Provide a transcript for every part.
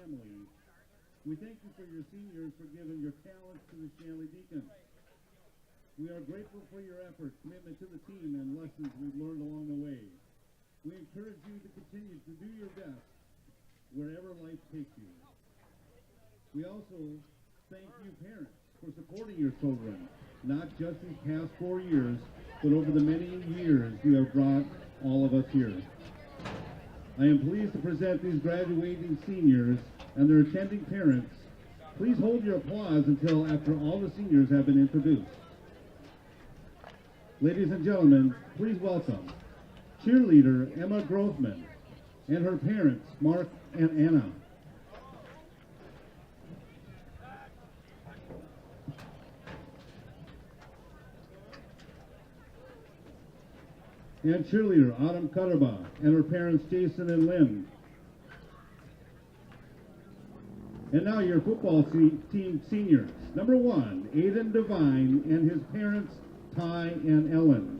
family. We thank you for your seniors for giving your talents to the Shanley Deacons. We are grateful for your effort, commitment to the team, and lessons we've learned along the way. We encourage you to continue to do your best wherever life takes you. We also thank you, parents, for supporting your children, not just these past 4 years, but over the many years you have brought all of us here. I am pleased to present these graduating seniors and their attending parents. Please hold your applause until after all the seniors have been introduced. Ladies and gentlemen, please welcome cheerleader Emma Grothman and her parents, Mark and Anna. And cheerleader Autumn Cutterba and her parents, Jason and Lynn. And now your football team seniors. Number 1, Aiden Devine and his parents, Ty and Ellen.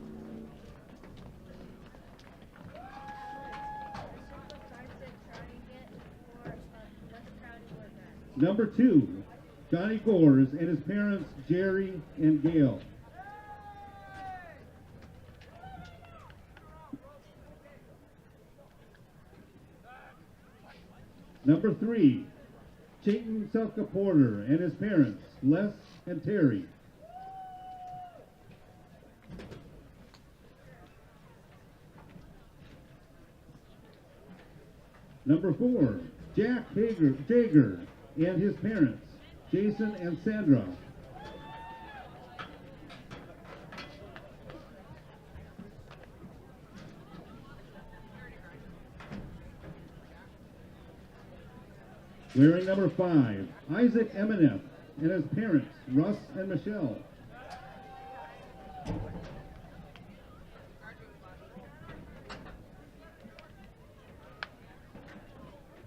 Number 2, Johnny Gores and his parents, Jerry and Gail. Number 3, Chayton Selka Porter and his parents, Les and Terry. Number 4, Jack Jager and his parents, Jason and Sandra. Wearing number 5, Isaac Emineff and his parents, Russ and Michelle.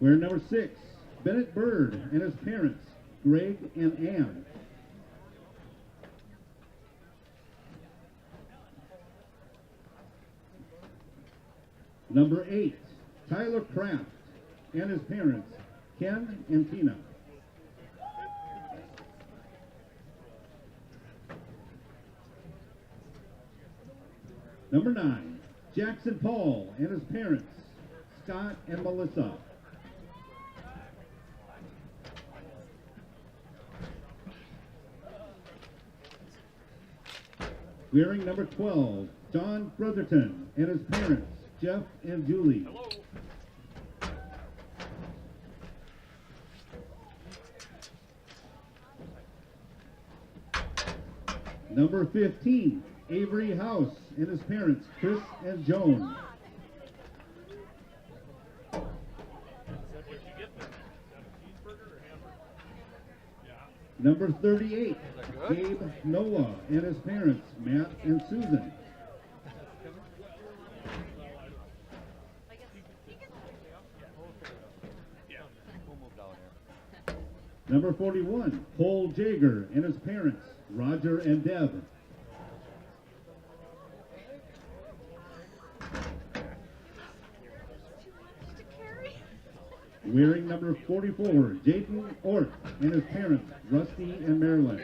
Wearing number 6, Bennett Bird and his parents, Greg and Ann. Number 8, Tyler Kraft and his parents, Ken and Tina. Number 9, Jackson Paul and his parents, Scott and Melissa. Wearing number 12, John Brotherton and his parents, Jeff and Julie. Hello. Number 15, Avery House and his parents, Chris and Joan. Number 38, Gabe Noah and his parents, Matt and Susan. Number 41, Cole Jager and his parents, Roger and Deb. Wearing number 44, Jayden Ort and his parents, Rusty and Marilyn.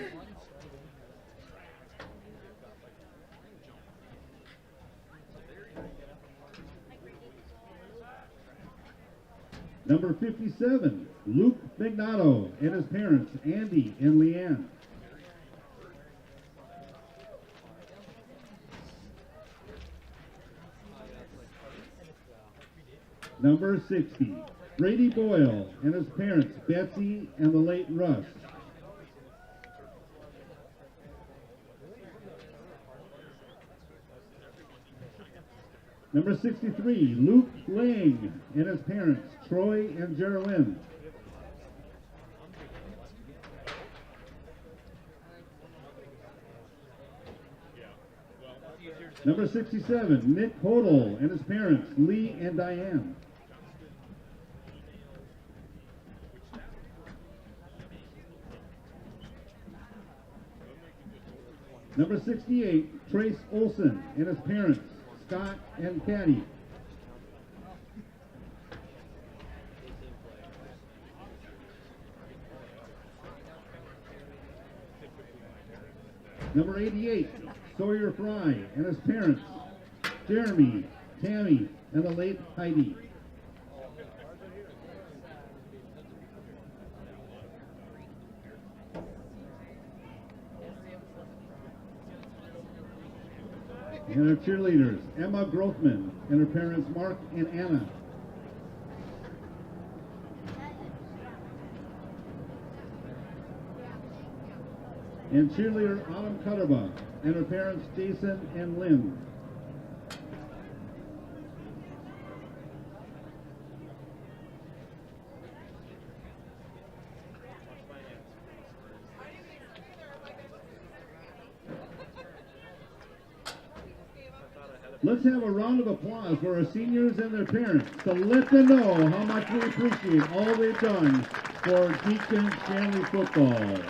Number 57, Luke Magnato and his parents, Andy and Leanne. Number 60, Brady Boyle and his parents, Betsy and the late Russ. Number 63, Luke Lang and his parents, Troy and Geraldine. Number 67, Nick Hodel and his parents, Lee and Diane. Number 68, Trace Olson and his parents, Scott and Patty. Number 88, Sawyer Fry, and his parents, Jeremy, Tammy, and the late Heidi. And our cheerleaders, Emma Grothman, and her parents, Mark and Anna. And cheerleader Autumn Cutterba, and her parents, Jason and Lynn. Let's have a round of applause for our seniors and their parents to let them know how much we appreciate all they've done for Deacons Shanley football.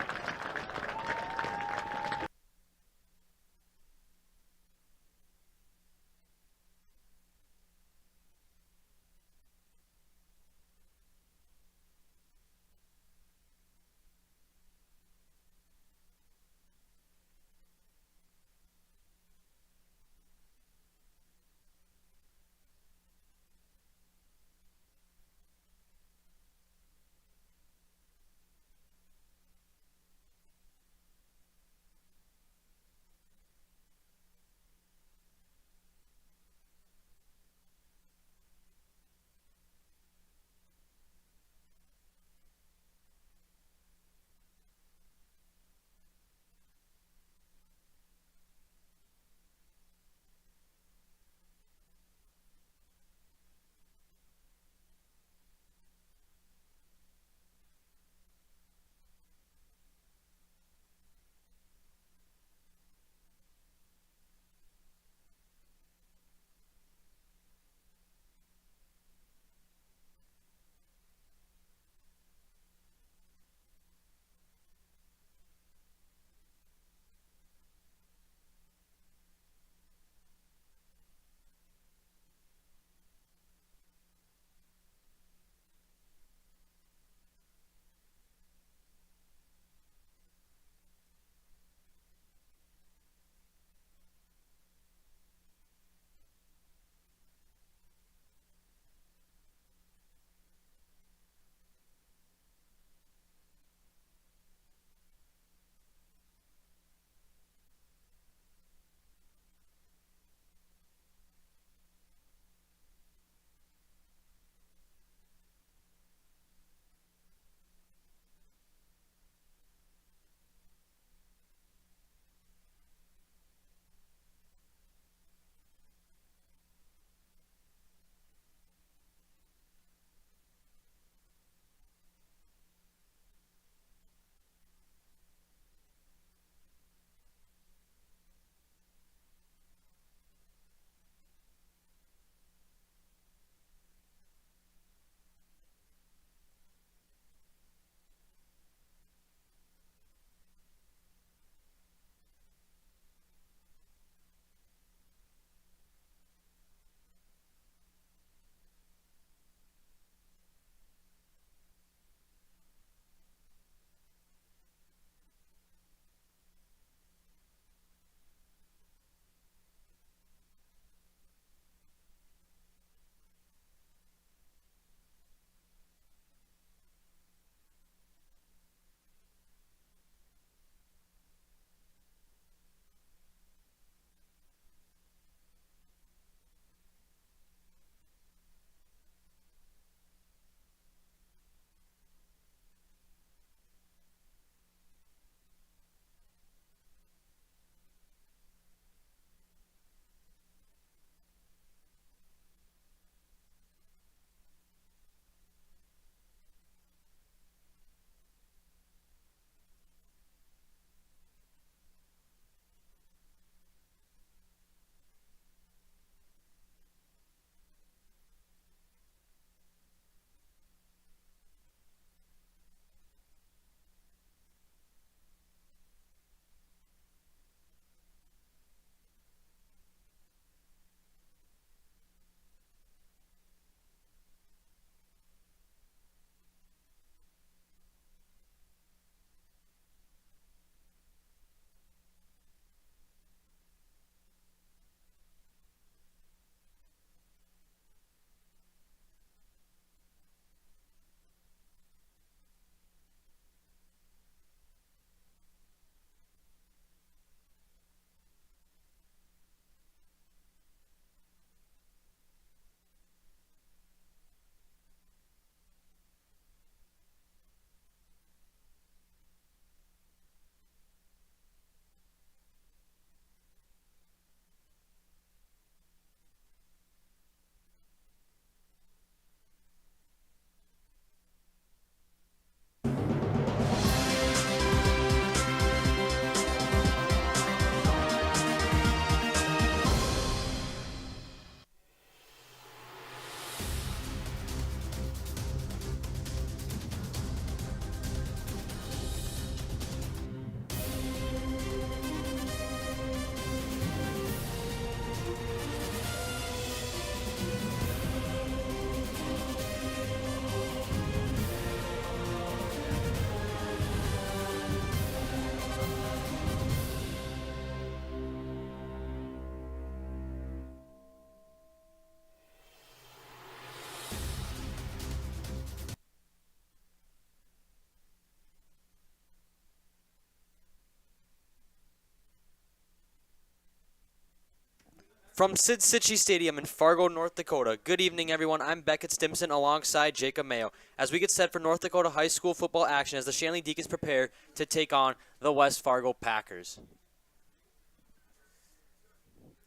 From Cichy Stadium in Fargo, North Dakota, good evening, everyone. I'm Beckett Stimson alongside Jacob Mayo as we get set for North Dakota high school football action as the Shanley Deacons prepare to take on the West Fargo Packers.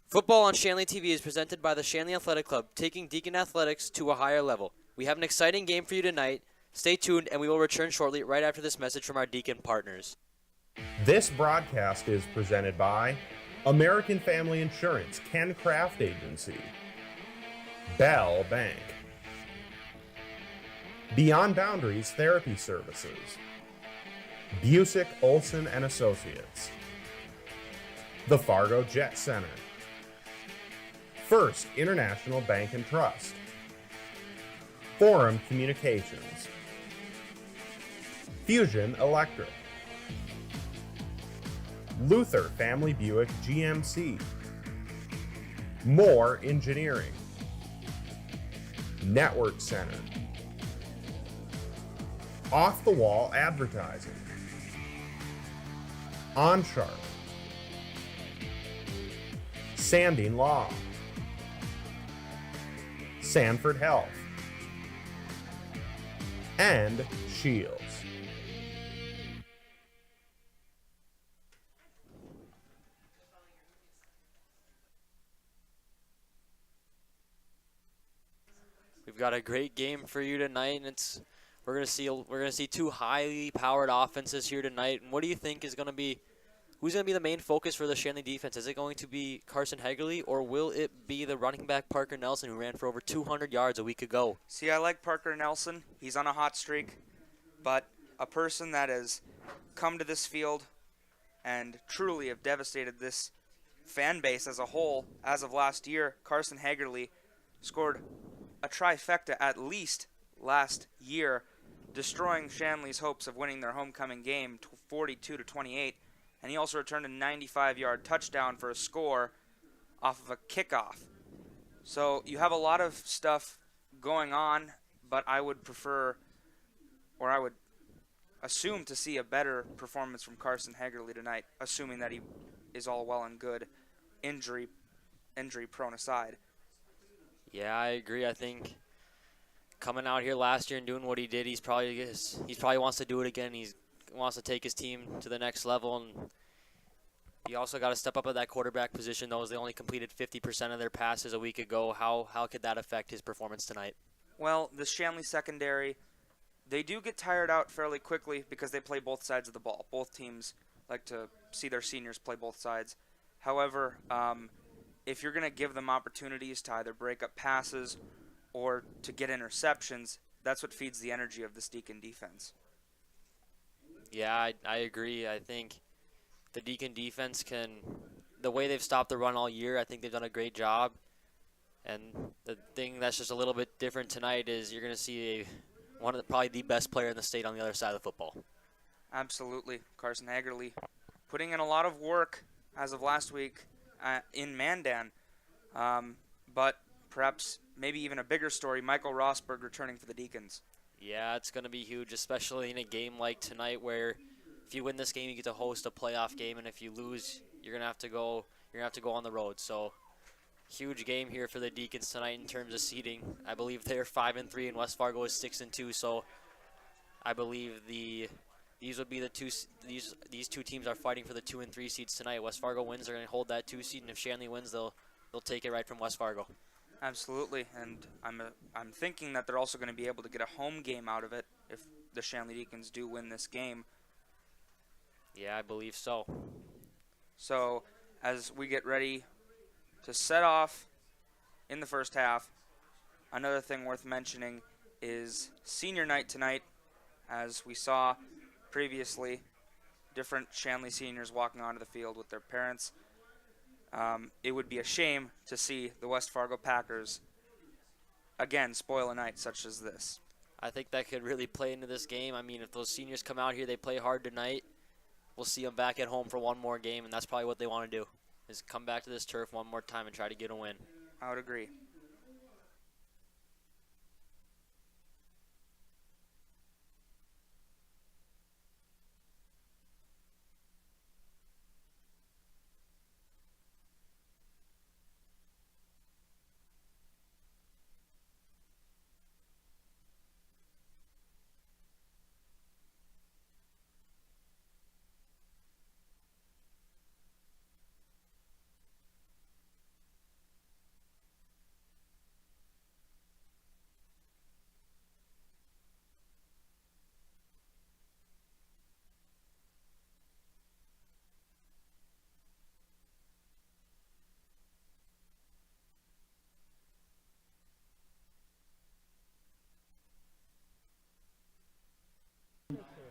Football on Shanley TV is presented by the Shanley Athletic Club, taking Deacon athletics to a higher level. We have an exciting game for you tonight. Stay tuned, and we will return shortly right after this message from our Deacon partners. This broadcast is presented by American Family Insurance, Ken Craft Agency, Bell Bank, Beyond Boundaries Therapy Services, Busick Olson and Associates, the Fargo Jet Center, First International Bank and Trust, Forum Communications, Fusion Electric, Luther Family Buick GMC, Moore Engineering, Network Center, Off the Wall Advertising, OnSharp, Sanding Law, Sanford Health, and Shields. We've got a great game for you tonight, and we're gonna see two highly powered offenses here tonight. And what do you think is gonna be who's gonna be the main focus for the Shanley defense? Is it going to be Carson Hegerly, or will it be the running back Parker Nelson, who ran for over 200 yards a week ago? See, I like Parker Nelson. He's on a hot streak, but a person that has come to this field and truly have devastated this fan base as a whole as of last year, Carson Hegerly scored a trifecta at least last year, destroying Shanley's hopes of winning their homecoming game 42-28, and he also returned a 95-yard touchdown for a score off of a kickoff. So you have a lot of stuff going on, but I would prefer, or I would assume to see a better performance from Carson Hegerly tonight, assuming that he is all well and good, injury prone aside. Yeah, I agree. I think coming out here last year and doing what he did, he probably wants to do it again. He wants to take his team to the next level, and he also got to step up at that quarterback position. Though, as they only completed 50% of their passes a week ago, how could that affect his performance tonight? Well, the Shanley secondary, they do get tired out fairly quickly because they play both sides of the ball. Both teams like to see their seniors play both sides. However, if you're going to give them opportunities to either break up passes or to get interceptions, that's what feeds the energy of this Deacon defense. Yeah, I agree. I think the Deacon defense the way they've stopped the run all year, I think they've done a great job. And the thing that's just a little bit different tonight is you're going to see probably the best player in the state on the other side of the football. Absolutely. Carson Hegerly putting in a lot of work as of last week in Mandan. But perhaps maybe even a bigger story, Michael Rosberg returning for the Deacons. Yeah, it's going to be huge, especially in a game like tonight where if you win this game, you get to host a playoff game, and if you lose, you're going to have to go on the road. So huge game here for the Deacons tonight in terms of seeding. I believe they're 5-3 and West Fargo is 6-2, so I believe these would be these two teams are fighting for the 2 and 3 seeds tonight. West Fargo wins, they're going to hold that 2 seed, and if Shanley wins, they'll take it right from West Fargo. Absolutely, and I'm thinking that they're also going to be able to get a home game out of it if the Shanley Deacons do win this game. Yeah, I believe so. So as we get ready to set off in the first half, another thing worth mentioning is senior night tonight. As we saw previously, different Shanley seniors walking onto the field with their parents. It would be a shame to see the West Fargo Packers again spoil a night such as this. I think that could really play into this game. I mean, if those seniors come out here, they play hard tonight, we'll see them back at home for one more game, and that's probably what they want to do, is come back to this turf one more time and try to get a win. I would agree.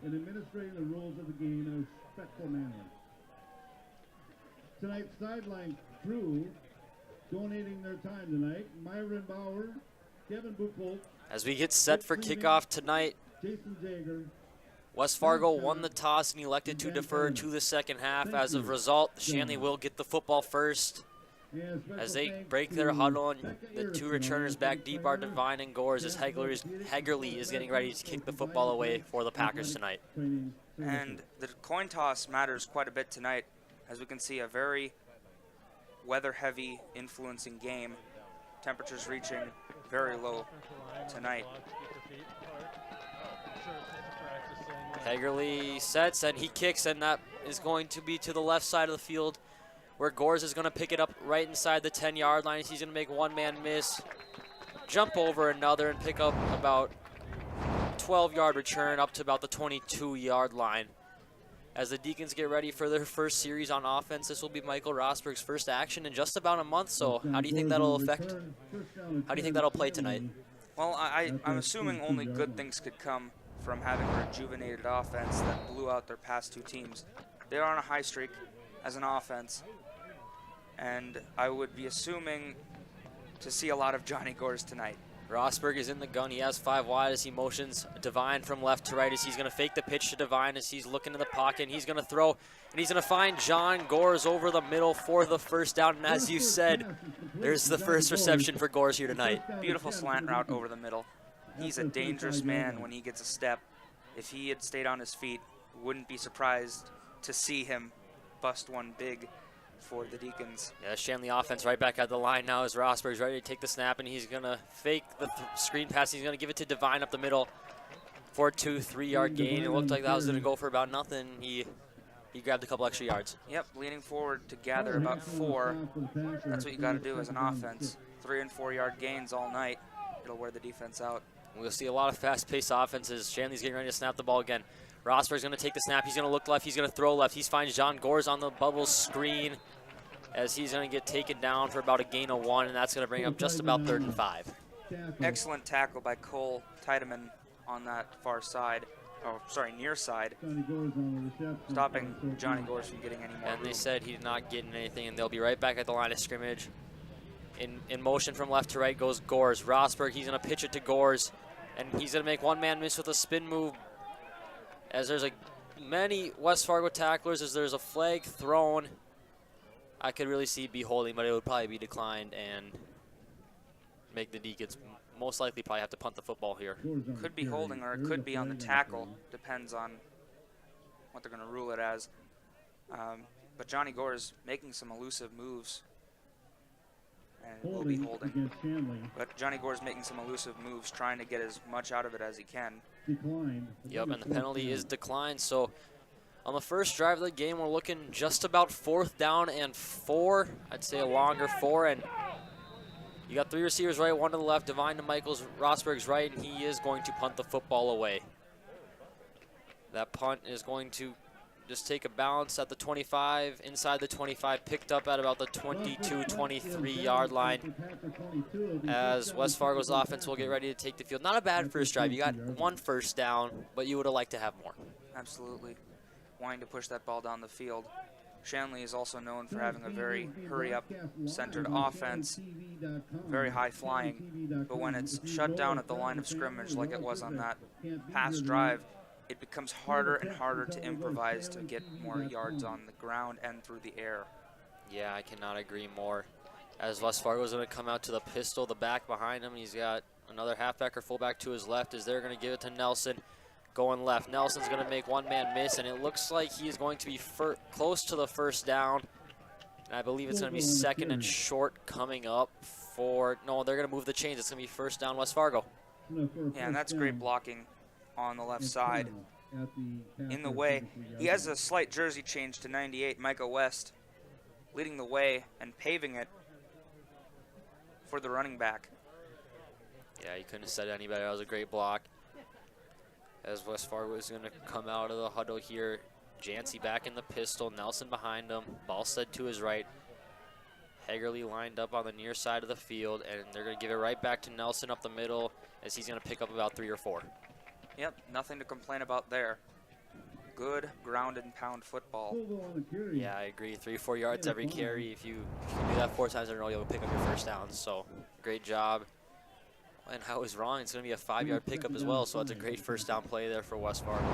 in administrating the rules of the game in a respectful manner. Tonight's sideline crew donating their time tonight: Myron Bauer, Kevin Buchholz, As we get set for kickoff tonight, Jason Jager. West Fargo won the toss and elected to defer to the second half. As a result, Shanley will get the football first. As they break their huddle, and the two returners back deep are Devine and Gores, as Hegerly is getting ready to kick the football away for the Packers tonight. And the coin toss matters quite a bit tonight, as we can see a very weather-heavy influencing game. Temperatures reaching very low tonight. Hegerly sets and he kicks, and that is going to be to the left side of the field, where Gores is going to pick it up right inside the 10-yard line. He's going to make one man miss, jump over another, and pick up about 12-yard return up to about the 22-yard line. As the Deacons get ready for their first series on offense, this will be Michael Rosberg's first action in just about a month. So how do you think that'll affect? How do you think that'll play tonight? Well, I'm assuming only good things could come from having a rejuvenated offense that blew out their past two teams. They're on a high streak as an offense, and I would be assuming to see a lot of Johnny Gores tonight. Rosberg is in the gun. He has 5 wide as he motions Devine from left to right, as he's going to fake the pitch to Devine as he's looking in the pocket, and he's going to throw, and he's going to find John Gores over the middle for the first down. And as you said, there's the first reception for Gores here tonight. Beautiful slant route over the middle. He's a dangerous man when he gets a step. If he had stayed on his feet, wouldn't be surprised to see him bust one big for the Deacons. Yeah, Shanley offense right back at the line now as Rosberg's ready to take the snap, and he's going to fake the screen pass. He's going to give it to Devine up the middle for a 2-3-yard gain. It looked like that was going to go for about nothing. He grabbed a couple extra yards. Yep, leaning forward to gather about 4. That's what you got to do as an offense. 3- and 4-yard gains all night. It'll wear the defense out. We'll see a lot of fast-paced offenses. Shanley's getting ready to snap the ball again. Rosberg's going to take the snap. He's going to look left. He's going to throw left. He finds John Gores on the bubble screen as he's going to get taken down for about a gain of 1, and that's going to bring up just about 3rd and 5. Excellent tackle by Cole Tiedemann on that far side. Oh, sorry, near side. Stopping Johnny Gores from getting any more And they room. said he did not get anything, and they'll be right back at the line of scrimmage. In motion from left to right goes Gores. Rosberg, he's going to pitch it to Gores, and he's going to make one man miss with a spin move. As there's many West Fargo tacklers, as there's a flag thrown. I could really see be holding, but it would probably be declined and make the Deacons most likely probably have to punt the football here. Could be holding, or it could be on the tackle. Depends on what they're going to rule it as. But Johnny Gores making some elusive moves, and will be holding. But Johnny Gores making some elusive moves, trying to get as much out of it as he can. Yep, and the penalty is declined. So on the first drive of the game, we're looking just about 4th down and 4. I'd say a longer 4. And you got 3 receivers right, 1 to the left. Devine to Michaels, Rosberg's right, and he is going to punt the football away. That punt is going to just take a bounce at the 25, inside the 25, picked up at about the 22, 23-yard line as West Fargo's offense will get ready to take the field. Not a bad first drive. You got 1 first down, but you would have liked to have more. Absolutely. Wanting to push that ball down the field. Shanley is also known for having a very hurry-up centered offense, very high-flying, but when it's shut down at the line of scrimmage like it was on that past drive, it becomes harder and harder to improvise to get more yards on the ground and through the air. Yeah, I cannot agree more. As West Fargo's going to come out to the pistol, the back behind him, he's got another halfback or fullback to his left as they're going to give it to Nelson. Going left. Nelson's going to make one man miss, and it looks like he is going to be close to the first down. And I believe it's going to be 2nd and short coming up for, no, they're going to move the chains. It's going to be first down West Fargo. Yeah, and that's great blocking on the left side. In the way, he has a slight jersey change to 98, Micah West, leading the way and paving it for the running back. Yeah, you couldn't have said it any better. That was a great block. As West Fargo is going to come out of the huddle here. Jancy back in the pistol, Nelson behind him, ball set to his right. Hegerly lined up on the near side of the field, and they're going to give it right back to Nelson up the middle as he's going to pick up about 3 or 4. Yep, nothing to complain about there. good ground and pound football. Hold on the carry. Yeah, I agree. 3-4 yards every carry. If you can do that 4 times in a row, you'll pick up your first down. So great job. And I was wrong. It's going to be a 5-yard pickup as well. So that's a great first down play there for West Fargo.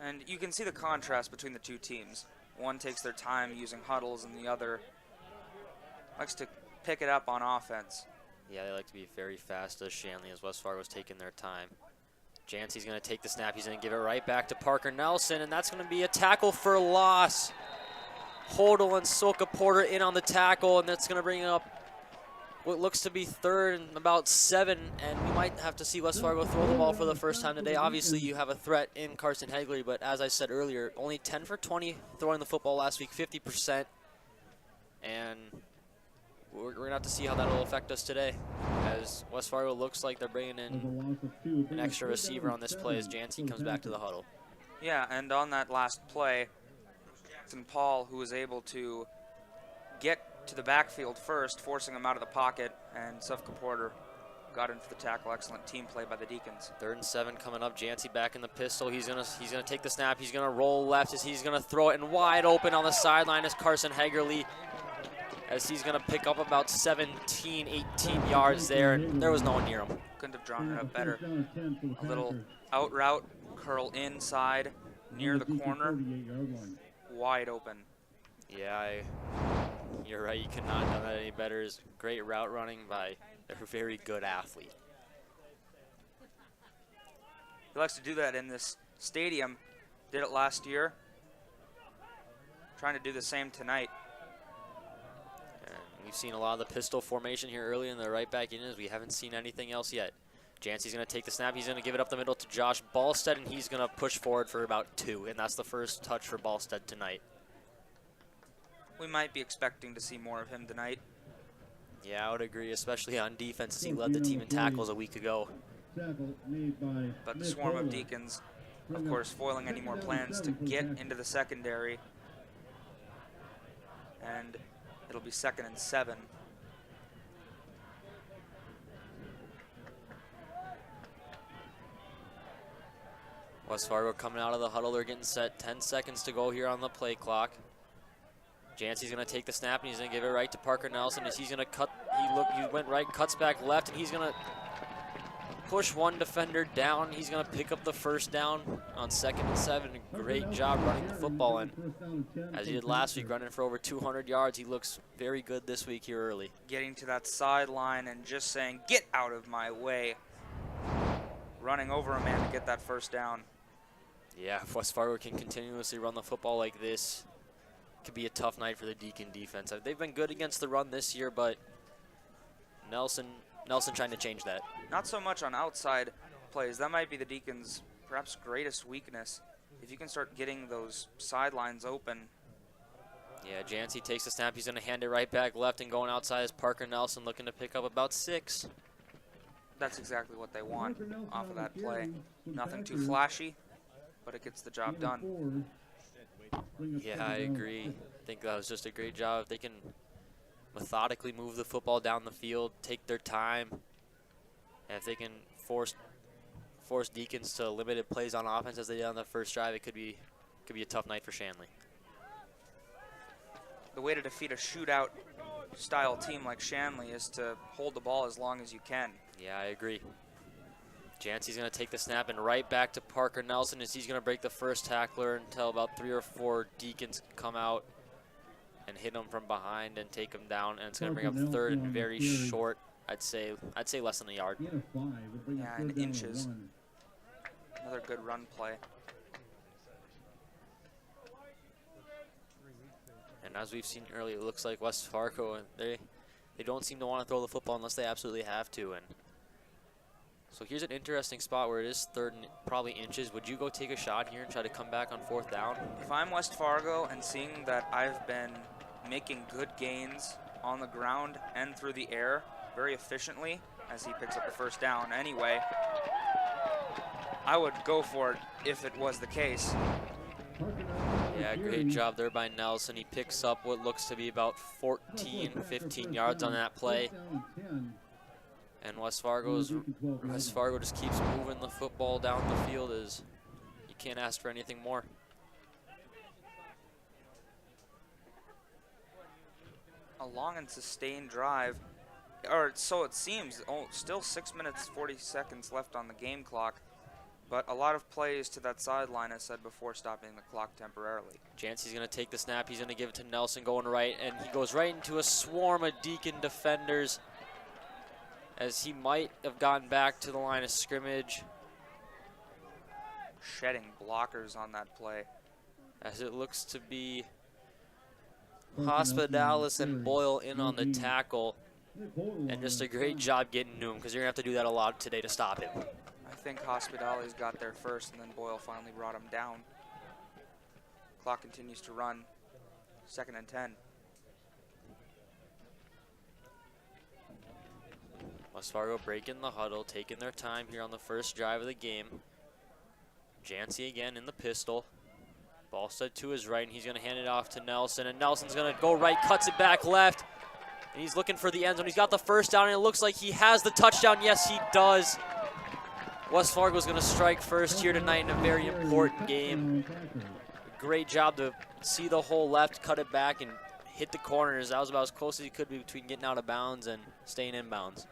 And you can see the contrast between the two teams. One takes their time using huddles, and the other likes to pick it up on offense. Yeah, they like to be very fast as Shanley, as West Fargo's taking their time. Jancy's going to take the snap. He's going to give it right back to Parker Nelson, and that's going to be a tackle for loss. Hodel and Soka Porter in on the tackle, and that's going to bring up what looks to be 3rd and about 7, and we might have to see West Fargo throw the ball for the first time today. Obviously, you have a threat in Carson Hegley, but as I said earlier, only 10 for 20 throwing the football last week, 50%, and we're going to have to see how that will affect us today, as West Fargo looks like they're bringing in an extra receiver on this play as Jancy comes back to the huddle. Yeah, and on that last play, Jackson Paul, who was able to get to the backfield first, forcing him out of the pocket, and Sufka Porter got in for the tackle. Excellent team play by the Deacons. 3rd and 7 coming up. Jancy back in the pistol. He's gonna take the snap. He's gonna roll left as he's gonna throw it, and wide open on the sideline is Carson Hegerly, as he's gonna pick up about 17, 18 yards there, and there was no one near him. Couldn't have drawn it up better. A little out route, curl inside, near the corner, wide open. Yeah, you're right. You could not have done that any better. It's great route running by a very good athlete. He likes to do that in this stadium. Did it last year. Trying to do the same tonight. And we've seen a lot of the pistol formation here early in the right back innings. We haven't seen anything else yet. Jancy's going to take the snap. He's going to give it up the middle to Josh Ballstead, and he's going to push forward for about 2, and that's the first touch for Ballstead tonight. We might be expecting to see more of him tonight. Yeah, I would agree, especially on defense, as he led the team in tackles a week ago. But the swarm of Deacons, of course, foiling any more plans to get into the secondary. And it'll be 2nd and 7. West Fargo coming out of the huddle. They're getting set. 10 seconds to go here on the play clock. Jancy's going to take the snap, and he's going to give it right to Parker Nelson as he's going to cut. He went right, cuts back left, and he's going to push one defender down. He's going to pick up the first down on 2nd and 7. Great job running the football, and as he did last week, running for over 200 yards. He looks very good this week here early. Getting to that sideline and just saying, "Get out of my way." Running over a man to get that first down. Yeah, if West Fargo can continuously run the football like this, it could be a tough night for the Deacon defense. They've been good against the run this year, but Nelson trying to change that. Not so much on outside plays. That might be the Deacons' perhaps greatest weakness. If you can start getting those sidelines open. Yeah, Jancy takes the snap. He's going to hand it right back left, and going outside is Parker Nelson, looking to pick up about 6. That's exactly what they want off of that play. Nothing too flashy, but it gets the job done. Yeah, I agree. I think that was just a great job. If they can methodically move the football down the field, take their time, and if they can force Deacons to limited plays on offense as they did on the first drive, it could be a tough night for Shanley. The way to defeat a shootout style team like Shanley is to hold the ball as long as you can. Yeah, I agree. Jancy's going to take the snap and right back to Parker Nelson as he's going to break the first tackler until about 3 or 4 Deacons come out and hit him from behind and take him down, and it's going to bring up 3rd and very short. I'd say less than a yard. Yeah, in inches. Another good run play. And as we've seen earlier, it looks like West Fargo, they don't seem to want to throw the football unless they absolutely have to. And so here's an interesting spot where it is 3rd and probably inches. Would you go take a shot here and try to come back on 4th down? If I'm West Fargo and seeing that I've been making good gains on the ground and through the air very efficiently as he picks up the first down anyway, I would go for it if it was the case. Yeah, great job there by Nelson. He picks up what looks to be about 14, 15 yards on that play. And West Fargo just keeps moving the football down the field. As you can't ask for anything more. A long and sustained drive, or so it seems. Oh, still 6 minutes 40 seconds left on the game clock, but a lot of plays to that sideline, as said before, stopping the clock temporarily. Jancy's going to take the snap. He's going to give it to Nelson going right, and he goes right into a swarm of Deacon defenders as he might have gotten back to the line of scrimmage. Shedding blockers on that play. As it looks to be Hospitalis and Boyle in on the tackle, and just a great job getting to him, because you're going to have to do that a lot today to stop him. I think Hospitalis got there first, and then Boyle finally brought him down. Clock continues to run. 2nd and 10. West Fargo breaking the huddle, taking their time here on the first drive of the game. Jancy again in the pistol. Ball set to his right, and he's going to hand it off to Nelson. And Nelson's going to go right, cuts it back left. And he's looking for the end zone. He's got the first down, and it looks like he has the touchdown. Yes, he does. West Fargo's going to strike first here tonight in a very important game. Great job to see the hole left, cut it back, and hit the corners. That was about as close as he could be between getting out of bounds and staying in bounds.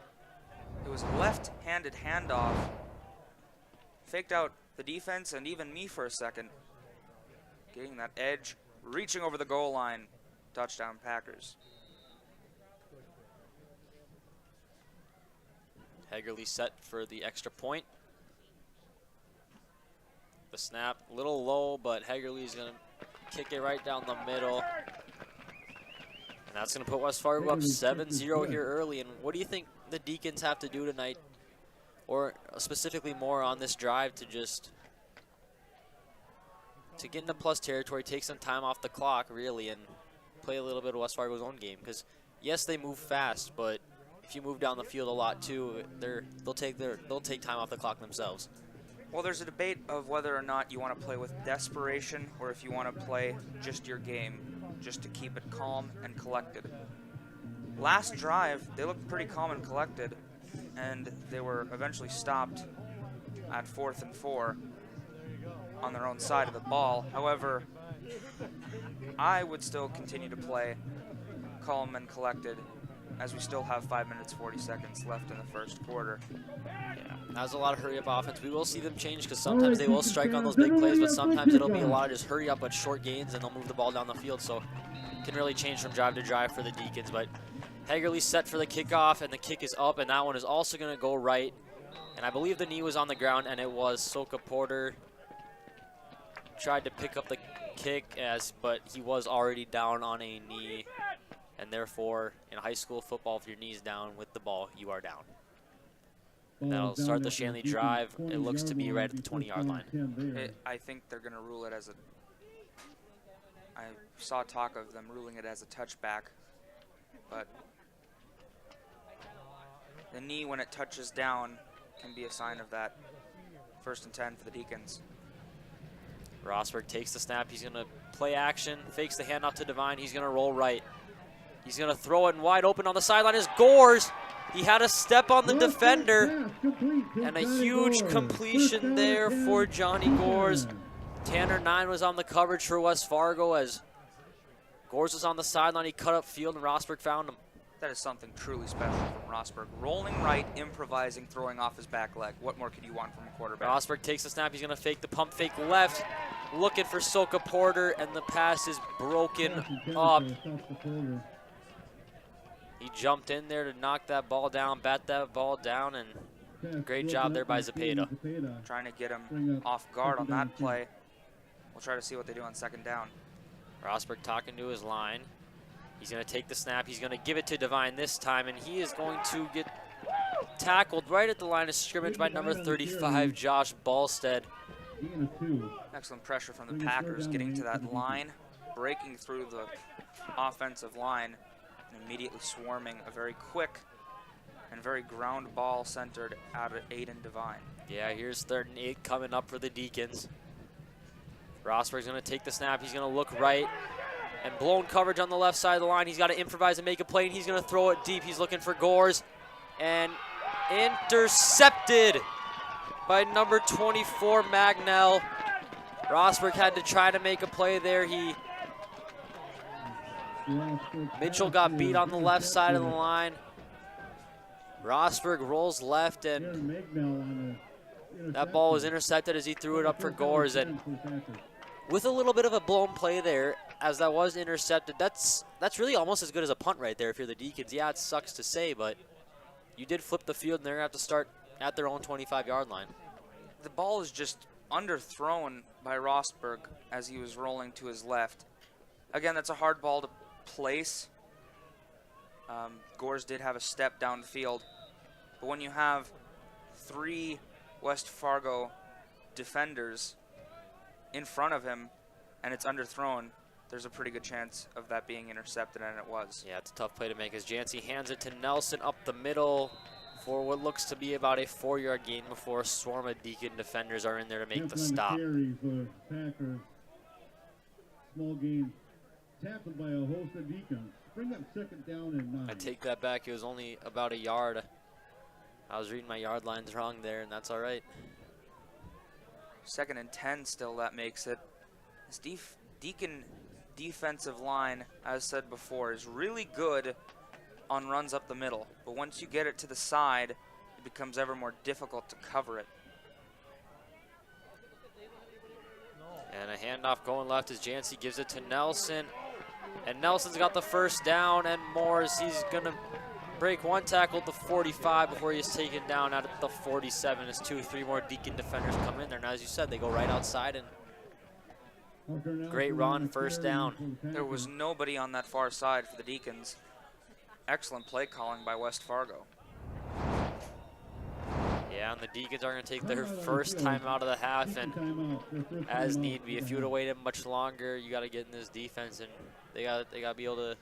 It was a left-handed handoff. Faked out the defense and even me for a second. Getting that edge, reaching over the goal line. Touchdown Packers. Hagerly set for the extra point. The snap, a little low, but Hagerly's going to kick it right down the middle. And that's going to put West Fargo up 7-0 here early. And what do you think the Deacons have to do tonight, or specifically more on this drive, to get into plus territory, take some time off the clock, really, and play a little bit of West Fargo's own game? Because, yes, they move fast, but if you move down the field a lot, too, they'll take time off the clock themselves. Well, there's a debate of whether or not you want to play with desperation or if you want to play just your game, just to keep it calm and collected. Last drive, they looked pretty calm and collected, and they were eventually stopped at 4th and 4 on their own side of the ball. However, I would still continue to play calm and collected, as we still have 5 minutes 40 seconds left in the first quarter. Yeah, that was a lot of hurry-up offense. We will see them change, because sometimes they will strike on those big plays, but sometimes it'll be a lot of just hurry up but short gains, and they'll move the ball down the field. So it can really change from drive to drive for the Deacons. But Hagerly set for the kickoff, and the kick is up, and that one is also going to go right. And I believe the knee was on the ground, and it was. Soka Porter tried to pick up the kick, but he was already down on a knee. And therefore, in high school football, if your knee's down with the ball, you are down. That'll start the Shanley drive. It looks to be right at the 20-yard line. I think they're going to rule it as a... I saw talk of them ruling it as a touchback, but the knee, when it touches down, can be a sign of that. 1st and 10 for the Deacons. Rosberg takes the snap. He's going to play action, fakes the handoff to Devine. He's going to roll right. He's going to throw it wide open on the sideline. Is Gores. He had a step on the defender, and a huge completion there for Johnny Gores. Tanner 9 was on the coverage for West Fargo as Gores was on the sideline. He cut up field, and Rosberg found him. That is something truly special from Rosberg. Rolling right, improvising, throwing off his back leg. What more could you want from a quarterback? Rosberg takes the snap. He's going to fake the pump fake left, looking for Soka Porter, and the pass is broken up. He jumped in there to knock that ball down, bat that ball down, and great job there by Zepeda. Trying to get him off guard on that play. We'll try to see what they do on 2nd down. Rosberg talking to his line. He's going to take the snap. He's going to give it to Devine this time, and he is going to get tackled right at the line of scrimmage by number 35, Josh Ballstead. Excellent pressure from the Packers, getting to that line, breaking through the offensive line, and immediately swarming a very quick and very ground ball centered out of Aiden Devine. Yeah, here's 3rd and 8 coming up for the Deacons. Rosberg's going to take the snap. He's going to look right. And blown coverage on the left side of the line. He's got to improvise and make a play, and he's going to throw it deep. He's looking for Gores, and Intercepted by number 24, Magnell. Rosberg had to try to make a play there. Mitchell got beat on the left side of the line. Rosberg rolls left, and that ball was intercepted as he threw it up for Gores. And with a little bit of a blown play there, as that was intercepted, that's really almost as good as a punt right there if you're the Deacons. Yeah, it sucks to say, but you did flip the field, and they're going to have to start at their own 25-yard line. The ball is just underthrown by Rosberg as he was rolling to his left. Again, that's a hard ball to place. Gores did have a step down the field, but when you have 3 West Fargo defenders in front of him and it's underthrown, there's a pretty good chance of that being intercepted, and it was. Yeah, it's a tough play to make as Jancy hands it to Nelson up the middle for what looks to be about a 4-yard gain before a swarm of Deacon defenders are in there to make the stop. Carry for Packers. Small gain tackled by a host of Deacons. Bring up 2nd down and 9. I take that back. It was only about a yard. I was reading my yard lines wrong there, and that's all right. 2nd and 10 still, that makes it. This Deacon defensive line, as said before, is really good on runs up the middle. But once you get it to the side, it becomes ever more difficult to cover it. And a handoff going left as Jancy gives it to Nelson. And Nelson's got the first down, and Morris, he's going to break one tackle at the 45 before he's taken down out at the 47 as 2-3 more Deacon defenders come in there. Now, as you said, they go right outside, and great run, first down. There was nobody on that far side for the Deacons. Excellent play calling by West Fargo. Yeah, and the Deacons are going to take their first time out of the half, and as need be, if you would have waited much longer, you got to get in this defense, and they got to be able to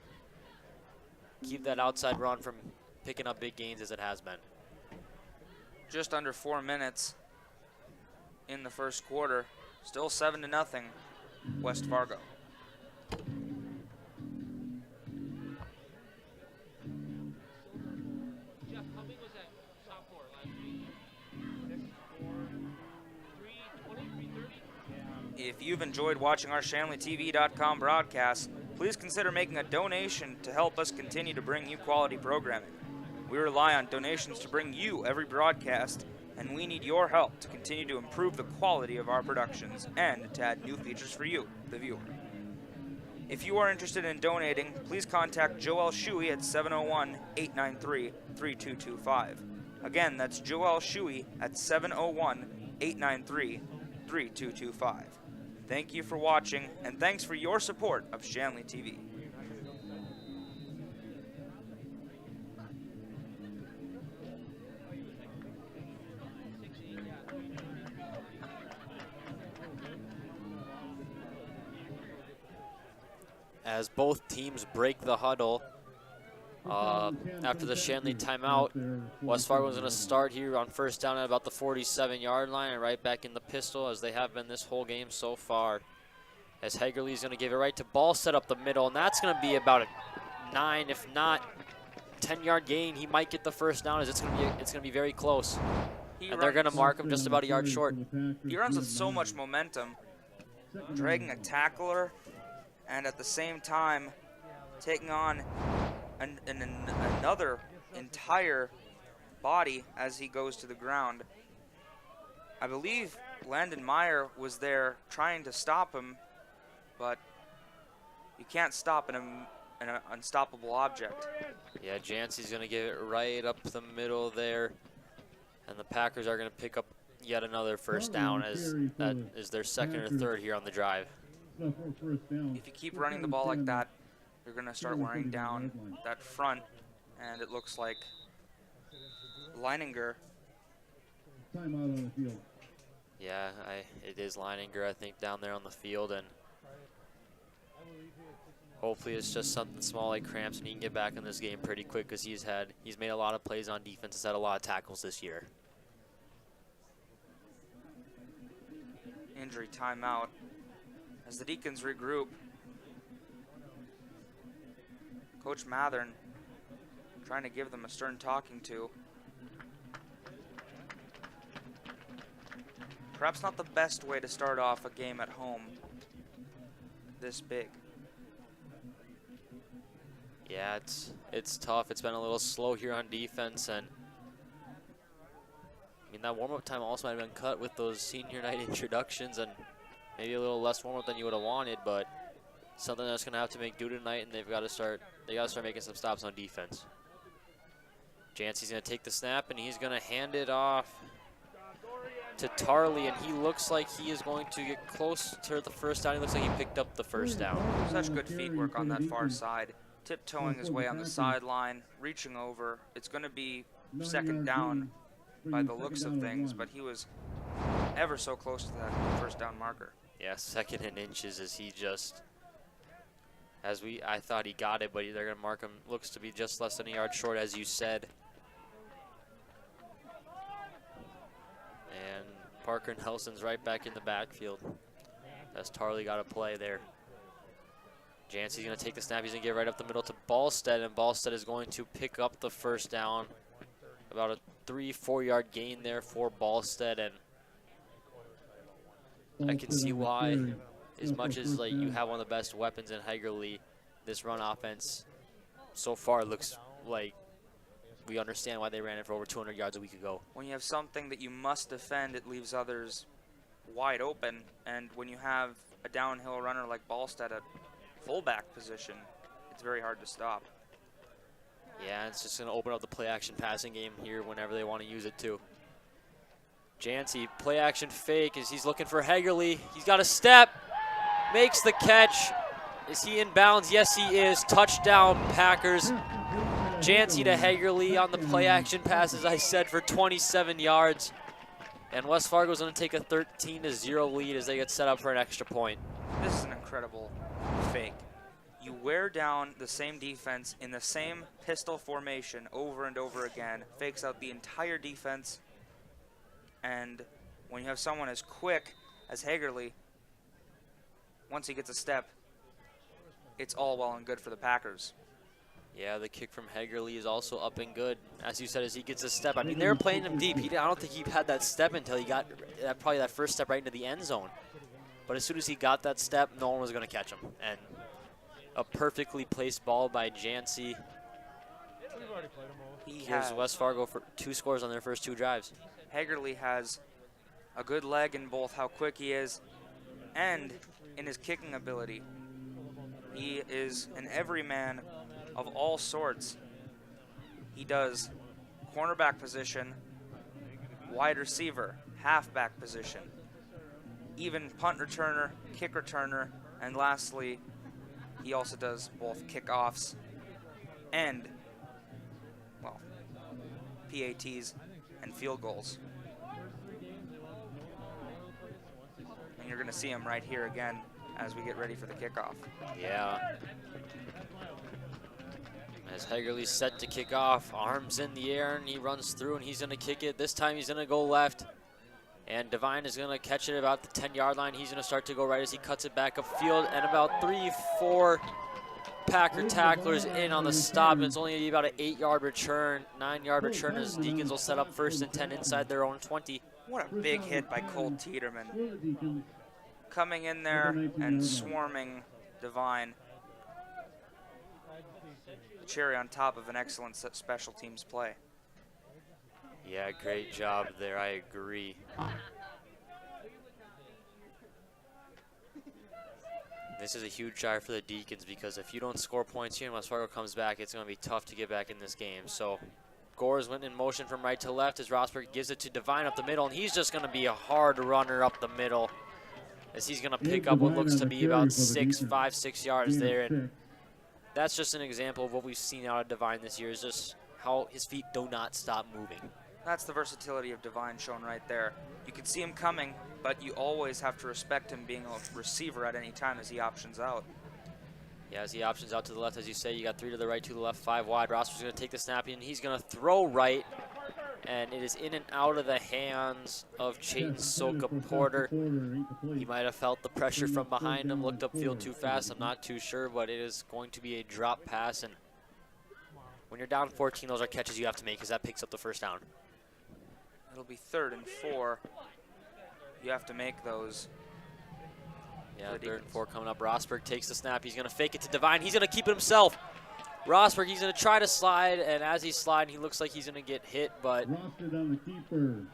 keep that outside run from picking up big gains as it has been. Just under 4 minutes in the first quarter, still 7-0, West Fargo. If you've enjoyed watching our ShanleyTV.com broadcast, please consider making a donation to help us continue to bring you quality programming. We rely on donations to bring you every broadcast, and we need your help to continue to improve the quality of our productions and to add new features for you, the viewer. If you are interested in donating, please contact Joel Shuey at 701-893-3225. Again, that's Joel Shuey at 701-893-3225. Thank you for watching, and thanks for your support of Shanley TV. As both teams break the huddle after the Shanley timeout, West Fargo is going to start here on first down at about the 47-yard line and right back in the pistol as they have been this whole game so far. As Hagerly's going to give it right to ball set up the middle, and that's going to be about a 9, if not 10-yard gain. He might get the first down as it's going to be very close. And they're going to mark him just about a yard short. He runs with so much momentum, dragging a tackler and at the same time taking on another entire body as he goes to the ground. I believe Landon Meyer was there trying to stop him, but you can't stop an unstoppable object. Yeah, Jancy's going to give it right up the middle there, and the Packers are going to pick up yet another first down as that is their second or third here on the drive. If you keep running the ball like that, you're going to start wearing down that front, and it looks like Leininger. Timeout on the field. Yeah, it is Leininger, I think, down there on the field, and hopefully it's just something small like cramps and he can get back in this game pretty quick because he's made a lot of plays on defense, has had a lot of tackles this year. Injury timeout as the Deacons regroup. Coach Mathern trying to give them a stern talking to. Perhaps not the best way to start off a game at home this big. Yeah, it's tough. It's been a little slow here on defense, and I mean that warm-up time also might have been cut with those senior night introductions, and maybe a little less warm-up than you would have wanted, but something that's going to have to make do tonight, and they got to start making some stops on defense. Jancy's going to take the snap, and he's going to hand it off to Tarley, and he looks like he is going to get close to the first down. He looks like he picked up the first down. Such good feet work on that far side. Tiptoeing his way on the sideline, reaching over. It's going to be second down by the looks of things, but he was ever so close to that first down marker. Yeah, second in inches as he just, I thought he got it, but they're going to mark him. Looks to be just less than a yard short, as you said. And Parker Nelson's right back in the backfield as Tarley got a play there. Jancy's going to take the snap. He's going to get right up the middle to Ballstead, and Ballstead is going to pick up the first down. About a 3-4 yard gain there for Ballstead, and I can see why, as much as like you have one of the best weapons in Hegerly, this run offense so far looks like we understand why they ran it for over 200 yards a week ago. When you have something that you must defend, it leaves others wide open, and when you have a downhill runner like Ballstead at fullback position, it's very hard to stop. Yeah, it's just going to open up the play-action passing game here whenever they want to use it too. Jancy, play-action fake as he's looking for Hegerly. He's got a step, makes the catch. Is he in bounds? Yes, he is. Touchdown, Packers. Jancy to Hegerly on the play-action pass, as I said, for 27 yards. And West Fargo's going to take a 13-0 lead as they get set up for an extra point. This is an incredible fake. You wear down the same defense in the same pistol formation over and over again, fakes out the entire defense, and when you have someone as quick as Hegerly, once he gets a step, it's all well and good for the Packers. Yeah, the kick from Hegerly is also up and good. As you said, as he gets a step. I mean, they were playing him deep. I don't think he had that step until he got probably that first step right into the end zone. But as soon as he got that step, no one was going to catch him. And a perfectly placed ball by Jancy. He gives West Fargo for 2 scores on their first 2 drives. Hegerly has a good leg in both how quick he is and in his kicking ability. He is an everyman of all sorts. He does cornerback position, wide receiver, halfback position, even punt returner, kick returner, and lastly, he also does both kickoffs and, well, PATs and field goals. And you're going to see him right here again as we get ready for the kickoff. Yeah. As Hegerly's set to kick off, arms in the air, and he runs through, and he's going to kick it. This time he's going to go left, and Devine is going to catch it about the 10-yard line. He's going to start to go right as he cuts it back upfield, and about 3-4 Packer tacklers in on the stop, and it's only going to be about an 8-yard return, 9-yard return as Deacons will set up 1st and 10 inside their own 20. What a big hit by Cole Tiedemann. Coming in there and swarming Devine. Cherry on top of an excellent special teams play. Yeah, great job there, I agree. This is a huge drive for the Deacons because if you don't score points here and West Fargo comes back, it's going to be tough to get back in this game. So Gores went in motion from right to left as Rosberg gives it to Devine up the middle, and he's just going to be a hard runner up the middle as he's going to pick up what looks to be about 6 yards there. And that's just an example of what we've seen out of Devine this year, is just how his feet do not stop moving. That's the versatility of Devine shown right there. You can see him coming, but you always have to respect him being a receiver at any time as he options out. Yeah, as he options out to the left, as you say, you got 3 to the right, 2 to the left, 5 wide. Rosberg's going to take the snap, and he's going to throw right, and it is in and out of the hands of Chayton Soka Porter. He might have felt the pressure from behind him, looked upfield too fast. I'm not too sure, but it is going to be a drop pass, and when you're down 14, those are catches you have to make because that picks up the first down. It'll be 3rd and 4 you have to make those. Yeah, for the 3rd and Deacons. 4 coming up. Rosberg takes the snap. He's going to fake it to Devine. He's going to keep it himself. Rosberg, he's going to try to slide, and as he's sliding, he looks like he's going to get hit, but Rostered on the keeper.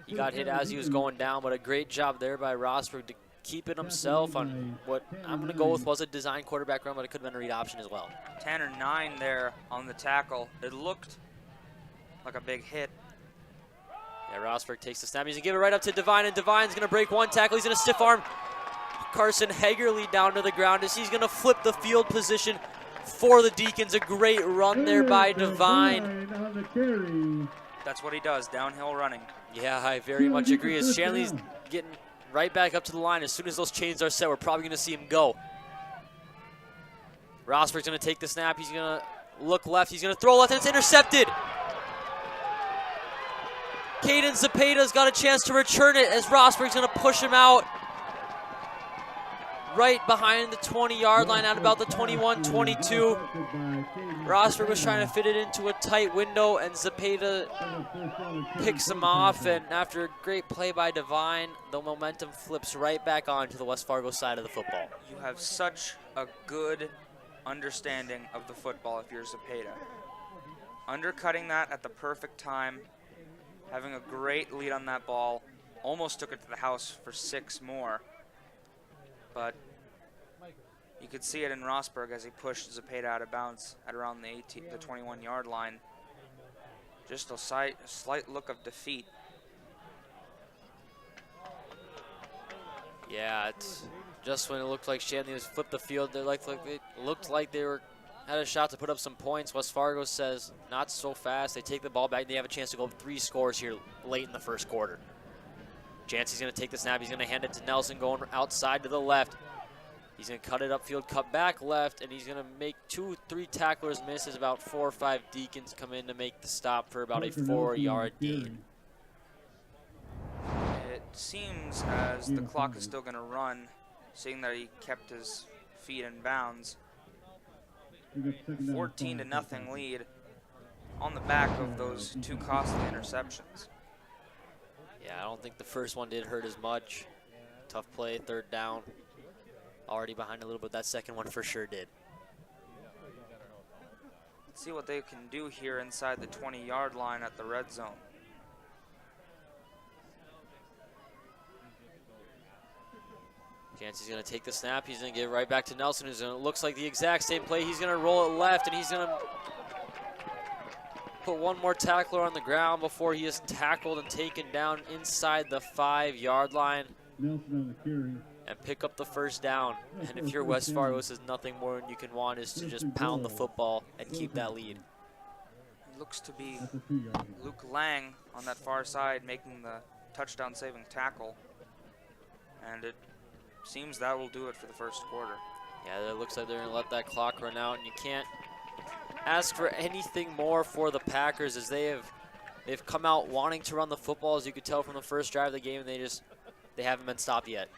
he got hit as he was going down. But a great job there by Rosberg to keep it himself on what I'm going to go with was a design quarterback run, but it could have been a read option as well. 10 or 9 there on the tackle. It looked like a big hit. Yeah, Rosberg takes the snap. He's going to give it right up to Devine, and Devine's going to break one tackle. He's going to stiff arm Carson Hagerly down to the ground as he's going to flip the field position for the Deacons. A great run there by Devine. On the carry. That's what he does, downhill running. Yeah, I very much agree. As Shanley's getting right back up to the line, as soon as those chains are set, we're probably going to see him go. Rosberg's going to take the snap. He's going to look left. He's going to throw left, and it's intercepted. Caden Zepeda's got a chance to return it as Rosberg's going to push him out right behind the 20-yard line at about the 21-22. Rosberg was trying to fit it into a tight window, and Zepeda picks him off, and after a great play by Devine, the momentum flips right back on to the West Fargo side of the football. You have such a good understanding of the football if you're Zepeda. Undercutting that at the perfect time, having a great lead on that ball, almost took it to the house for 6 more. But you could see it in Rosberg as he pushed Zepeda out of bounds at around the 21-yard line. Just a slight look of defeat. Yeah, it's just when it looked like Shanley was flipped the field, they looked like they had a shot to put up some points. West Fargo says not so fast. They take the ball back. They have a chance to go up 3 scores here late in the first quarter. Jancy's going to take the snap. He's going to hand it to Nelson going outside to the left. He's going to cut it upfield, cut back left, and he's going to make 2-3 tacklers miss as about 4 or 5 Deacons come in to make the stop for about a 4-yard gain. It seems as the clock is still going to run, seeing that he kept his feet in bounds. 14-0 lead on the back of those 2 costly interceptions. Yeah, I don't think the first one did hurt as much. Tough play, 3rd down. Already behind a little bit. That second one for sure did. Let's see what they can do here inside the 20-yard line at the red zone. Jancy's going to take the snap. He's going to give it right back to Nelson, who's going to looks like the exact same play. He's going to roll it left, and he's going to put one more tackler on the ground before he is tackled and taken down inside the 5-yard line. Nelson on the carry. And pick up the 1st down. And if you're West Fargo, this is nothing more than you can want is to just pound the football and keep that lead. It looks to be Luke Lang on that far side making the touchdown-saving tackle. And it seems that will do it for the first quarter. Yeah, it looks like they're going to let that clock run out, and you can't ask for anything more for the Packers as they've come out wanting to run the football, as you could tell from the first drive of the game, and they haven't been stopped yet.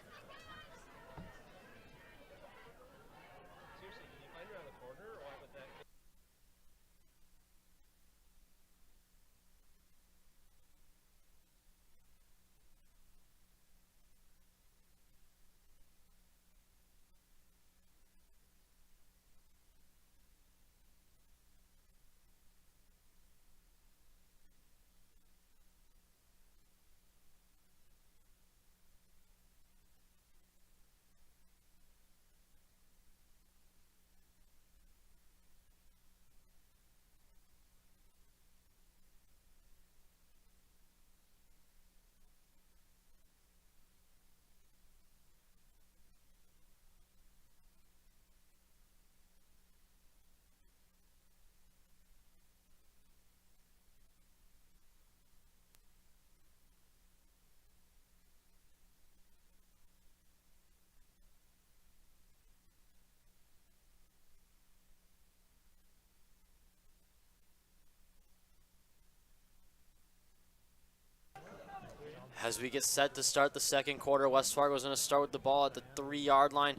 As we get set to start the second quarter, West Fargo's going to start with the ball at the 3-yard line.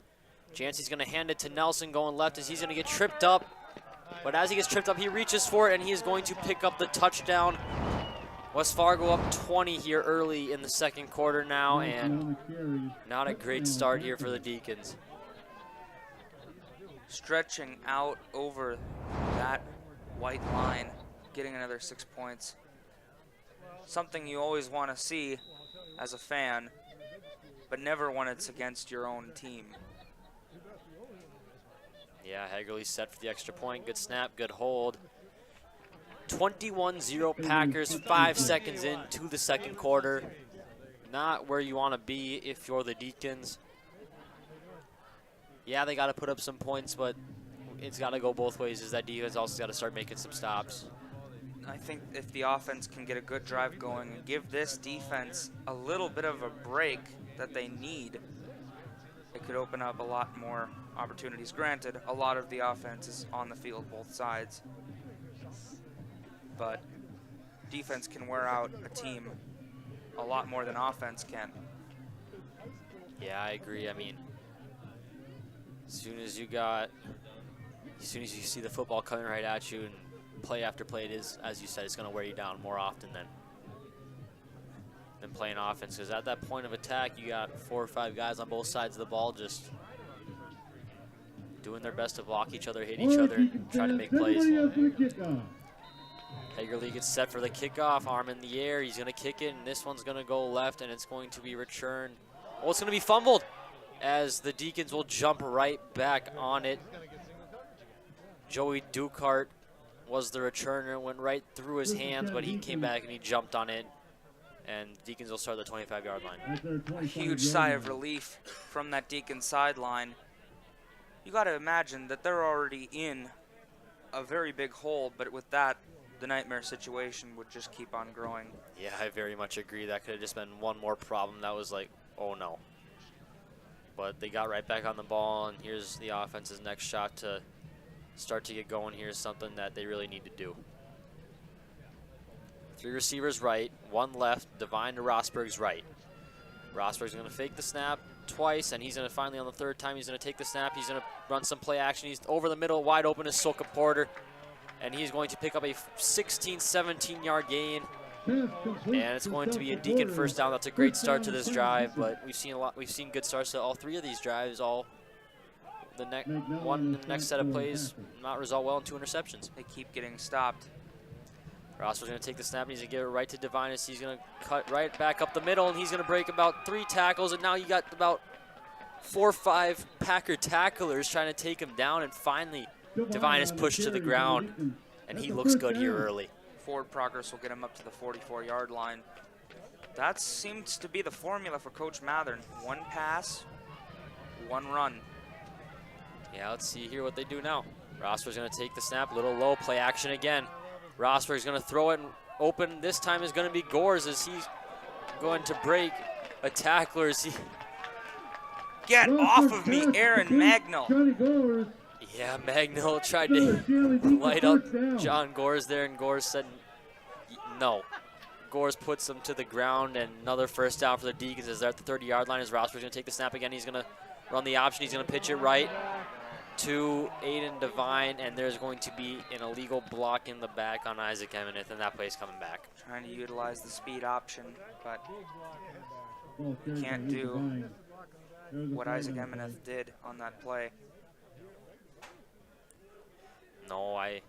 Jancy's going to hand it to Nelson going left as he's going to get tripped up. But as he gets tripped up, he reaches for it, and he is going to pick up the touchdown West Fargo up 20 here early in the second quarter now, and not a great start here for the Deacons. Stretching out over that white line, getting another 6 points. Something you always want to see as a fan, but never when it's against your own team. Yeah, Hagerly set for the extra point. Good snap, good hold. 21-0 Packers, 5 seconds into the second quarter. Not where you want to be if you're the Deacons. Yeah, they got to put up some points, but it's got to go both ways. Is that defense also got to start making some stops. I think if the offense can get a good drive going and give this defense a little bit of a break that they need, it could open up a lot more opportunities. Granted, a lot of the offense is on the field, both sides. But defense can wear out a team a lot more than offense can. Yeah, I agree. I mean, as soon as you see the football coming right at you and play after play, it is, as you said, it's going to wear you down more often than playing offense. Because at that point of attack, you got 4 or 5 guys on both sides of the ball just doing their best to block each other, hit each other, and try to make plays. Hagerly gets set for the kickoff, arm in the air. He's going to kick it, and this one's going to go left, and it's going to be returned. Oh, it's going to be fumbled as the Deacons will jump right back on it. Joey Dukart was the returner, went right through his hands, but he came back and he jumped on it. And Deacons will start the 25-yard line. A huge sigh of relief from that Deacons sideline. You got to imagine that they're already in a very big hole, but with that, the nightmare situation would just keep on growing. Yeah, I very much agree. That could have just been one more problem. That was like, oh no. But they got right back on the ball, and here's the offense's next shot to start to get going. Here's something that they really need to do. 3 receivers right, 1 left, Divine to Rosberg's right. Rosberg's going to fake the snap twice, and he's going to finally, on the 3rd time, he's going to take the snap. He's going to run some play action. He's over the middle, wide open is Soka Porter, and he's going to pick up a 16, 17-yard gain. And it's going to be a Deacon first down. That's a great start to this drive, but we've seen good starts to all 3 of these drives. The next set of plays not result well in 2 interceptions. They keep getting stopped. Rossler's going to take the snap, and he's going to give it right to Divinus. He's going to cut right back up the middle, and he's going to break about 3 tackles, and now you got about 4 or 5 Packer tacklers trying to take him down, and finally Divinus pushed to the ground, and he looks good here early. Forward progress will get him up to the 44-yard line. That seems to be the formula for Coach Mathern. 1 pass, 1 run. Yeah, let's see here what they do now. Rosberg's going to take the snap, a little low, play action again. Rosberg's going to throw it open. This time is going to be Gores as he's going to break a tackler. Get off of me, Aaron Magnell. Yeah, Magnell tried to light up John Gores there, and Gores said no. Gores puts him to the ground, and another first down for the Deacons as they're at the 30-yard line. As Rosberg's going to take the snap again. He's going to run the option. He's going to pitch it right to Aiden Divine, and there's going to be an illegal block in the back on Isaac Emeneth, and that play's coming back. Trying to utilize the speed option, but you can't do what Isaac Emeneth did on that play. No, I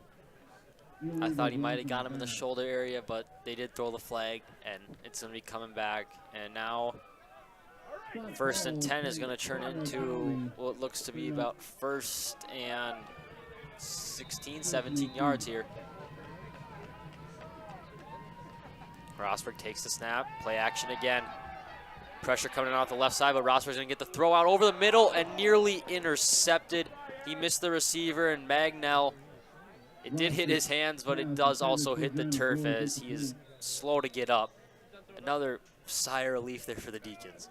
thought he might have got him in the shoulder area, but they did throw the flag, and it's going to be coming back. And now 1st and 10 is going to turn into what looks to be about 1st and 16, 17 yards here. Rosberg takes the snap, play action again. Pressure coming out the left side, but Rosberg's going to get the throw out over the middle and nearly intercepted. He missed the receiver, and Magnell, it did hit his hands, but it does also hit the turf as he is slow to get up. Another sigh of relief there for the Deacons.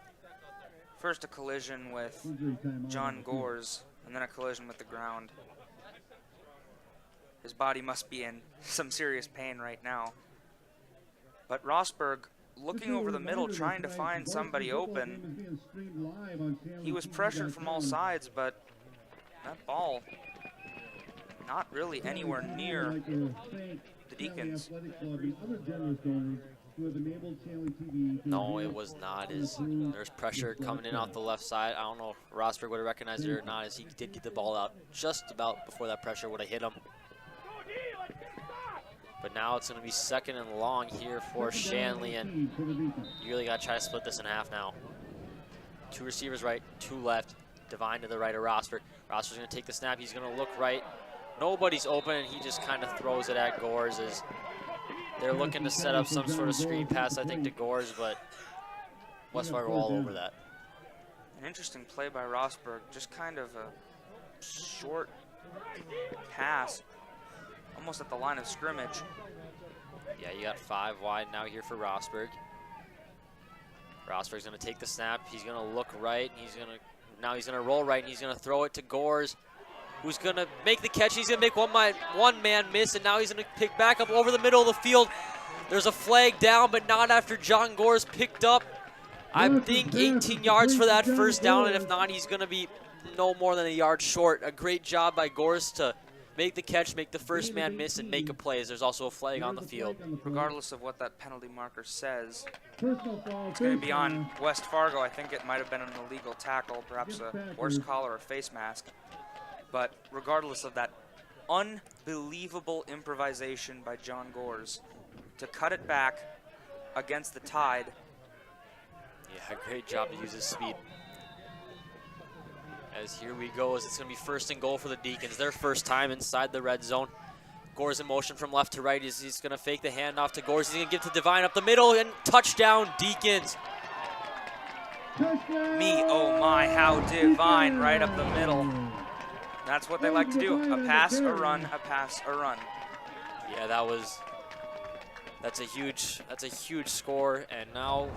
First a collision with John Gores, and then a collision with the ground. His body must be in some serious pain right now. But Rosberg, looking over the middle, trying to find somebody open. He was pressured from all sides, but that ball not really anywhere near the Deacons. who have enabled Shanley TV to No, it advance was not. and As improve there's pressure this coming in off the left side. I don't know if Rosberg would have recognized it or not, as he did get the ball out just about before that pressure would have hit him. But now it's going to be second and long here for Shanley, and for the Deacons. you really got to try to split this in half now. 2 receivers right, 2 left. Divine to the right of Rosberg. Rosberg's going to take the snap. He's going to look right. Nobody's open, and he just kind of throws it at Gores as they're looking to set up some sort of screen pass, I think, to Gores, but West Fargo all over that. An interesting play by Rosberg, just kind of a short pass, almost at the line of scrimmage. Yeah, you got 5 wide now here for Rosberg. Rosberg's going to take the snap. He's going to look right. Now he's going to roll right, and he's going to throw it to Gores, who's going to make the catch. He's going to make one man miss, and now he's going to pick back up over the middle of the field. There's a flag down, but not after John Gores picked up, I think, 18 yards for that first down, and if not, he's going to be no more than a yard short. A great job by Gores to make the catch, make the first man miss, and make a play, as there's also a flag on the field. Regardless of what that penalty marker says, Personal foul, it's going to be on West Fargo. I think it might have been an illegal tackle, perhaps a horse collar or face mask. But regardless of that unbelievable improvisation by John Gores to cut it back against the Tide. Yeah, great job to use his speed. As here we go, as it's going to be first and goal for the Deacons. Their first time inside the red zone. Gores in motion from left to right. He's going to fake the handoff to Gores. He's going to give to Divine up the middle, and touchdown, Deacons. Me, oh my, how Divine right up the middle. That's what they like to do. A pass, a run, a pass, a run. Yeah, that's a huge score, and now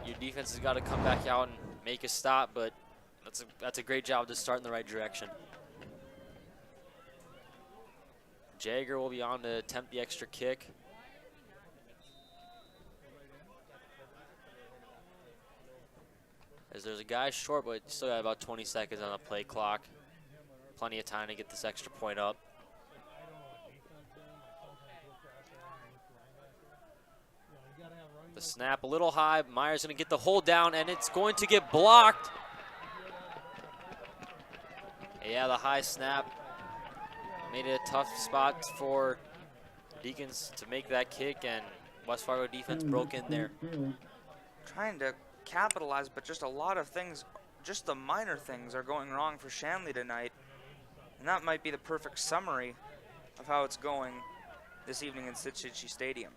your defense has got to come back out and make a stop, but that's a great job to start in the right direction. Jagger will be on to attempt the extra kick. As there's a guy short, but still got about 20 seconds on the play clock. Plenty of time to get this extra point up. The snap a little high. Meyer's going to get the hold down, and it's going to get blocked. Yeah, the high snap made it a tough spot for Deacons to make that kick, and West Fargo defense broke in there. Trying to capitalize, but just a lot of things, just the minor things are going wrong for Shanley tonight. And that might be the perfect summary of how it's going this evening in Cichy Stadium.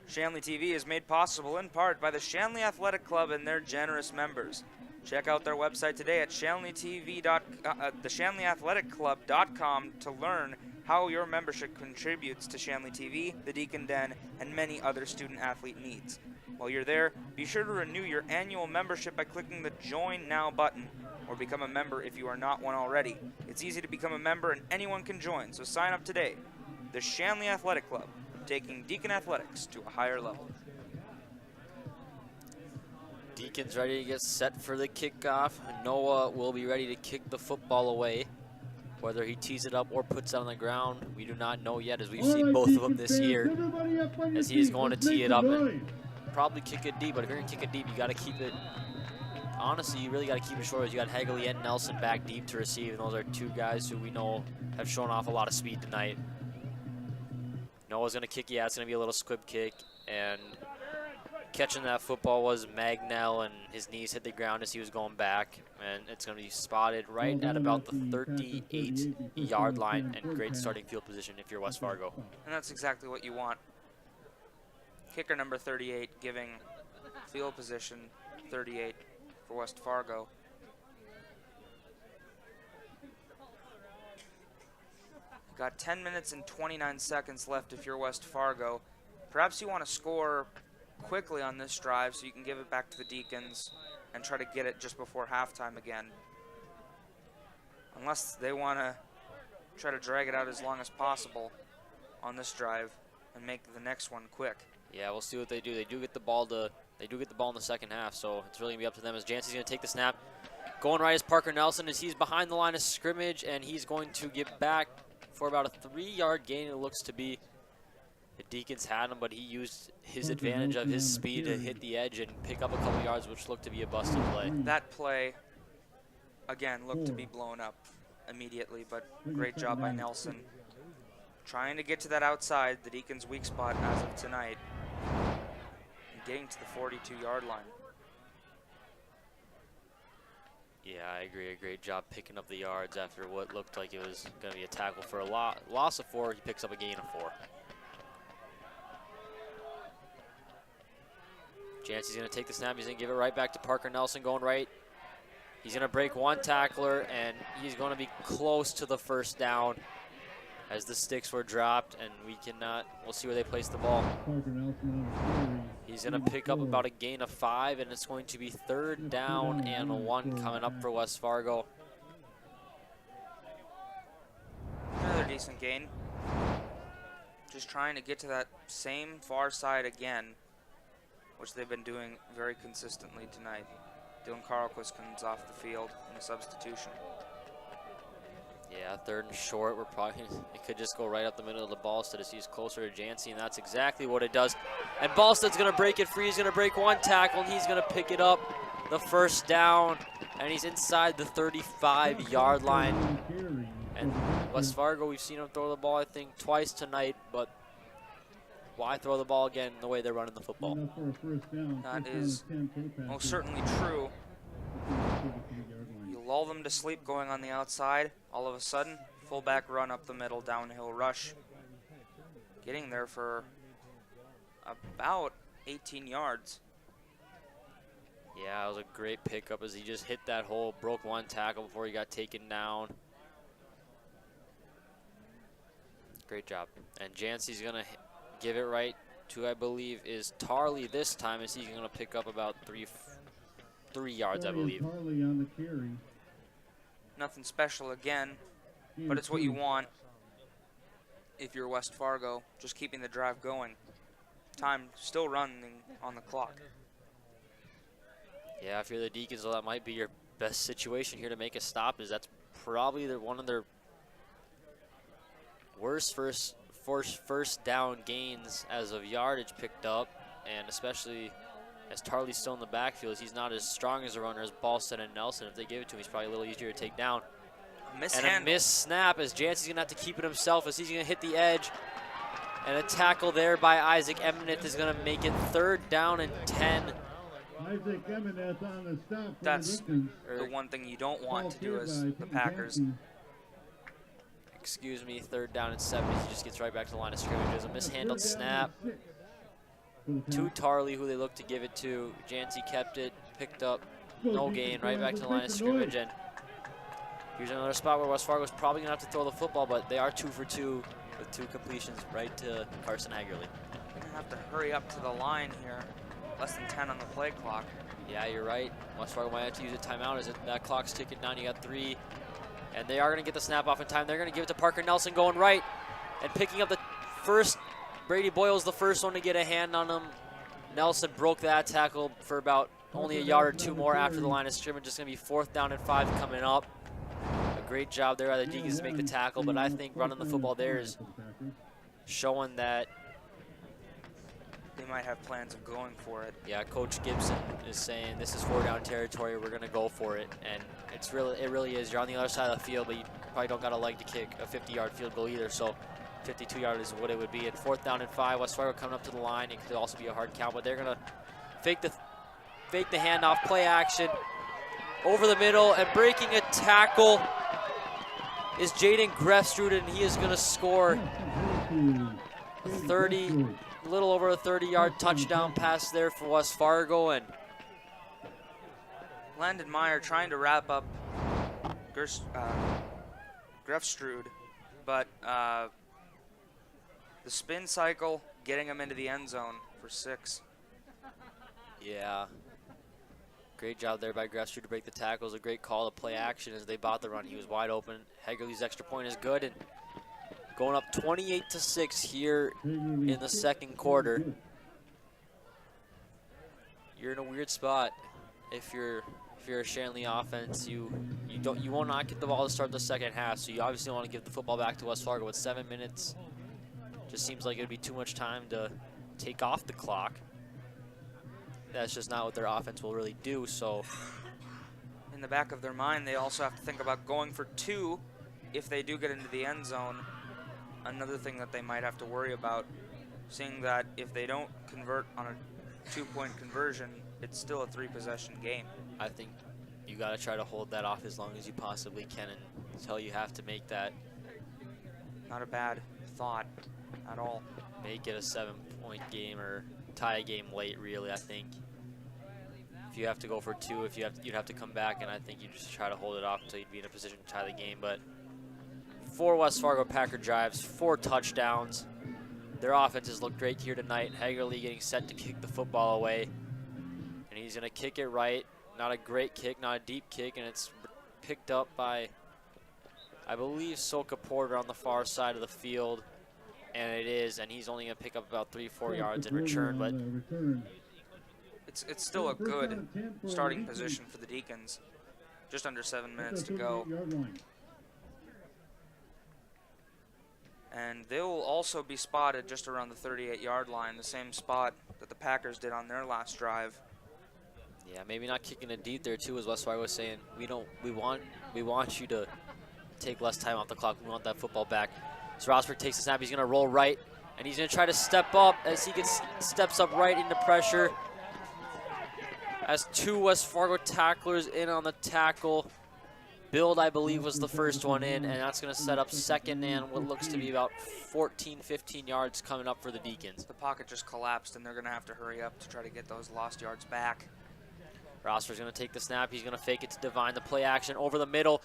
Shanley TV is made possible in part by the Shanley Athletic Club and their generous members. Check out their website today at theshanleyathletic.com to learn how your membership contributes to Shanley TV, the Deacon Den, and many other student-athlete needs. While you're there, be sure to renew your annual membership by clicking the Join Now button, or become a member if you are not one already. It's easy to become a member and anyone can join, so sign up today. The Shanley Athletic Club, taking Deacon athletics to a higher level. Deacons ready to get set for the kickoff. Noah will be ready to kick the football away. Whether he tees it up or puts it on the ground, we do not know yet, as we've seen both of them this year. As he is going to tee it up and probably kick it deep, but if you're going to kick it deep, you got to keep it, honestly, you really got to keep it short. You got Hagley and Nelson back deep to receive, and those are 2 guys who we know have shown off a lot of speed tonight. Noah's going to kick, yeah, it's going to be a little squib kick, and catching that football was Magnell, and his knees hit the ground as he was going back, and it's going to be spotted right at about the 38-yard line, and great starting field position if you're West Fargo. And that's exactly what you want. Kicker number 38 giving field position 38 for West Fargo. Got 10 minutes and 29 seconds left if you're West Fargo. Perhaps you want to score quickly on this drive so you can give it back to the Deacons and try to get it just before halftime again. Unless they want to try to drag it out as long as possible on this drive and make the next one quick. Yeah, we'll see what they do. They do get the ball in the second half, so it's really gonna be up to them as Jancy's gonna take the snap. Going right is Parker Nelson as he's behind the line of scrimmage, and he's going to get back for about a 3-yard gain. It looks to be the Deacons had him, but he used his advantage of his speed to hit the edge and pick up a couple yards, which looked to be a busted play. That play, again, looked to be blown up immediately, but great job by Nelson. Trying to get to that outside, the Deacons' weak spot as of tonight, and getting to the 42-yard line. Yeah, I agree. A great job picking up the yards after what looked like it was going to be a tackle for a loss of 4. He picks up a gain of 4. Jancy's going to take the snap. He's going to give it right back to Parker Nelson going right. He's going to break one tackler, and he's going to be close to the first down as the sticks were dropped, and we'll see where they place the ball. He's going to pick up about a gain of 5, and it's going to be 3rd down and 1 coming up for West Fargo. Another decent gain. Just trying to get to that same far side again, which they've been doing very consistently tonight. Dylan Carlquist comes off the field in a substitution. Yeah, 3rd and short. It could just go right up the middle of the ball instead of he's closer to Jancy, and that's exactly what it does. And Ballstead's going to break it free. He's going to break one tackle, and he's going to pick it up, the first down, and he's inside the 35-yard line. And West Fargo, we've seen him throw the ball, I think, twice tonight, but why throw the ball again the way they're running the football? That is most certainly true. You lull them to sleep going on the outside. All of a sudden, fullback run up the middle, downhill rush. Getting there for about 18 yards. Yeah, it was a great pickup as he just hit that hole, broke one tackle before he got taken down. Great job. And Jancy's going to give it right to, I believe, is Tarley this time, as he's going to pick up about 3 yards, I believe. Tarley on the carry. Nothing special again, but it's what you want if you're West Fargo, just keeping the drive going. Time still running on the clock. Yeah, if you're the Deacons, well, that might be your best situation here to make a stop, as that's probably one of their worst first down gains as of yardage picked up, and especially as Tarley's still in the backfield. He's not as strong as a runner as Ballstead and Nelson. If they give it to him, he's probably a little easier to take down. And a missed snap as Jancy's going to have to keep it himself as he's going to hit the edge. And a tackle there by Isaac Emineth is going to make it 3rd down and 10. Isaac Emineth on the stop. That's the one thing you don't want to do as the Packers. Excuse me, 3rd down and 7. He just gets right back to the line of scrimmage. There's a mishandled snap to Tarley, who they look to give it to. Jancy kept it, picked up, no gain, right back to the line of scrimmage. And here's another spot where West Fargo's probably going to have to throw the football, but they are 2 for 2 with 2 completions right to Carson Hagerly. They're going to have to hurry up to the line here. Less than 10 on the play clock. Yeah, you're right. West Fargo might have to use a timeout as that clock's ticking down. You got 3. And they are going to get the snap off in time. They're going to give it to Parker Nelson going right and picking up the first. Brady Boyle's the first one to get a hand on him. Nelson broke that tackle for about only a yard or 2 more after the line of scrimmage. It's going to be 4th down and 5 coming up. A great job there by the Deacons to make the tackle, but I think running the football there is showing that they might have plans of going for it. Yeah, Coach Gibson is saying this is 4-down territory. We're going to go for it, and it really is. You're on the other side of the field, but you probably don't got a leg to kick a 50-yard field goal either. So 52-yard is what it would be. At 4th down and 5, West Fargo coming up to the line. It could also be a hard count, but they're going to fake the handoff, play action over the middle, and breaking a tackle is Jaden Grefstrud, and he is going to score a little over a 30-yard touchdown pass there for West Fargo. And Landon Meyer trying to wrap up Grefstrud, but the spin cycle getting him into the end zone for 6. Yeah. Great job there by Grefstrud to break the tackles. A great call to play action as they bought the run. He was wide open. Hagerly's extra point is good, and going up 28-6 here in the 2nd quarter. You're in a weird spot if you're if you're a Shanley offense, you will not get the ball to start the second half, so you obviously want to give the football back to West Fargo with 7 minutes. Just seems like it'd be too much time to take off the clock. That's just not what their offense will really do. So In the back of their mind, they also have to think about going for 2 if they do get into the end zone. Another thing that they might have to worry about, seeing that if they don't convert on a 2-point conversion, it's still a 3-possession game. I think you got to try to hold that off as long as you possibly can until you have to make that. Not a bad thought at all. Make it a 7-point game or tie a game late, really. I think if you have to go for 2, you'd have to come back, and I think you just try to hold it off until you'd be in a position to tie the game. But 4 West Fargo Packer drives, 4 touchdowns. Their offenses look great here tonight. Hagerly getting set to kick the football away, and he's going to kick it right. Not a great kick, not a deep kick, and it's picked up by, I believe, Soka Porter on the far side of the field. And it is, and he's only going to pick up about 3-4 yards in return, but it's still a good starting position for the Deacons. Just under 7 minutes to go. And they'll also be spotted just around the 38-yard line, the same spot that the Packers did on their last drive. Yeah, maybe not kicking it deep there too, as West Fargo was saying. We want you to take less time off the clock. We want that football back. So Rosberg takes the snap. He's going to roll right, and he's going to try to step up as he steps up right into pressure. As 2 West Fargo tacklers in on the tackle. Build, I believe, was the first one in, and that's going to set up second and what looks to be about 14, 15 yards coming up for the Deacons. The pocket just collapsed, and they're going to have to hurry up to try to get those lost yards back. Rosberg's going to take the snap. He's going to fake it to Divine. The play action over the middle.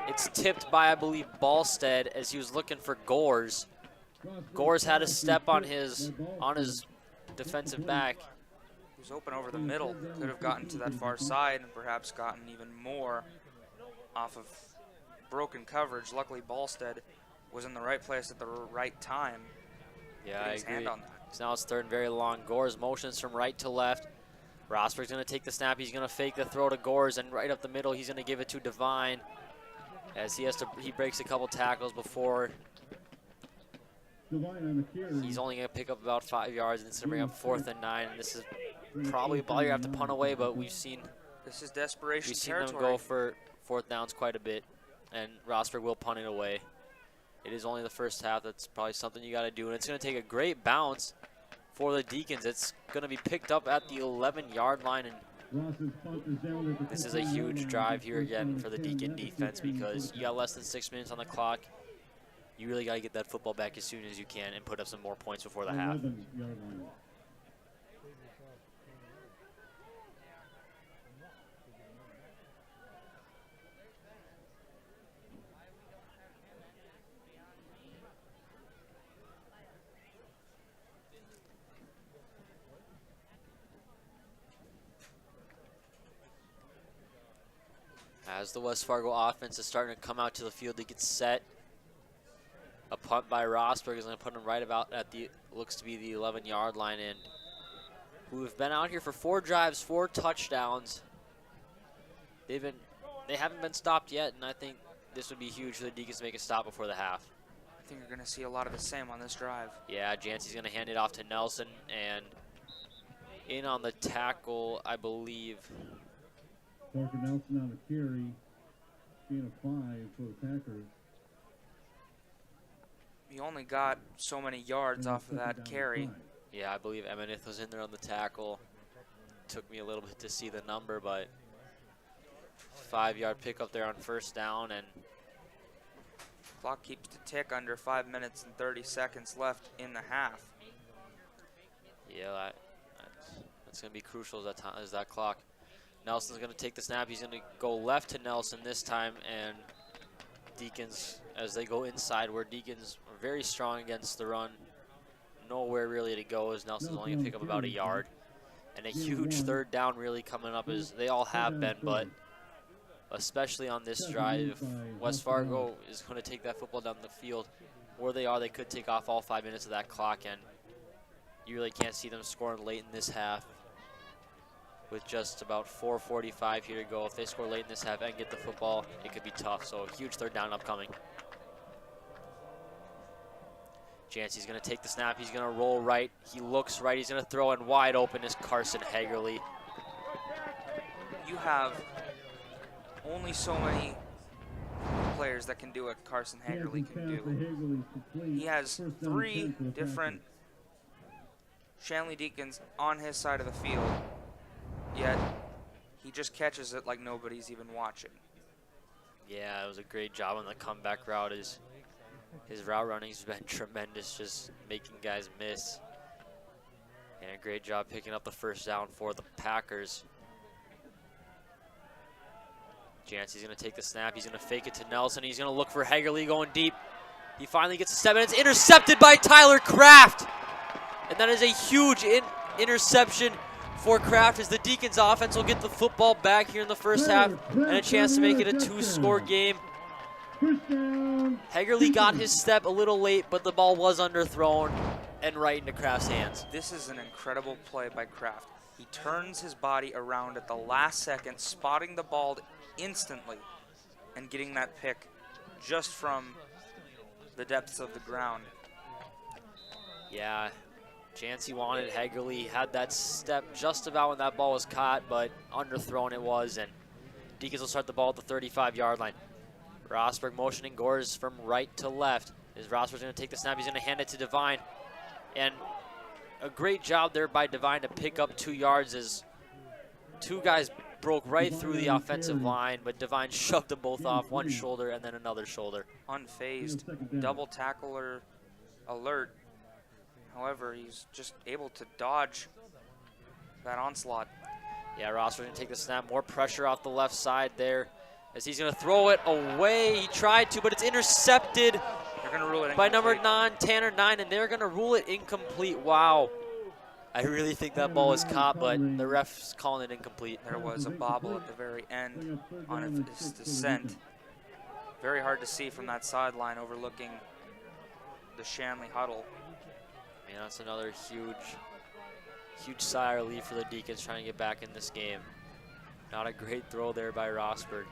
It's tipped by, I believe, Ballstead as he was looking for Gores. Gores had a step on his defensive back. He was open over the middle. Could have gotten to that far side and perhaps gotten even more off of broken coverage. Luckily, Ballstead was in the right place at the right time. Yeah, I agree. Hand on that. So now it's 3rd and very long. Gores motions from right to left. Rosberg's going to take the snap. He's going to fake the throw to Gores, and right up the middle, he's going to give it to Divine. As he breaks a couple tackles before he's only going to pick up about 5 yards, and it's going to bring up 4th and 9. And this is probably a ball you have to punt away, but we've seen this is desperation them go for 4th downs quite a bit, and Rosberg will punt it away. It is only the first half. That's probably something you got to do, and it's going to take a great bounce for the Deacons. It's going to be picked up at the 11-yard line, and this is a huge drive here again for the Deacon defense because you got less than 6 minutes on the clock. You really got to get that football back as soon as you can and put up some more points before the half. As the West Fargo offense is starting to come out to the field to get set, a punt by Rosberg is going to put him right about at the, looks to be the 11-yard line. And we've been out here for 4 drives, 4 touchdowns. They haven't been stopped yet, and I think this would be huge for the Deacons to make a stop before the half. I think you're going to see a lot of the same on this drive. Yeah, Jancy's going to hand it off to Nelson, and in on the tackle, I believe. Parker Nelson on the carry, being a 5 for the Packers. He only got so many yards off of that carry. Yeah, I believe Emanith was in there on the tackle. Took me a little bit to see the number, but 5-yard pickup there on 1st down, and Clock keeps to tick under 5 minutes and 30 seconds left in the half. Yeah, that's going to be crucial as that clock. Nelson's going to take the snap. He's going to go left to Nelson this time, and Deacons, as they go inside, where Deacons are very strong against the run, nowhere really to go, as Nelson's only going to pick up about 1 yard. And a huge 3rd down really coming up, as they all have been, but especially on this drive, West Fargo is going to take that football down the field. Where they are, they could take off all 5 minutes of that clock, and you really can't see them scoring late in this half. with just about 4:45 here to go. If they score late in this half and get the football, it could be tough. So a huge third down upcoming. Jancy's going to take the snap. He's going to roll right. He looks right. He's going to throw, and wide open is Carson Hagerly. You have only so many players that can do what Carson Hagerly can do. He has 3 different Shanley Deacons on his side of the field, yet he just catches it like nobody's even watching. Yeah, it was a great job on the comeback route. His route running's been tremendous, just making guys miss. And a great job picking up the first down for the Packers. Jancy's going to take the snap. He's going to fake it to Nelson. He's going to look for Hagerly going deep. He finally gets a step, and it's intercepted by Tyler Kraft. And that is a huge interception for Kraft, as the Deacons offense will get the football back here in the first half and a chance to make it a 2-score game. Hagerly got his step a little late, but the ball was underthrown and right into Kraft's hands. This is an incredible play by Kraft. He turns his body around at the last second, spotting the ball instantly and getting that pick just from the depths of the ground. Yeah, Jancy wanted Hagerly, had that step just about when that ball was caught, but underthrown it was, and Deacons will start the ball at the 35-yard line. Rosberg motioning Gores from right to left. As Rosberg's going to take the snap, he's going to hand it to Devine. And a great job there by Devine to pick up 2 yards, as 2 guys broke right through the offensive line, but Devine shoved them both off, one shoulder and then another shoulder. Unfazed, double tackler alert. However, he's just able to dodge that onslaught. Yeah, Rosberg's going to take the snap, more pressure off the left side there, as he's going to throw it away. He tried to, but it's intercepted by number 9, Tanner 9, and they're going to rule it incomplete. Wow. I really think that ball was caught, but the ref's calling it incomplete. There was a bobble at the very end on his descent. Very hard to see from that sideline overlooking the Shanley huddle. Man, that's another huge sigh of relief for the Deacons trying to get back in this game. Not a great throw there by Rosberg.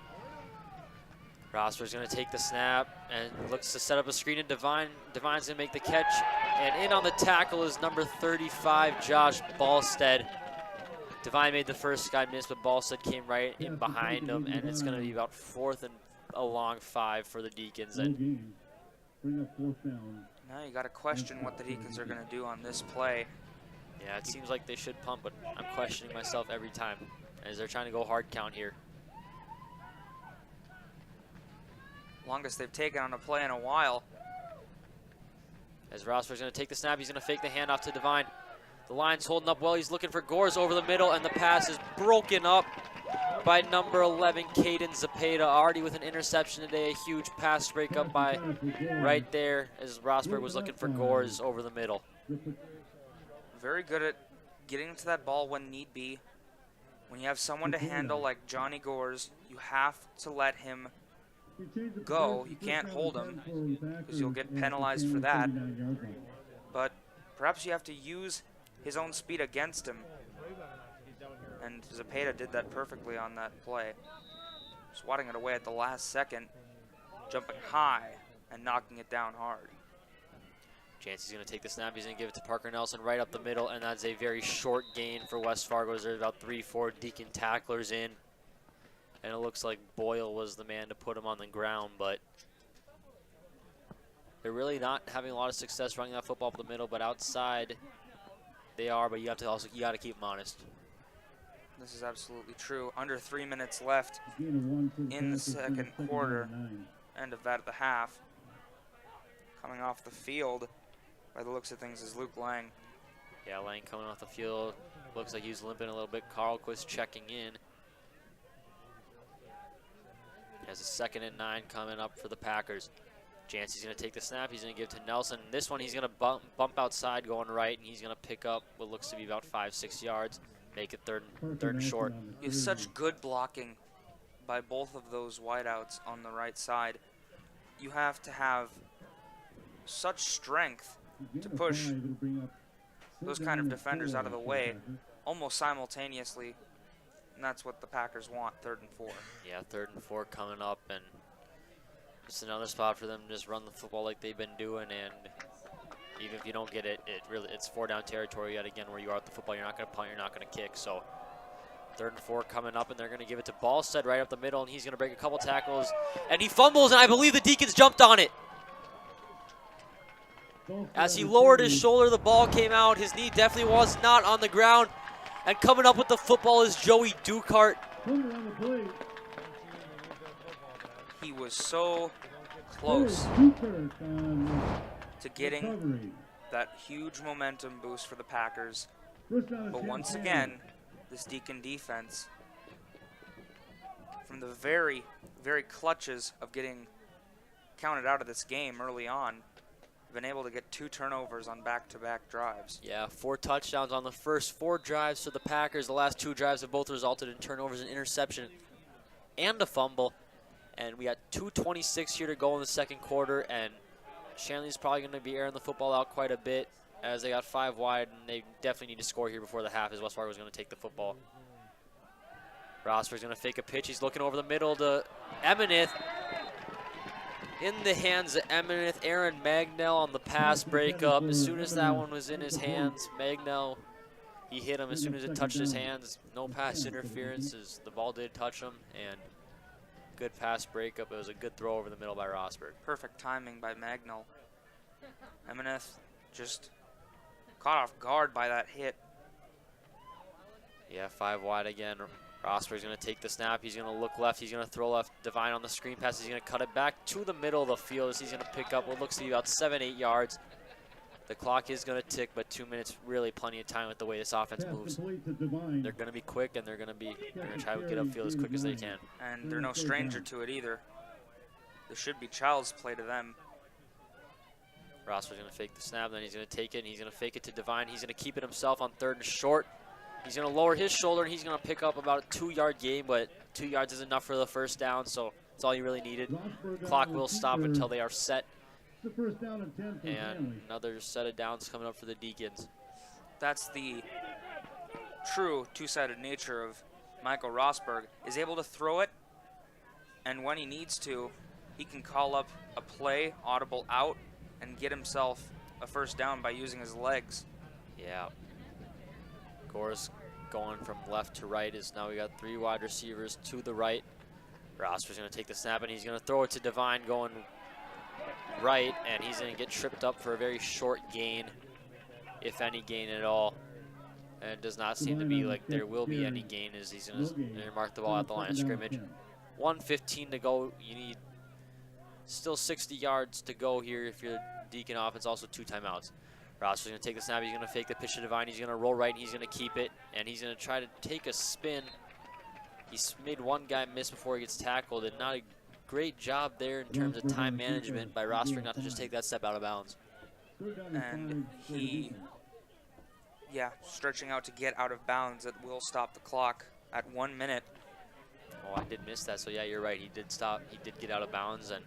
Rosberg's going to take the snap and looks to set up a screen to Devine. Devine's going to make the catch, and in on the tackle is number 35, Josh Ballstead. Devine made the first guy miss, but Ballstead came right in behind him, and it's going to be about 4th and a long 5 for the Deacons. And now you got to question what the Deacons are going to do on this play. yeah, it seems like they should pump, but I'm questioning myself every time as they're trying to go hard count here. Longest they've taken on a play in a while. As Rosberg's going to take the snap, he's going to fake the handoff to Devine. The line's holding up well. He's looking for Gores over the middle, and the pass is broken up by number 11, Caden Zapata. Already with an interception today, a huge pass breakup by right there as Rosberg was looking for Gores over the middle. Very good at getting to that ball when need be. When you have someone to handle like Johnny Gores, you have to let him go. You can't hold him because you'll get penalized for that. But perhaps you have to use his own speed against him. And Zapata did that perfectly on that play. Swatting it away at the last second, jumping high and knocking it down hard. Jancy's going to take the snap. He's going to give it to Parker Nelson right up the middle, and that's a very short gain for West Fargo. There's about 3-4 Deacon tacklers in. And it looks like Boyle was the man to put him on the ground, but they're really not having a lot of success running that football up the middle, but outside they are, but you got to keep them honest. This is absolutely true. Under 3 minutes left in the second quarter, end of that at the half. Coming off the field, by the looks of things, is Luke Lang. Yeah, Lang coming off the field. Looks like he's limping a little bit. Carlquist checking in. Has a 2nd and 9 coming up for the Packers. Jancy's going to take the snap. He's going to give it to Nelson. This one he's going to bump outside going right, and he's going to pick up what looks to be about 5-6 yards. Make it third and short. It's such good blocking by both of those wideouts on the right side. You have to have such strength to push those kind of defenders out of the way almost simultaneously And that's what the Packers want, 3rd and 4. Yeah, 3rd and 4 coming up, and just another spot for them to just run the football like they've been doing. And even if you don't get it, it's 4-down territory yet again where you are at the football. You're not going to punt, you're not going to kick. So 3rd and 4 coming up, and they're going to give it to Ballstead right up the middle, and he's going to break a couple tackles, and he fumbles, and I believe the Deacons jumped on it. As he lowered his shoulder, the ball came out. His knee definitely was not on the ground. And coming up with the football is Joey Dukart. He was so close to getting that huge momentum boost for the Packers. But once again, this Deacon defense, from the very, very clutches of getting counted out of this game early on, been able to get 2 turnovers on back-to-back drives. Yeah, 4 touchdowns on the first 4 drives for the Packers. The last 2 drives have both resulted in turnovers, an interception, and a fumble. And we got 2:26 here to go in the second quarter, and Shanley's probably going to be airing the football out quite a bit as they got 5 wide, and they definitely need to score here before the half as West Fargo is going to take the football. Rosberg's going to fake a pitch. He's looking over the middle to Emineth. In the hands of Emineth, Aaron Magnell on the pass breakup. As soon as that one was in his hands, Magnell, he hit him as soon as it touched his hands. No pass interference as the ball did touch him, and good pass breakup. It was a good throw over the middle by Rosberg. Perfect timing by Magnell. Emineth just caught off guard by that hit. Yeah, 5 wide again. Rosberg's going to take the snap. He's going to look left. He's going to throw left. Divine on the screen pass. He's going to cut it back to the middle of the field as he's going to pick up what looks to be about 7-8 yards. The clock is going to tick, but 2 minutes, really plenty of time with the way this offense moves. They're going to be quick, and they're going to try to get upfield as quick as they can. And they're no stranger to it either. There should be child's play to them. Rosberg's going to fake the snap, then he's going to take it, and he's going to fake it to Divine. He's going to keep it himself on 3rd and short. He's going to lower his shoulder, and he's going to pick up about a 2-yard gain, but 2 yards is enough for the first down, so that's all you really needed. Clock will stop until they are set. And another set of downs coming up for the Deacons. That's the true two-sided nature of Michael Rosberg, is able to throw it, and when he needs to, he can call up a play, audible out, and get himself a first down by using his legs. Yeah. Gore's going from left to right as now we got 3 wide receivers to the right. Rosberg's going to take the snap, and he's going to throw it to Divine going right, and he's going to get tripped up for a very short gain, if any gain at all. And it does not seem to be like there will be any gain as he's going to mark the ball at the line of scrimmage. 1:15 to go. You need still 60 yards to go here if you're Deacon offense, also 2 timeouts. Rosberg's going to take the snap. He's going to fake the pitch to Divine. He's going to roll right, and he's going to keep it, and he's going to try to take a spin. He's made one guy miss before he gets tackled, and not a great job there in terms of time management by Rosberg not to just take that step out of bounds. And he, stretching out to get out of bounds. It will stop the clock at 1 minute. Oh, I did miss that, so yeah, you're right. He did stop. He did get out of bounds, and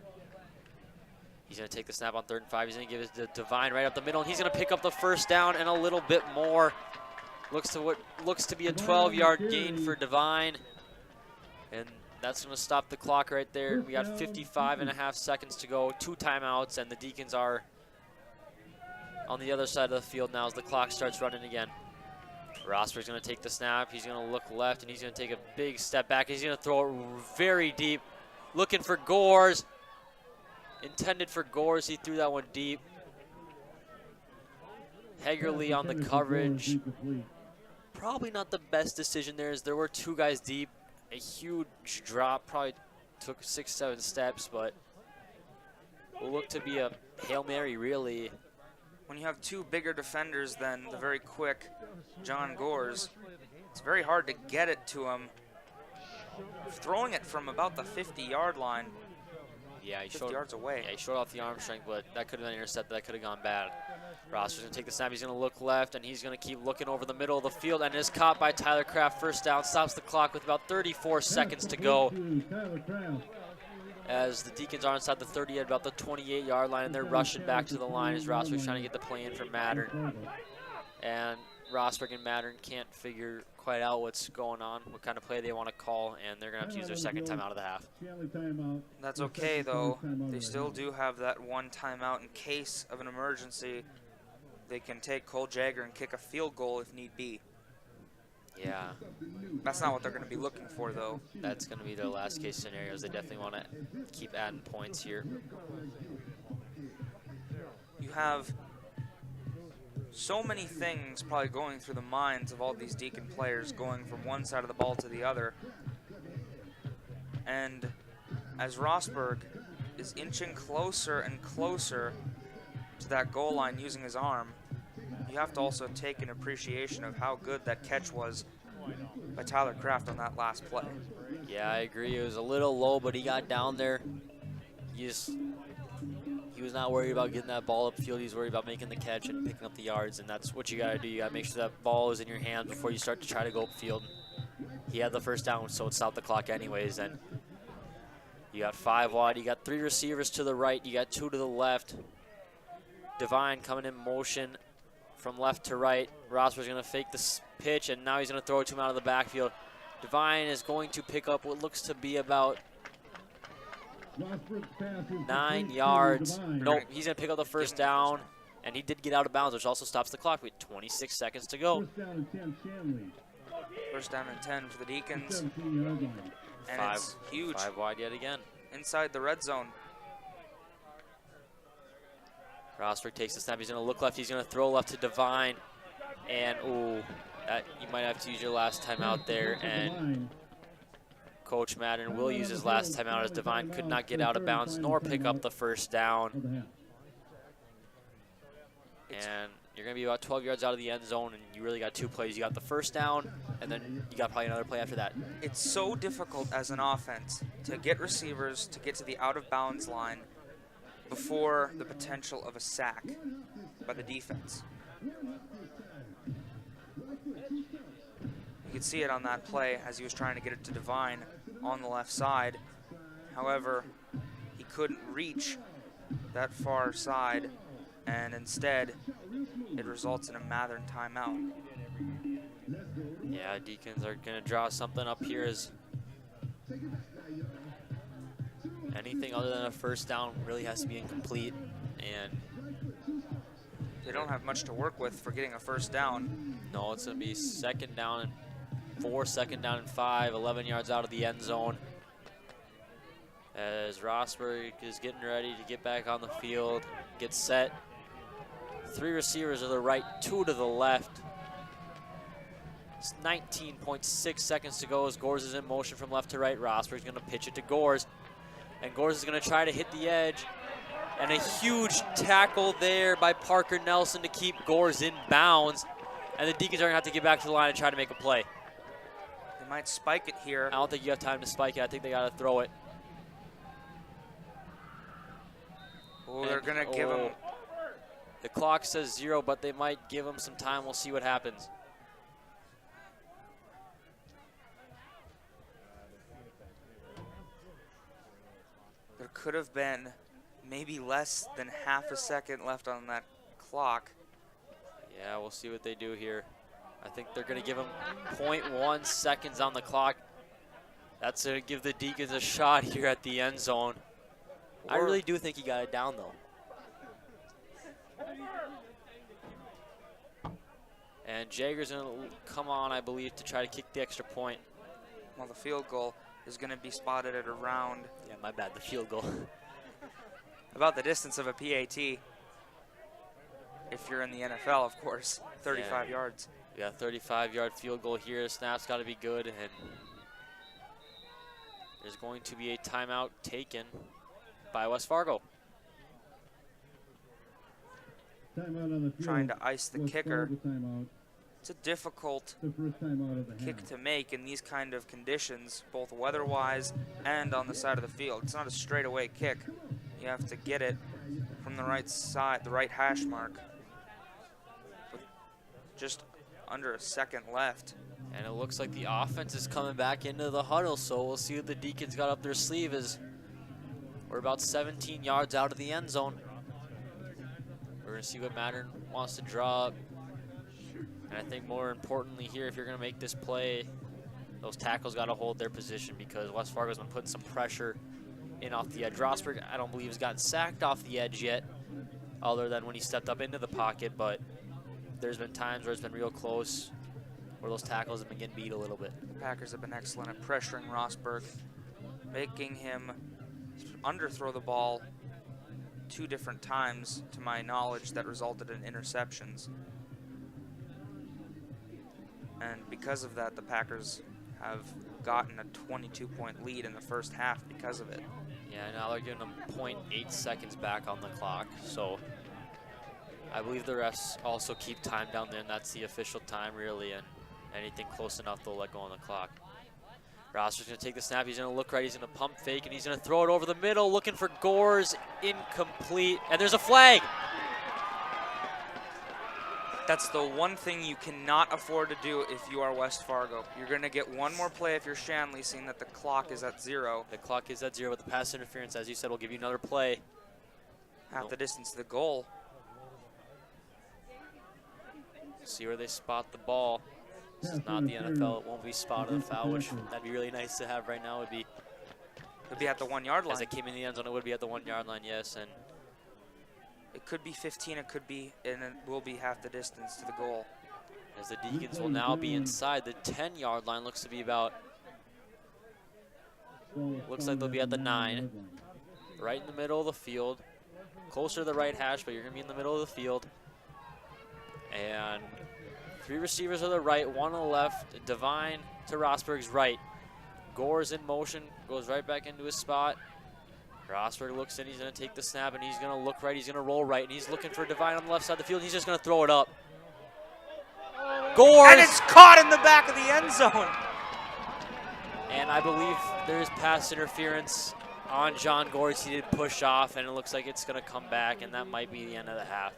he's going to take the snap on 3rd and 5. He's going to give it to Divine right up the middle, and he's going to pick up the first down and a little bit more. Looks to be a 12-yard gain for Divine, and that's going to stop the clock right there. We got 55.5 seconds to go, 2 timeouts, and the Deacons are on the other side of the field now as the clock starts running again. Rosberg's going to take the snap. He's going to look left, and he's going to take a big step back. He's going to throw it very deep, looking for Gores. Intended for Gores. He threw that one deep. Hegerly on the coverage. Probably not the best decision there, as there were 2 guys deep. A huge drop. Probably took 6-7 steps, but will look to be a Hail Mary, really. When you have 2 bigger defenders than the very quick John Gores, it's very hard to get it to him. Throwing it from about the 50-yard line. Yeah, he 50 yards away. Yeah, he showed off the arm strength, but that could have been intercepted. That could have gone bad. Rosberg's going to take the snap. He's going to look left, and he's going to keep looking over the middle of the field, and is caught by Tyler Kraft. First down, stops the clock with about 34 seconds to go. As the Deacons are inside the 30 at about the 28-yard line, and they're rushing back to the line as Rosberg's trying to get the play in for Mattern. And Rosberg and Mattern can't figure quite out what's going on, what kind of play they want to call, and they're going to have to use their second time out of the half. Shanley timeout. That's okay, though. They still do have that one timeout in case of an emergency. They can take Cole Jagger and kick a field goal if need be. Yeah, That's not what they're going to be looking for, though. that's going to be their last case scenarios. They definitely want to keep adding points here. You have so many things probably going through the minds of all these Deacon players, going from one side of the ball to the other. And as Rosberg is inching closer and closer to that goal line using his arm, you have to also take an appreciation of how good that catch was by Tyler Kraft on that last play. Yeah, I agree. It was a little low, but he got down there. He was not worried about getting that ball upfield. He was worried about making the catch and picking up the yards, and that's what you got to do. You got to make sure that ball is in your hands before you start to try to go upfield. He had the first down, so it stopped the clock anyways. And you got 5 wide. You got 3 receivers to the right. You got 2 to the left. Divine coming in motion from left to right. Rosberg's going to fake this pitch, and now he's going to throw it to him out of the backfield. Divine is going to pick up what looks to be about 9 yards. Nope, he's going to pick up the first down, and he did get out of bounds, which also stops the clock with 26 seconds to go. First down and 10, Shanley. First down and 10 for the Deacons. 17-yard line. And it's huge 5 wide yet again. inside the red zone. Rosberg takes the snap. He's going to look left. He's going to throw left to Divine. And, ooh, you might have to use your last time out there. And Coach Madden will use his last time out as Divine could not get out of bounds nor pick up the first down. And you're going to be about 12 yards out of the end zone, and you really got 2 plays. You got the first down, and then you got probably another play after that. It's so difficult as an offense to get receivers to get to the out-of-bounds line before the potential of a sack by the defense. You could see it on that play as he was trying to get it to Divine on the left side. However, he couldn't reach that far side, and instead it results in a Mathern timeout. Yeah, Deacons are going to draw something up here as anything other than a first down really has to be incomplete, and they don't have much to work with for getting a first down. No, it's going to be second down and 4, second down and 5, 11 yards out of the end zone. As Rosberg is getting ready to get back on the field, gets set. 3 receivers to the right, 2 to the left. It's 19.6 seconds to go as Gores is in motion from left to right. Rosberg's going to pitch it to Gores. And Gores is going to try to hit the edge. And a huge tackle there by Parker Nelson to keep Gores in bounds. And the Deacons are going to have to get back to the line and try to make a play. They might spike it here. I don't think you have time to spike it. I think they got to throw it. Oh, they're going to give him. The clock says 0, but they might give him some time. We'll see what happens. There could have been maybe less than half a second left on that clock. Yeah, we'll see what they do here. I think they're going to give him 0.1 seconds on the clock. That's going to give the Deacons a shot here at the end zone. I really do think he got it down, though. And Jagger's going to come on, I believe, to try to kick the extra point. Well, the field goal is going to be spotted at around... Yeah, my bad, the field goal. about the distance of a PAT. If you're in the NFL, of course, 35 yards. We got a 35-yard field goal here. Snap's got to be good, and there's going to be a timeout taken by West Fargo. Timeout on the field. Trying to ice the West kicker. Fargo timeout. It's a difficult The first timeout of the kick half. to make in these kind of conditions, both weather-wise and on the side of the field. It's not a straightaway kick. You have to get it from the right side, the right hash mark. With just under a second left. And it looks like the offense is coming back into the huddle, so we'll see what the Deacons got up their sleeve as we're about 17 yards out of the end zone. We're going to see what Mattern wants to draw up. And I think more importantly here, if you're going to make this play, those tackles got to hold their position because West Fargo's been putting some pressure in off the edge. Rosberg, I don't believe, has gotten sacked off the edge yet, other than when he stepped up into the pocket, but there's been times where it's been real close, where those tackles have been getting beat a little bit. The Packers have been excellent at pressuring Rosberg, making him underthrow the ball 2 different times, to my knowledge, that resulted in interceptions. And because of that, the Packers have gotten a 22-point lead in the first half because of it. Yeah, now they're giving them 0.8 seconds back on the clock, so I believe the refs also keep time down there, and that's the official time, really, and anything close enough, they'll let go on the clock. Rosberg's going to take the snap. He's going to look right. He's going to pump fake, and he's going to throw it over the middle, looking for Gores. Incomplete, and there's a flag. That's the one thing you cannot afford to do if you are West Fargo. You're going to get one more play if you're Shanley, seeing that the clock is at 0. The clock is at 0, but the pass interference, as you said, will give you another play. Half the distance to the goal. See where they spot the ball. This is not the NFL. It won't be spotted a foul, which that'd be really nice to have right now. It'd be at the 1-yard line. As it came in the end zone, it would be at the 1-yard line, yes. And it could be 15, it could be, and it will be half the distance to the goal. As the Deacons will now be inside the 10-yard line, looks to be about, looks like they'll be at the 9, right in the middle of the field, closer to the right hash, but you're gonna be in the middle of the field. And 3 receivers to the right, 1 on the left, Devine to Rosberg's right. Gore's in motion, goes right back into his spot. Rosberg looks in, he's going to take the snap, and he's going to look right, he's going to roll right, and he's looking for Devine on the left side of the field, and he's just going to throw it up. Gores! And it's caught in the back of the end zone! And I believe there is pass interference on John Gores. He did push off, and it looks like it's going to come back, and that might be the end of the half.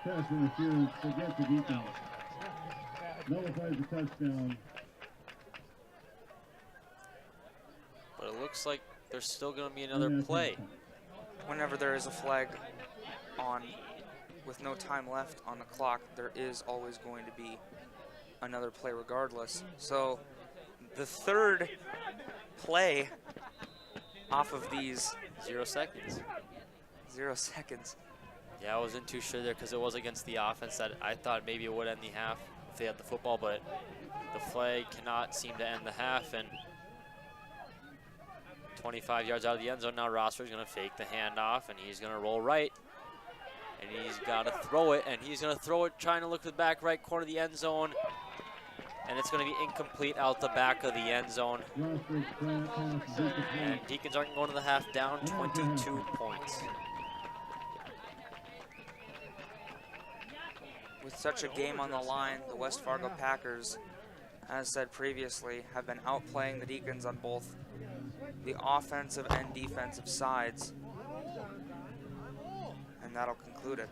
Pass interference against the Deacons. Nullifies the touchdown. But it looks like there's still going to be another play. Whenever there is a flag on with no time left on the clock, there is always going to be another play regardless. So the third play off of these 0 seconds. 0 seconds. Yeah, I wasn't too sure there because it was against the offense that I thought maybe it would end the half if they had the football, but the flag cannot seem to end the half. And 25 yards out of the end zone, now Rosberg's going to fake the handoff, and he's going to roll right. And he's got to throw it, and he's going to throw it trying to look to the back right corner of the end zone. And it's going to be incomplete out the back of the end zone. And Deacons aren't going to the half, down 22 points. With such a game on the line, the West Fargo Packers, as said previously, have been outplaying the Deacons on both the offensive and defensive sides. And that'll conclude it.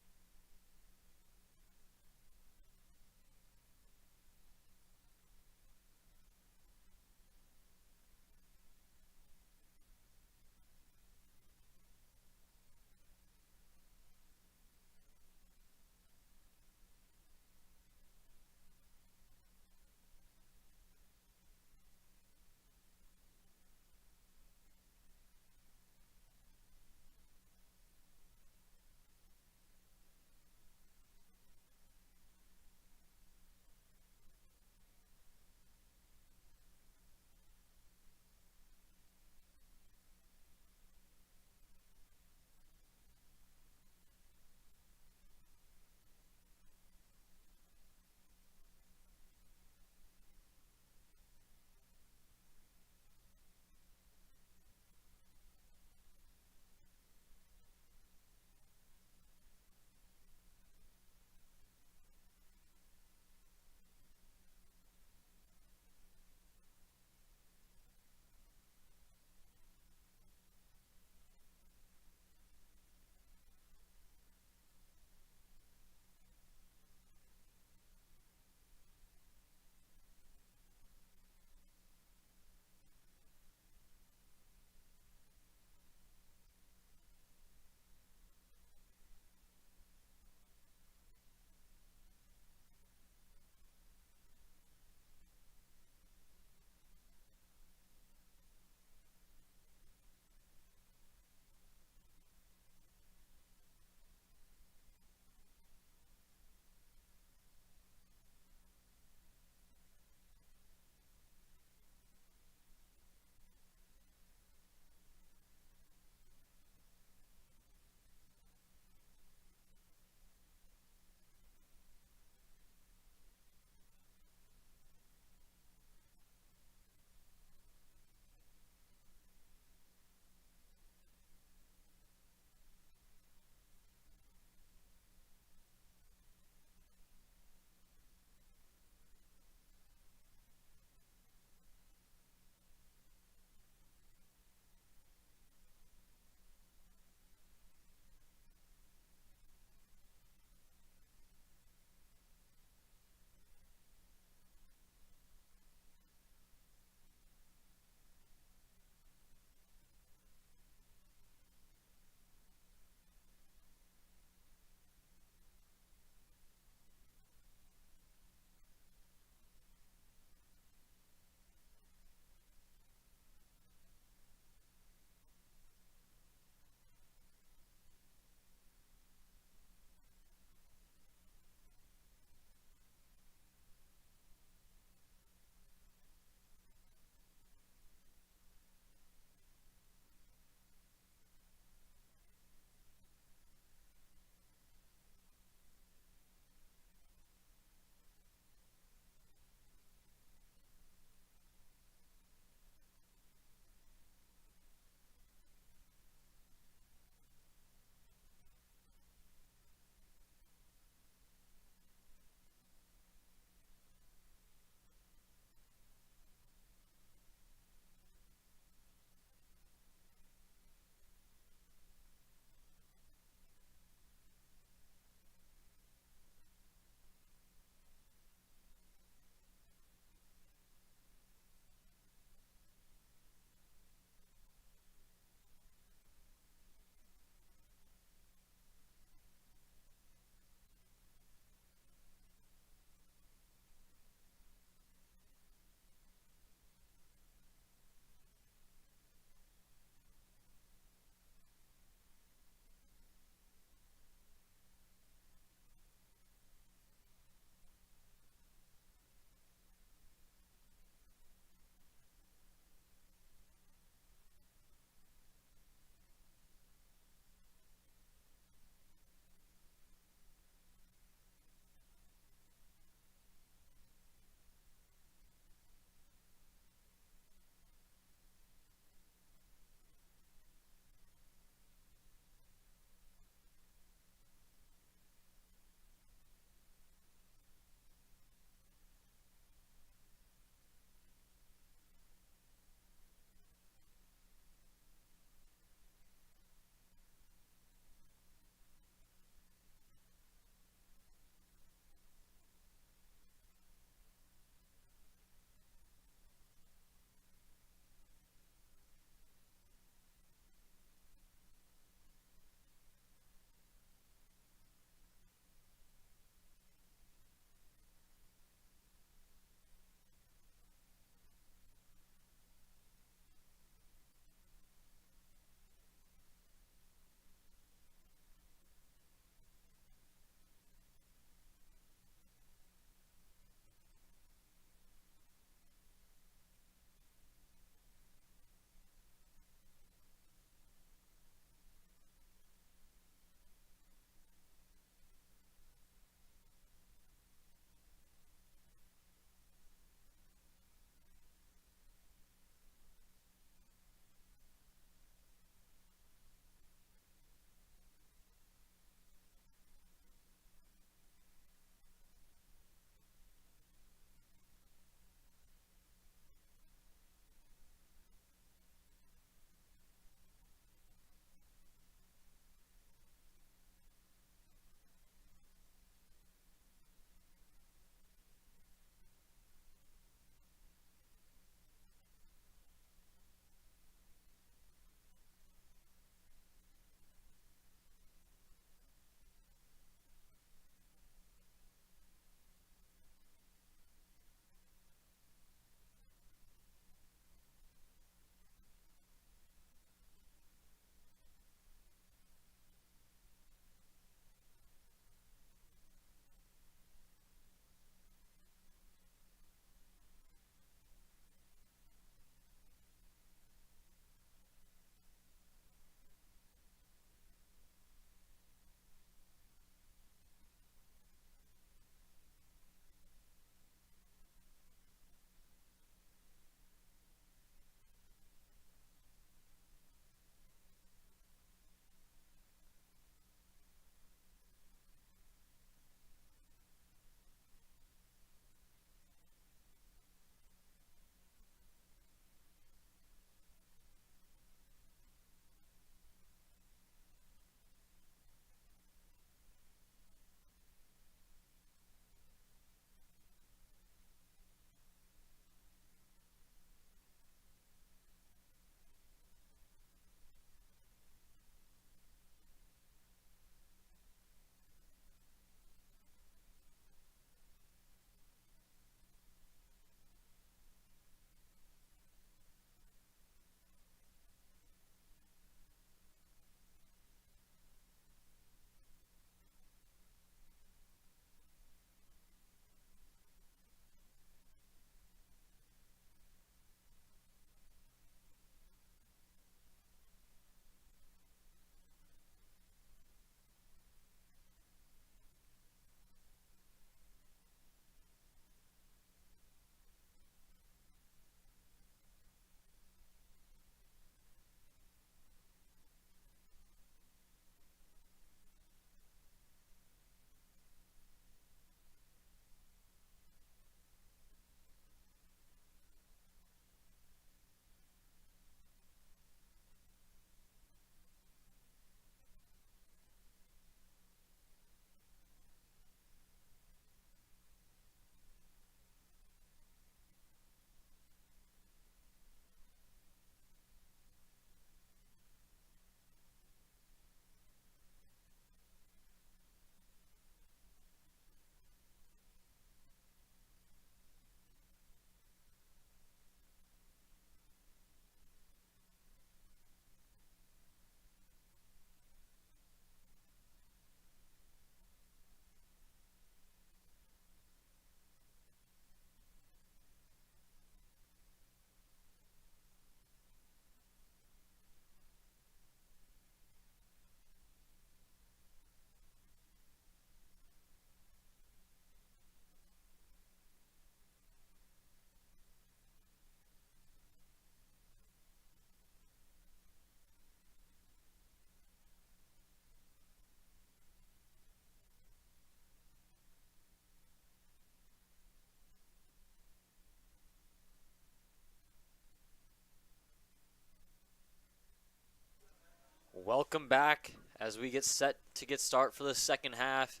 Welcome back as we get set to get start for the second half.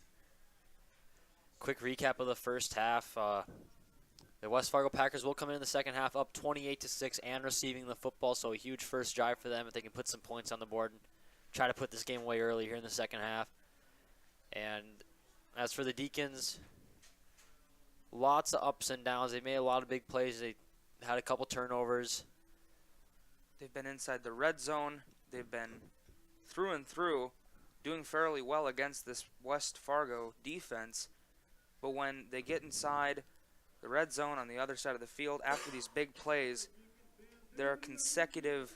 Quick recap of the first half. The West Fargo Packers will come in the second half up 28-6 and receiving the football, so a huge first drive for them if they can put some points on the board and try to put this game away early here in the second half. And as for the Deacons, lots of ups and downs. They made a lot of big plays. They had a couple turnovers. They've been inside the red zone. They've been through and through doing fairly well against this West Fargo defense. But when they get inside the red zone on the other side of the field, after these big plays, there are consecutive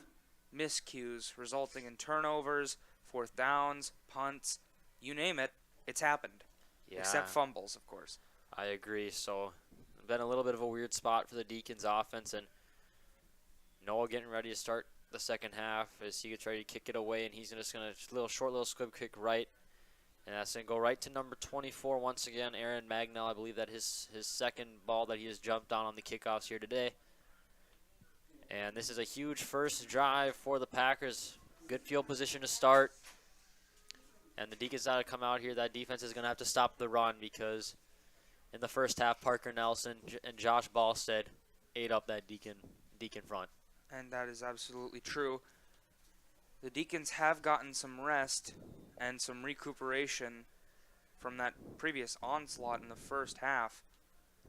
miscues resulting in turnovers, fourth downs, punts, you name it, it's happened. Yeah, Except fumbles, of course. I agree. So it's been a little bit of a weird spot for the Deacons offense, and Noah getting ready to start the second half as he gets ready to kick it away, and he's just going to short little squib kick right. And that's going to go right to number 24 once again, Aaron Magnell. I believe that his second ball that he has jumped on the kickoffs here today. And this is a huge first drive for the Packers. Good field position to start. And the Deacons got to come out here. That defense is going to have to stop the run because in the first half, Parker Nelson and Josh Ballstead ate up that Deacon front. And that is absolutely true. The Deacons have gotten some rest and some recuperation from that previous onslaught in the first half.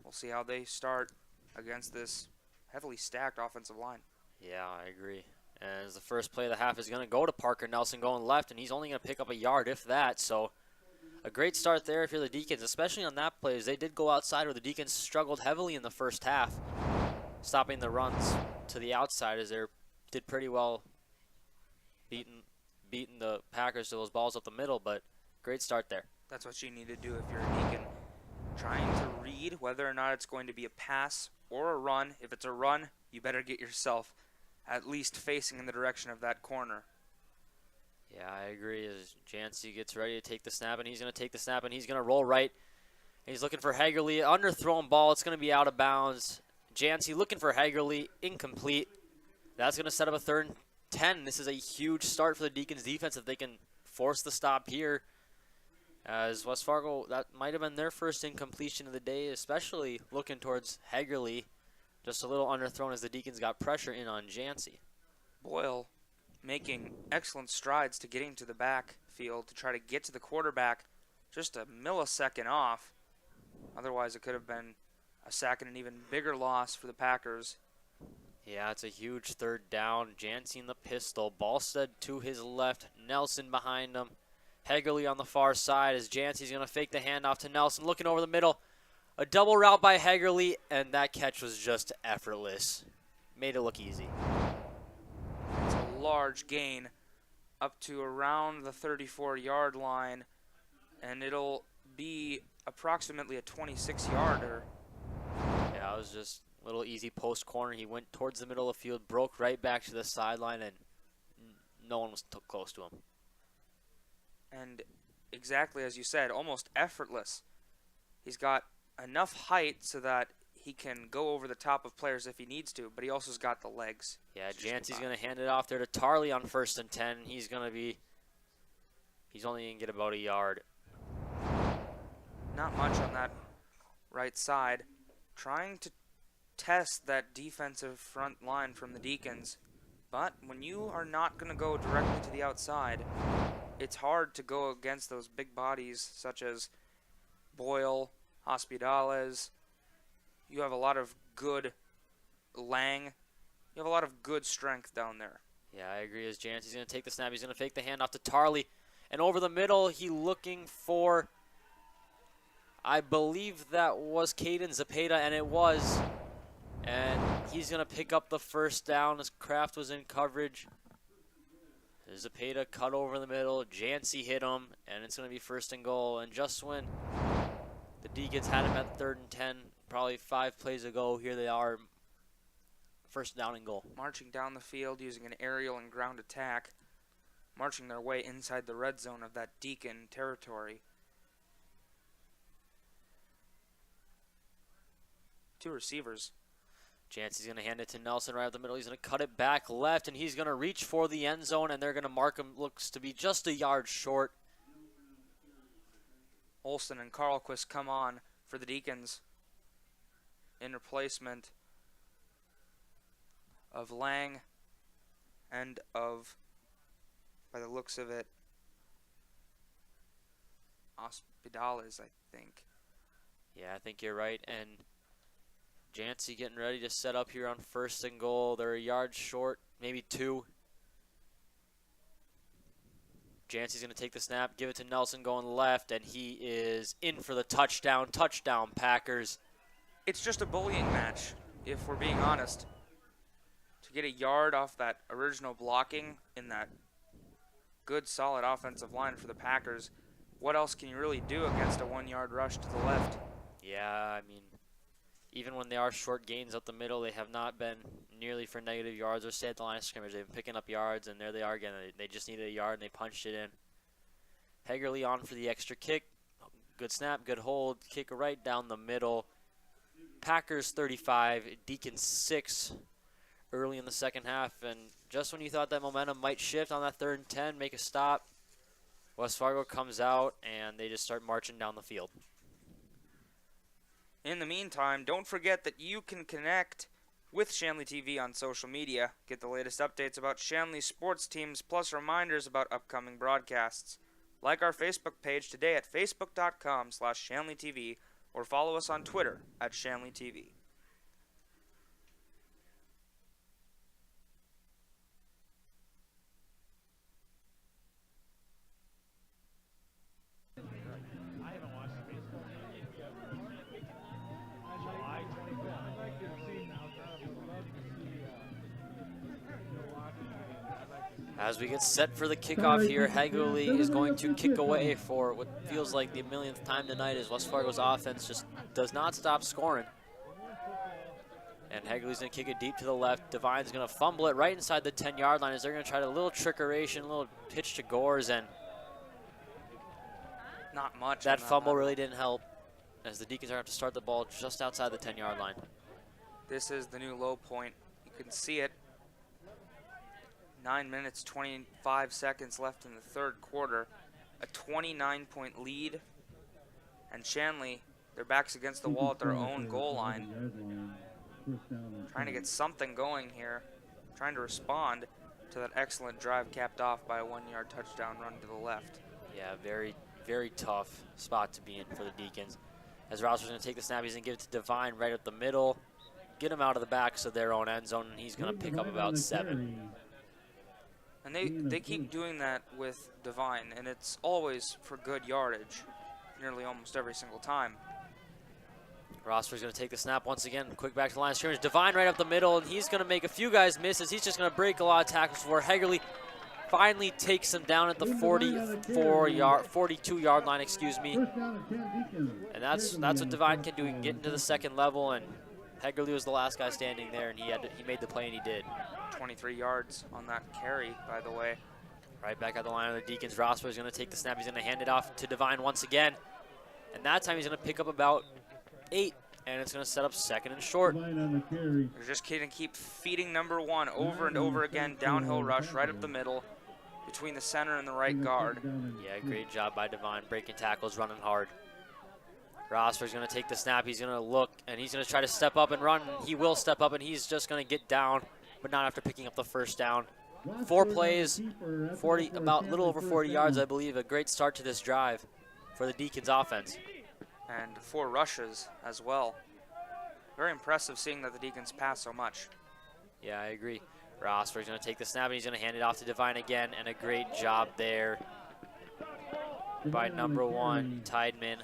We'll see how they start against this heavily stacked offensive line. Yeah, I agree. And as the first play of the half is going to go to Parker Nelson going left, and he's only going to pick up a yard, if that. So a great start there if you're the Deacons, especially on that play, as they did go outside where the Deacons struggled heavily in the first half, stopping the runs to the outside as they did pretty well beating the Packers to those balls up the middle, but great start there. That's what you need to do if you're a Deacon. Trying to read whether or not it's going to be a pass or a run. If it's a run, you better get yourself at least facing in the direction of that corner. Yeah, I agree. As Jancy gets ready to take the snap, and he's going to take the snap, and he's going to roll right. He's looking for Hagerly. Underthrown ball. It's going to be out of bounds. Jancy looking for Hagerly. Incomplete. That's going to set up a 3rd and 10. This is a huge start for the Deacons defense if they can force the stop here. As West Fargo, that might have been their first incompletion of the day, especially looking towards Hagerly. Just a little underthrown as the Deacons got pressure in on Jancy. Boyle making excellent strides to getting to the backfield to try to get to the quarterback just a millisecond off. Otherwise, it could have been a sack and an even bigger loss for the Packers. Yeah, it's a huge 3rd down. Jancy in the pistol. Ballstead to his left. Nelson behind him. Hagerly on the far side as Jancy's going to fake the handoff to Nelson. Looking over the middle. A double route by Hagerly, and that catch was just effortless. Made it look easy. It's a large gain up to around the 34-yard line, and it'll be approximately a 26-yarder. Yeah, it was just a little easy post corner. He went towards the middle of the field, broke right back to the sideline, and no one was close to him. And exactly as you said, almost effortless. He's got enough height so that he can go over the top of players if he needs to, but he also has got the legs. Yeah, Jancy's going to hand it off there to Tarley on 1st and 10. He's only going to get about a yard. Not much on that right side. Trying to test that defensive front line from the Deacons, but when you are not going to go directly to the outside, it's hard to go against those big bodies such as Boyle, Hospitales. You have a lot of good Lang. You have a lot of good strength down there. Yeah, I agree. As Jancy's going to take the snap, he's going to fake the handoff to Tarley. And over the middle, he looking for, I believe that was Caden Zepeda, and it was. And he's going to pick up the 1st down as Kraft was in coverage. Zepeda cut over the middle. Jancy hit him, and it's going to be 1st and goal. And just when the Deacons had him at 3rd and 10, probably 5 plays ago, here they are, 1st down and goal. Marching down the field using an aerial and ground attack, marching their way inside the red zone of that Deacon territory. 2 receivers. Jancy's going to hand it to Nelson right up the middle. He's going to cut it back left, and he's going to reach for the end zone, and they're going to mark him. Looks to be just a yard short. Olsen and Carlquist come on for the Deacons in replacement of Lang and of, by the looks of it, Hospitales, I think. Yeah, I think you're right. And Jancy getting ready to set up here on 1st and goal. They're a yard short, maybe 2. Jancy's going to take the snap, give it to Nelson going left, and he is in for the touchdown. Touchdown, Packers. It's just a bullying match, if we're being honest. To get a yard off that original blocking in that good, solid offensive line for the Packers, what else can you really do against a 1-yard rush to the left? Yeah, I mean, even when they are short gains up the middle, they have not been nearly for negative yards or stay at the line of scrimmage. They've been picking up yards, and there they are again. They just needed a yard, and they punched it in. Hegerly on for the extra kick. Good snap, good hold. Kick right down the middle. Packers 35, Deacons 6 early in the second half. And just when you thought that momentum might shift on that 3rd and 10, make a stop, West Fargo comes out, and they just start marching down the field. In the meantime, don't forget that you can connect with Shanley TV on social media. Get the latest updates about Shanley sports teams, plus reminders about upcoming broadcasts. Like our Facebook page today at facebook.com/ShanleyTV, or follow us on Twitter at ShanleyTV. As we get set for the kickoff here, Hegerly is going to kick away for what feels like the millionth time tonight as West Fargo's offense just does not stop scoring. And Hegerly's going to kick it deep to the left. Devine's going to fumble it right inside the 10-yard line as they're going to try a little trickeration, a little pitch to Gores, and not much. That fumble really didn't help as the Deacons are going to have to start the ball just outside the 10-yard line. This is the new low point. You can see it. 9 minutes, 25 seconds left in the 3rd quarter. A 29-point lead. And Shanley, their backs against the wall at their own goal line. Trying to get something going here. Trying to respond to that excellent drive capped off by a 1-yard touchdown run to the left. Yeah, very, very tough spot to be in for the Deacons. As Rousser's going to take the snap, he's going to give it to Devine right up the middle. Get him out of the backs of their own end zone, and he's going to pick up about 7. And they keep doing that with Devine, and it's always for good yardage, nearly almost every single time. Rossford's going to take the snap once again. Quick back to the line of scrimmage. Devine right up the middle, and he's going to make a few guys miss as he's just going to break a lot of tackles for Hegerly. Finally takes him down at the 42-yard line, excuse me. And that's what Devine can do. He can get into the 2nd level, and Hegerly was the last guy standing there, and he made the play, and he did. 23 yards on that carry, by the way. Right back at the line of the Deacons. Rossford is going to take the snap. He's going to hand it off to Devine once again. And that time he's going to pick up about 8, and it's going to set up 2nd and short. They're just going to keep feeding number 1 over and over again. Downhill rush right up the middle between the center and the right guard. Yeah, great job by Devine. Breaking tackles, running hard. Rossford's going to take the snap. He's going to look, and he's going to try to step up and run. He will step up, and he's just going to get down, but not after picking up the 1st down. 4 plays, about a little over 40 yards, I believe. A great start to this drive for the Deacons offense. And 4 rushes as well. Very impressive seeing that the Deacons pass so much. Yeah, I agree. Rossford's going to take the snap, and he's going to hand it off to Devine again, and a great job there by number 1, Tideman.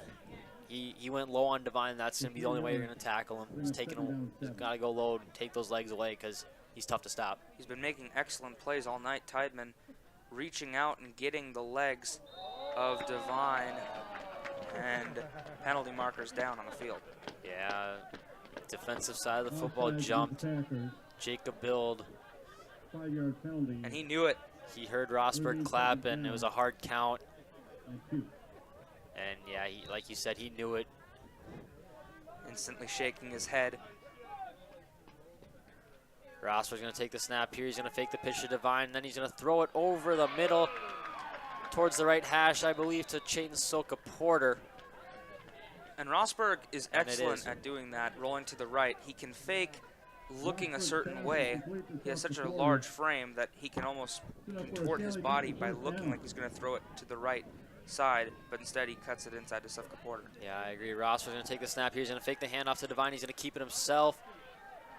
He went low on Devine. That's going to be the only way you're going to tackle him. He's got to go low and take those legs away because he's tough to stop. He's been making excellent plays all night. Tideman reaching out and getting the legs of Devine, and penalty markers down on the field. Yeah, defensive side of the football jumped. Jacob Bild. 5-yard penalty. And he knew it. He heard Rosberg clap, and it was a hard count. And yeah, like you said, he knew it. Instantly shaking his head. Rosberg's going to take the snap here. He's going to fake the pitch to Devine, and then he's going to throw it over the middle towards the right hash, I believe, to Chayton Soka Porter. And Rosberg is excellent at doing that, rolling to the right. He can fake looking a certain way. He has such a large frame that he can almost contort his body by looking like he's going to throw it to the right side, but instead he cuts it inside to Sufka Porter. Yeah, I agree. Rosberg's going to take the snap here. He's going to fake the handoff to Devine. He's going to keep it himself.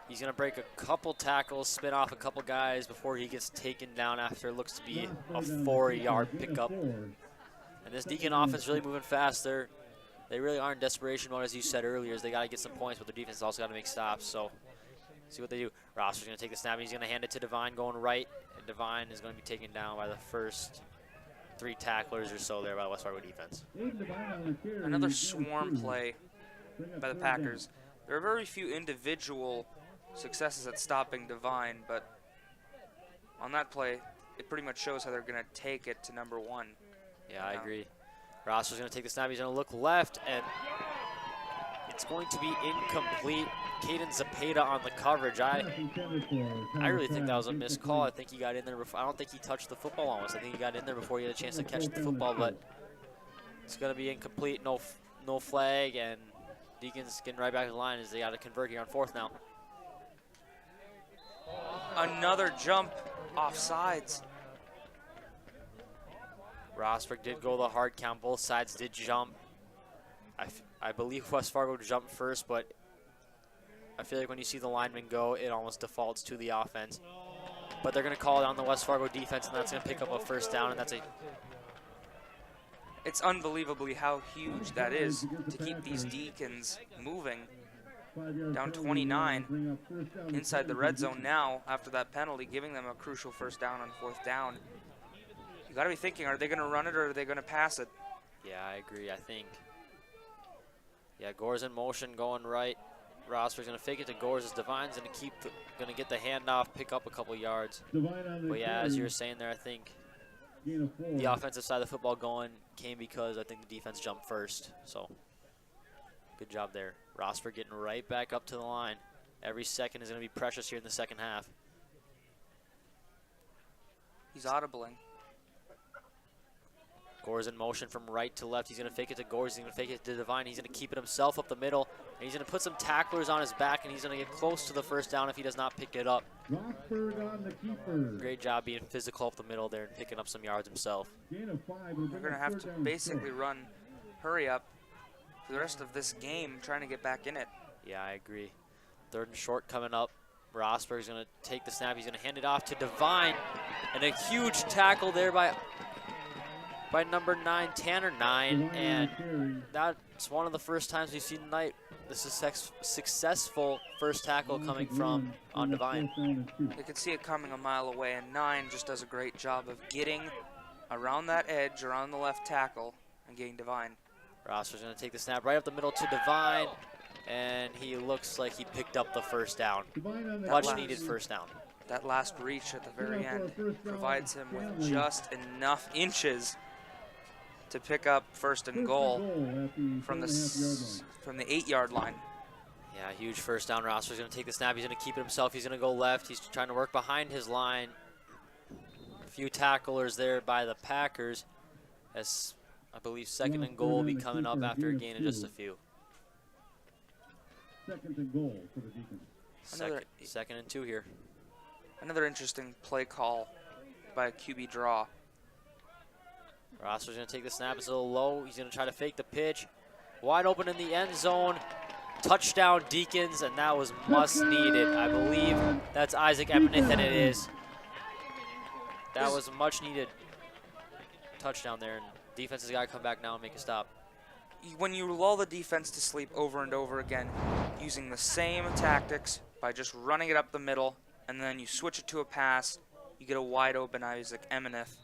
He's going to break a couple tackles, spin off a couple guys before he gets taken down after it looks to be a 4-yard pickup. And this Deacon offense really moving fast. They really are in desperation mode, as you said earlier, as they got to get some points, but their defense also got to make stops. So see what they do. Rosberg's going to take the snap, and he's going to hand it to Devine going right, and Devine is going to be taken down by the first 3 tacklers or so there by the West Fargo defense. Another swarm play by the Packers. There are very few individual successes at stopping Devine, but on that play, it pretty much shows how they're going to take it to number 1. Yeah, I agree. Rosberg's going to take the snap. He's going to look left, and it's going to be incomplete. Caden Zapata on the coverage. I really think that was a missed call. I think he got in there before. I don't think he touched the football almost. I think he got in there before he had a chance to catch the football, but it's going to be incomplete. No flag, and Deacons getting right back to the line as they got to convert here on 4th now. Another jump off sides. Rosberg did go the hard count. Both sides did jump. I believe West Fargo jumped first, but I feel like when you see the lineman go, it almost defaults to the offense. But they're going to call it on the West Fargo defense, and that's going to pick up a 1st down, and that's a... It's unbelievably how huge that is to keep these Deacons moving. Down 29 inside the red zone now after that penalty, giving them a crucial 1st down on 4th down. You got to be thinking, are they going to run it or are they going to pass it? Yeah, I agree. I think. Yeah, Gore's in motion, going right. Rosberg's going to fake it to Gore's as Devine's going to get the handoff, pick up a couple yards. But yeah, as you were saying there, I think the offensive side of the football going came because I think the defense jumped first. So good job there. Rosberg getting right back up to the line. Every second is going to be precious here in the second half. He's audibling. Gore's in motion from right to left. He's going to fake it to Gore. He's going to fake it to Devine. He's going to keep it himself up the middle. And he's going to put some tacklers on his back, and he's going to get close to the 1st down if he does not pick it up. Rosberg on the keeper. Great job being physical up the middle there and picking up some yards himself. Gain of 5. They're going to have to basically run hurry up for the rest of this game, trying to get back in it. Yeah, I agree. 3rd and short coming up. Rosberg's going to take the snap. He's going to hand it off to Devine. And a huge tackle there by number 9, Tanner 9. And that's one of the first times we've seen tonight. This is successful 1st tackle coming from on Devine. You could see it coming a mile away, and 9 just does a great job of getting around that edge, around the left tackle, and getting Devine. Rosberg's going to take the snap right up the middle to Devine, and he looks like he picked up the 1st down. Much needed 1st down. That last reach at the very end provides him with just enough inches to pick up 1st and goal from the 8-yard line. Yeah, huge 1st down. Rosberg's going to take the snap. He's going to keep it himself. He's going to go left. He's trying to work behind his line. A few tacklers there by the Packers, as I believe 2nd and goal will be coming up after a gain of just a few. 2nd and goal for the Deacons. Second and 2 here. Another interesting play call by a QB draw. Rosberg's going to take the snap. It's a little low. He's going to try to fake the pitch. Wide open in the end zone. Touchdown, Deacons, and that was much needed. I believe that's Isaac Ebenith, and it is. That was a much needed touchdown there, and defense has got to come back now and make a stop. When you lull the defense to sleep over and over again, using the same tactics by just running it up the middle, and then you switch it to a pass, you get a wide open Isaac Ebenith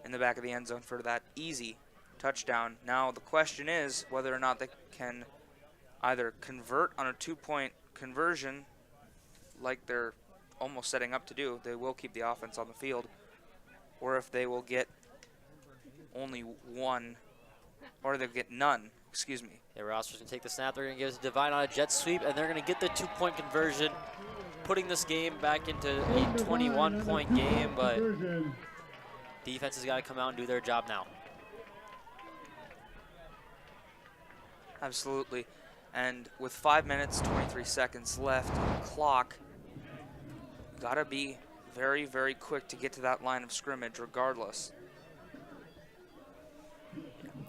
in the back of the end zone for that easy touchdown. Now the question is whether or not they can either convert on a 2-point conversion like they're almost setting up to do. They will keep the offense on the field. Or if they will get only 1, or they'll get none, excuse me. Yeah, Rosberg's going to take the snap. They're going to give it to Devine on a jet sweep, and they're going to get the 2-point conversion. putting this game back into a 21-point game, but Conversion. defense has got to come out and do their job now. Absolutely. And with 5 minutes, 23 seconds left on the clock, gotta be very, very quick to get to that line of scrimmage regardless.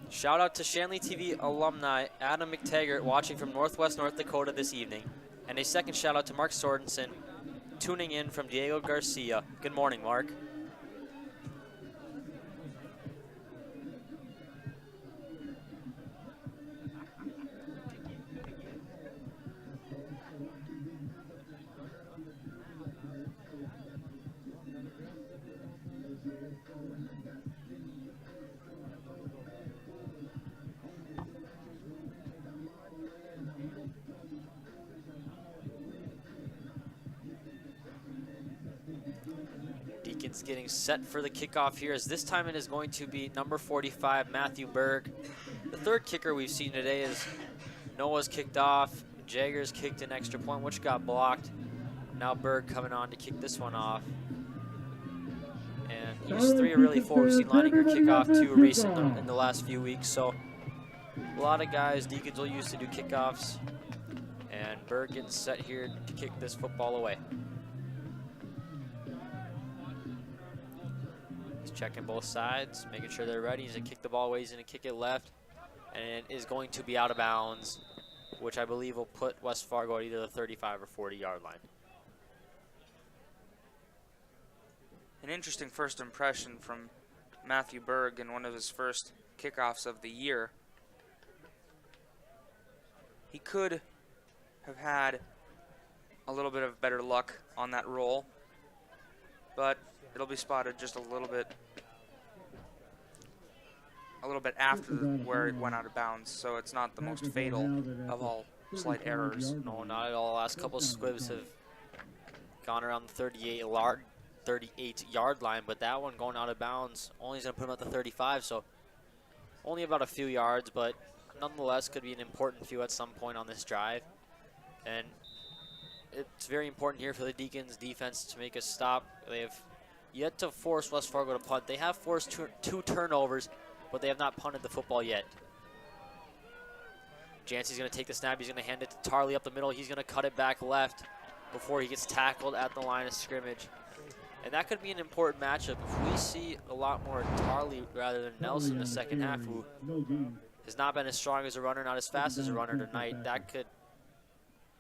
Shout out to Shanley TV alumni Adam McTaggart watching from Northwest North Dakota this evening. And a second shout out to Mark Sorensen tuning in from Diego Garcia. Good morning, Mark. Deacons getting set for the kickoff here, as this time it is going to be number 45, Matthew Berg. The third kicker we've seen today is Noah's kicked off, Jaggers kicked an extra point, which got blocked. Now Berg coming on to kick this one off. And he's 3 or really 4 we've seen Leininger kick off 2 recently in the last few weeks. So a lot of guys Deacons will use to do kickoffs. And Berg getting set here to kick this football away. He's checking both sides, making sure they're ready. He's gonna kick the ball away, he's gonna kick it left. And it is going to be out of bounds, which I believe will put West Fargo at either the 35 or 40-yard line. An interesting first impression from Matthew Berg in one of his first kickoffs of the year. He could have had a little bit of better luck on that roll, but it'll be spotted just a little bit after where it went out of bounds, so it's not the most fatal of all slight errors. No, not at all. The last couple of squibs have gone around the 38-yard line, but that one going out of bounds only is going to put him at the 35, so only about a few yards, but nonetheless could be an important few at some point on this drive. And it's very important here for the Deacons defense to make a stop. They have yet to force West Fargo to punt. They have forced two turnovers, but they have not punted the football yet. Jancy's going to take the snap. He's going to hand it to Tarley up the middle. He's going to cut it back left before he gets tackled at the line of scrimmage. And that could be an important matchup. If we see a lot more Tarley rather than Nelson in the second half, who has not been as strong as a runner, not as fast as a runner tonight, that could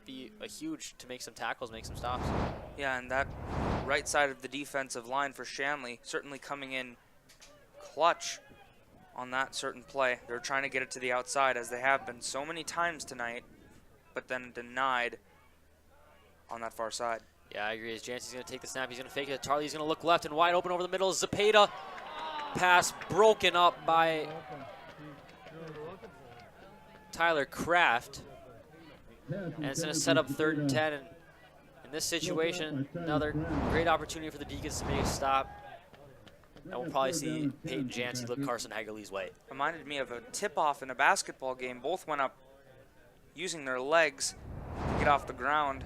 be a huge to make some tackles, make some stops. Yeah, and that right side of the defensive line for Shanley certainly coming in clutch on that certain play. They're trying to get it to the outside, as they have been so many times tonight, but then denied on that far side. Yeah, I agree. As Jancy's going to take the snap, he's going to fake it. Tarley's going to look left and wide open over the middle. Zapata pass broken up by Tyler Kraft. And it's going to set up 3rd and 10. And in this situation, another great opportunity for the Deacons to make a stop. And we'll probably see Peyton Jancy look Carson Hagerly's way. Reminded me of a tip-off in a basketball game. Both went up using their legs to get off the ground.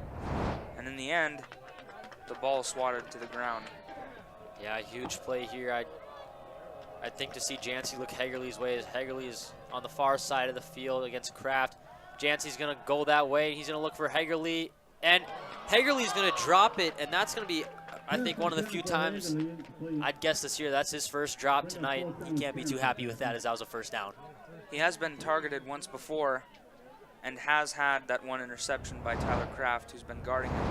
And in the end, the ball is swatted to the ground. Yeah, huge play here. I think to see Jancy look Hagerly's way, as Hagerly is on the far side of the field against Kraft. Jancy's going to go that way. He's going to look for Hagerly, and Hagerly's going to drop it, and that's going to be, I think, one of the few times I'd guess this year that's his first drop tonight. He can't be too happy with that, as that was a first down. He has been targeted once before and has had that one interception by Tyler Kraft, who's been guarding him.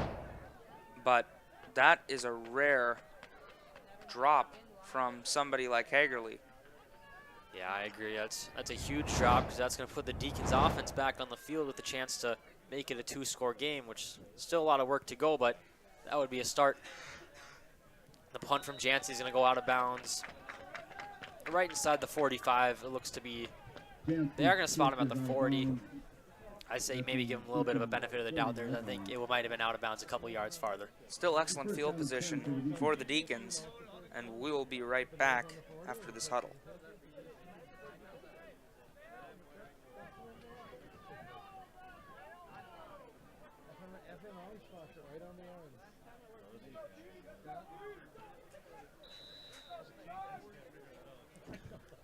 But that is a rare drop from somebody like Hagerly. Yeah, I agree. That's a huge drop, because that's going to put the Deacons offense back on the field with the chance to make it a 2-score game, which is still a lot of work to go, but that would be a start. The punt from Jancy is going to go out of bounds right inside the 45. It looks to be, they are going to spot him at the 40. I say maybe give him a little bit of a benefit of the doubt there. I think it might have been out of bounds a couple yards farther. Still excellent field position for the Deacons, and we will be right back after this huddle. Right on the arm.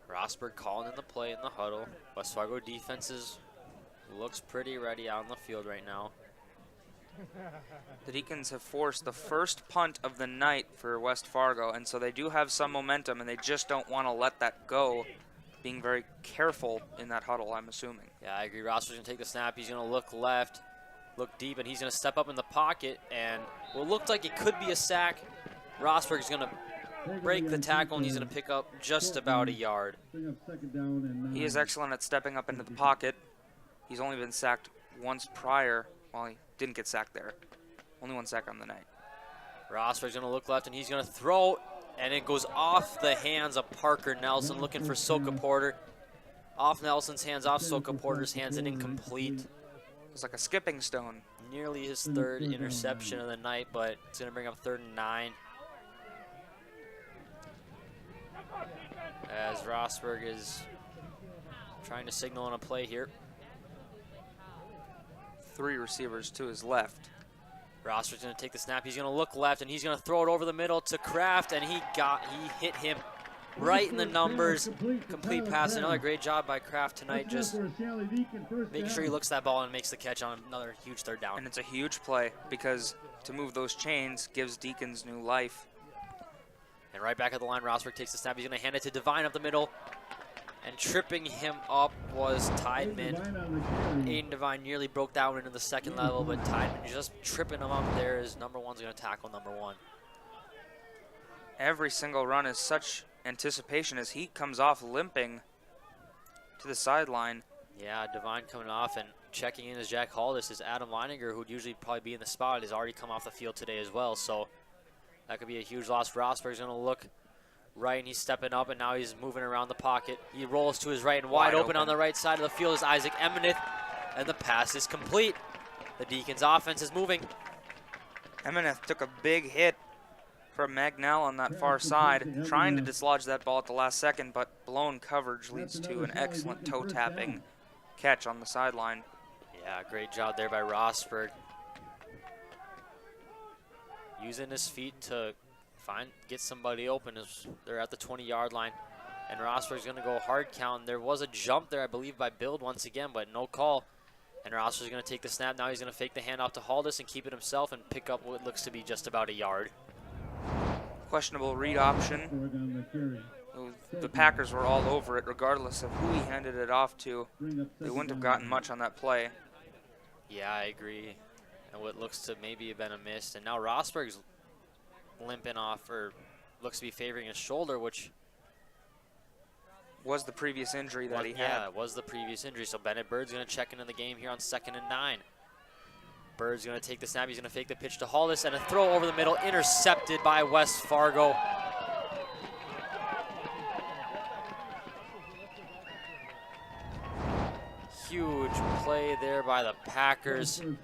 Rosberg calling in the play in the huddle. West Fargo defense looks pretty ready out on the field right now. The Deacons have forced the first punt of the night for West Fargo, and so they do have some momentum, and they just don't want to let that go. Being very careful in that huddle, I'm assuming. Yeah, I agree. Rosberg's going to take the snap. He's going to look left, look deep, and he's going to step up in the pocket. And what looked like it could be a sack, Rosberg's going to break the tackle, and he's going to pick up just about a yard. Bring up second down and 9. He is excellent at stepping up into the pocket. He's only been sacked once prior. Well, he didn't get sacked there. Only one sack on the night. Rosberg's going to look left, and he's going to throw, and it goes off the hands of Parker Nelson, looking for Soka Porter. Off Nelson's hands, off Soka Porter's hands, and incomplete. It's like a skipping stone. Nearly his third interception of the night, but it's going to bring up 3rd and 9. As Rosberg is trying to signal on a play here. 3 receivers to his left. Rosberg's going to take the snap. He's going to look left, and he's going to throw it over the middle to Kraft, and he hit him right in the numbers. Complete pass. Another great job by Kraft tonight. Just making sure he looks that ball and makes the catch on another huge 3rd down. And it's a huge play because to move those chains gives Deacons new life. And right back at the line, Rosberg takes the snap. He's going to hand it to Devine up the middle. And tripping him up was Tideman. Aiden Devine nearly broke that one into the 2nd level, but Tideman just tripping him up there as number 1's going to tackle number 1. Every single run is such anticipation as he comes off limping to the sideline. Yeah, Devine coming off, and checking in as Jack Haldis is Adam Leininger, who'd usually probably be in the spot, has already come off the field today as well. So that could be a huge loss. Rosberg's going to look right, and he's stepping up, and now he's moving around the pocket. He rolls to his right, and wide open on the right side of the field is Isaac Emeneth, and the pass is complete. The Deacons offense is moving. Emeneth took a big hit from Magnell on that far side, trying to dislodge that ball at the last second, but blown coverage leads to an excellent toe-tapping catch on the sideline. Yeah, great job there by Rosberg. Using his feet to get somebody open as they're at the 20-yard line. And Rosberg's going to go hard count. There was a jump there, I believe, by Build once again, but no call. And Rosberg's going to take the snap. Now he's going to fake the handoff to Haldis and keep it himself and pick up what looks to be just about a yard. Questionable read option. The Packers were all over it, regardless of who he handed it off to. They wouldn't have gotten much on that play. Yeah, I agree. And what looks to maybe have been a miss. And now Rosberg's limping off, or looks to be favoring his shoulder, which was the previous injury that he had. Yeah, it was the previous injury. So Bennett Bird's going to check into the game here on 2nd and 9. Bird's going to take the snap. He's going to fake the pitch to Haldis, and a throw over the middle, intercepted by West Fargo. Huge play there by the Packers. You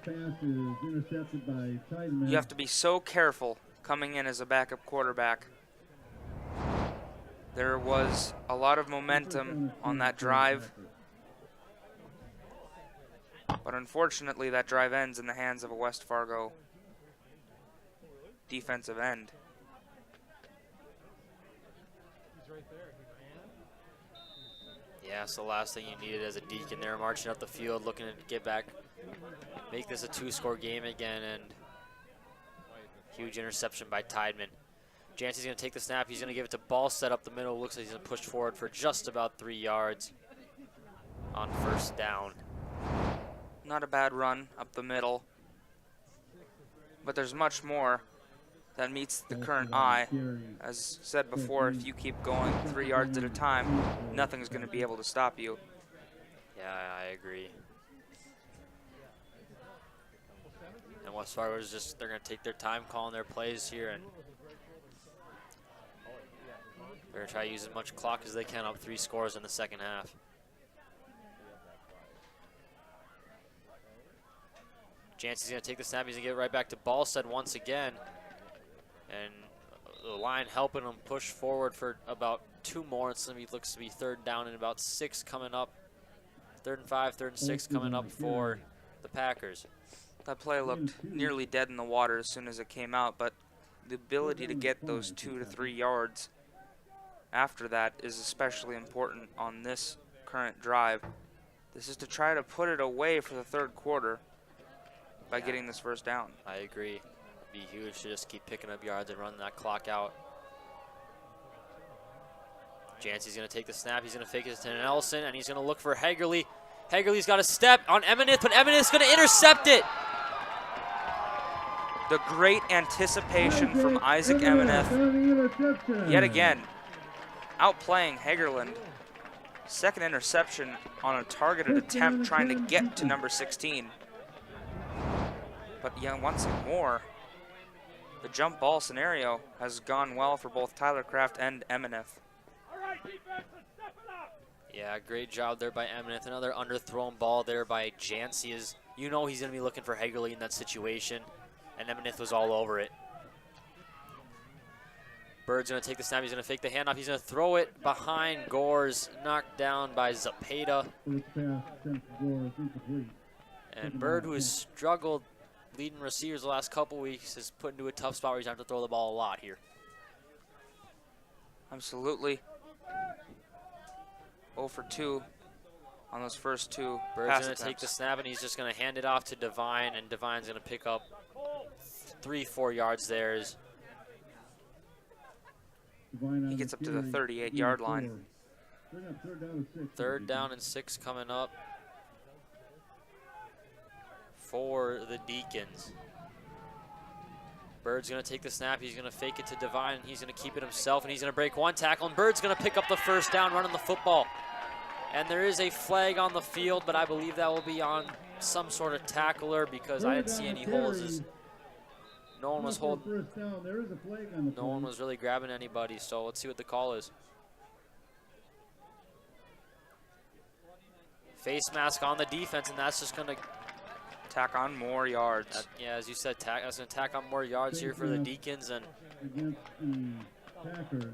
have to be so careful coming in as a backup quarterback. There was a lot of momentum on that drive, but unfortunately that drive ends in the hands of a West Fargo defensive end. Yeah, it's the last thing you needed as a Deacon there, marching up the field, looking to get back, make this a 2-score game again, and huge interception by Tideman. Jancy's going to take the snap. He's going to give it to Ballstead up the middle. Looks like he's going to push forward for just about 3 yards on 1st down. Not a bad run up the middle, but there's much more that meets the current eye. As said before, if you keep going 3 yards at a time, nothing's going to be able to stop you. Yeah, I agree. And West Fargo is just, they're going to take their time calling their plays here, and they're going to try to use as much clock as they can, up 3 scores in the 2nd half. Jancy's going to take the snap. He's going to get it right back to Ballstead once again. And the line helping him push forward for about 2 more. It looks to be 3rd down and about 6 coming up. 3rd and 5, 3rd and 6 coming up for the Packers. That play looked nearly dead in the water as soon as it came out, but the ability to get those 2 to 3 yards after that is especially important on this current drive. This is to try to put it away for the third quarter by getting this first down. I agree. It'd be huge to just keep picking up yards and running that clock out. Jancy's going to take the snap. He's going to fake it to Nelson, and he's going to look for Hagerly. Hagerly's got a step on Emineth, but Emineth's going to intercept it. The great anticipation from Isaac Emineth, yet again, outplaying Hagerland. Second interception on a targeted attempt trying to get to number 16. But yeah, once more, the jump ball scenario has gone well for both Tyler Kraft and Emineth. Yeah, great job there by Emineth. Another underthrown ball there by Jancy. You know he's going to be looking for Hagerly in that situation, and Emineth was all over it. Bird's going to take the snap. He's going to fake the handoff. He's going to throw it behind Gores, knocked down by Zapata. And Bird, who has struggled leading receivers the last couple weeks, is put into a tough spot where he's going to have to throw the ball a lot here. Absolutely. 0 for 2 on those first 2 Bird's pass going to attempts. take the snap, and he's just going to hand it off to Devine, and Devine's going to pick up 3-4 yards there. He gets up to the 38-yard line. Third down and 6 coming up for the Deacons. Bird's going to take the snap. He's going to fake it to Devine. He's going to keep it himself, and he's going to break one tackle. And Bird's going to pick up the first down running the football. And there is a flag on the field, but I believe that will be on some sort of tackler because I didn't see any holes. No one was holding. No one was really grabbing anybody, so let's see what the call is. Face mask on the defense, and that's just going to tack on more yards. Yeah, as you said, that's going to tack on more yards here for the Deacons. And against the Packers.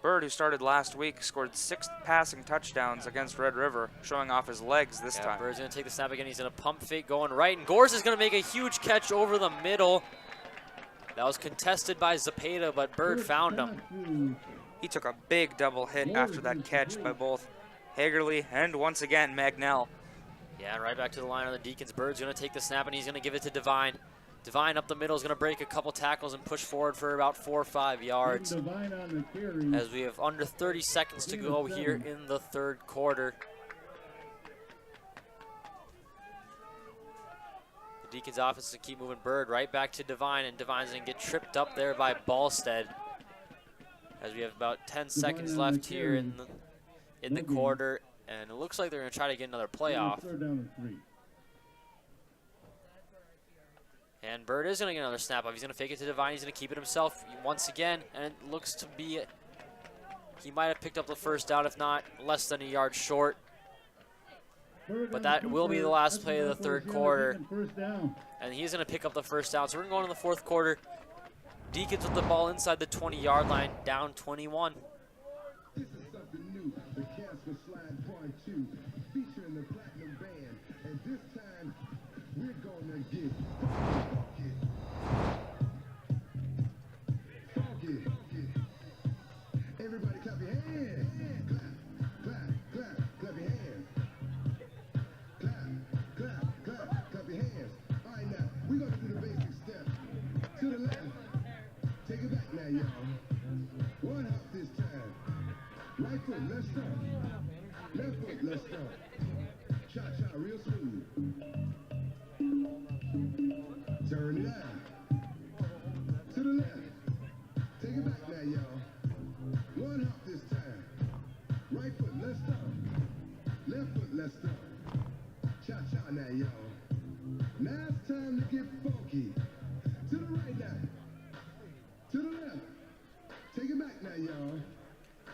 Bird, who started last week, scored 6 passing touchdowns against Red River, showing off his legs this time. Bird's going to take the snap again. He's going to pump fake going right, and Gores is going to make a huge catch over the middle. That was contested by Zapata, but Bird found him. He took a big double hit after that catch by both Hagerly and once again Magnell. Yeah, right back to the line of the Deacons. Bird's going to take the snap, and he's going to give it to Devine. Devine up the middle is going to break a couple tackles and push forward for about 4 or 5 yards. As we have under 30 seconds to go here in the third quarter. The Deacons offense to keep moving. Bird right back to Devine, and Devine's going to get tripped up there by Ballstead. As we have about 10 seconds left here in the quarter, and it looks like they're going to try to get another playoff. And Bird is going to get another snap off. He's going to fake it to Devine. He's going to keep it himself once again, and it looks to be he might have picked up the first down, if not less than a yard short. But that will be the last play of the third quarter, and he's going to pick up the first down. So we're going to go into the fourth quarter. Deacons with the ball inside the 20-yard line, down 21. This is something new, the Casper Slide Part 2, featuring the Platinum Band, and this time we're gonna get funky. Everybody clap your hands. Clap your hands. Clap your hands. All right, now we're gonna do the basic steps. To the left. Take it back now, y'all. One hop this time. Right foot, let's start. Left foot, let's start. Cha-cha, real smooth. Turn it out. To the left. Take it back now, y'all. One hop this time. Right foot, let's start. Left foot, let's start. Cha-cha now, y'all. Now it's time to get funky. To the right now. To the left. Take it back now, y'all.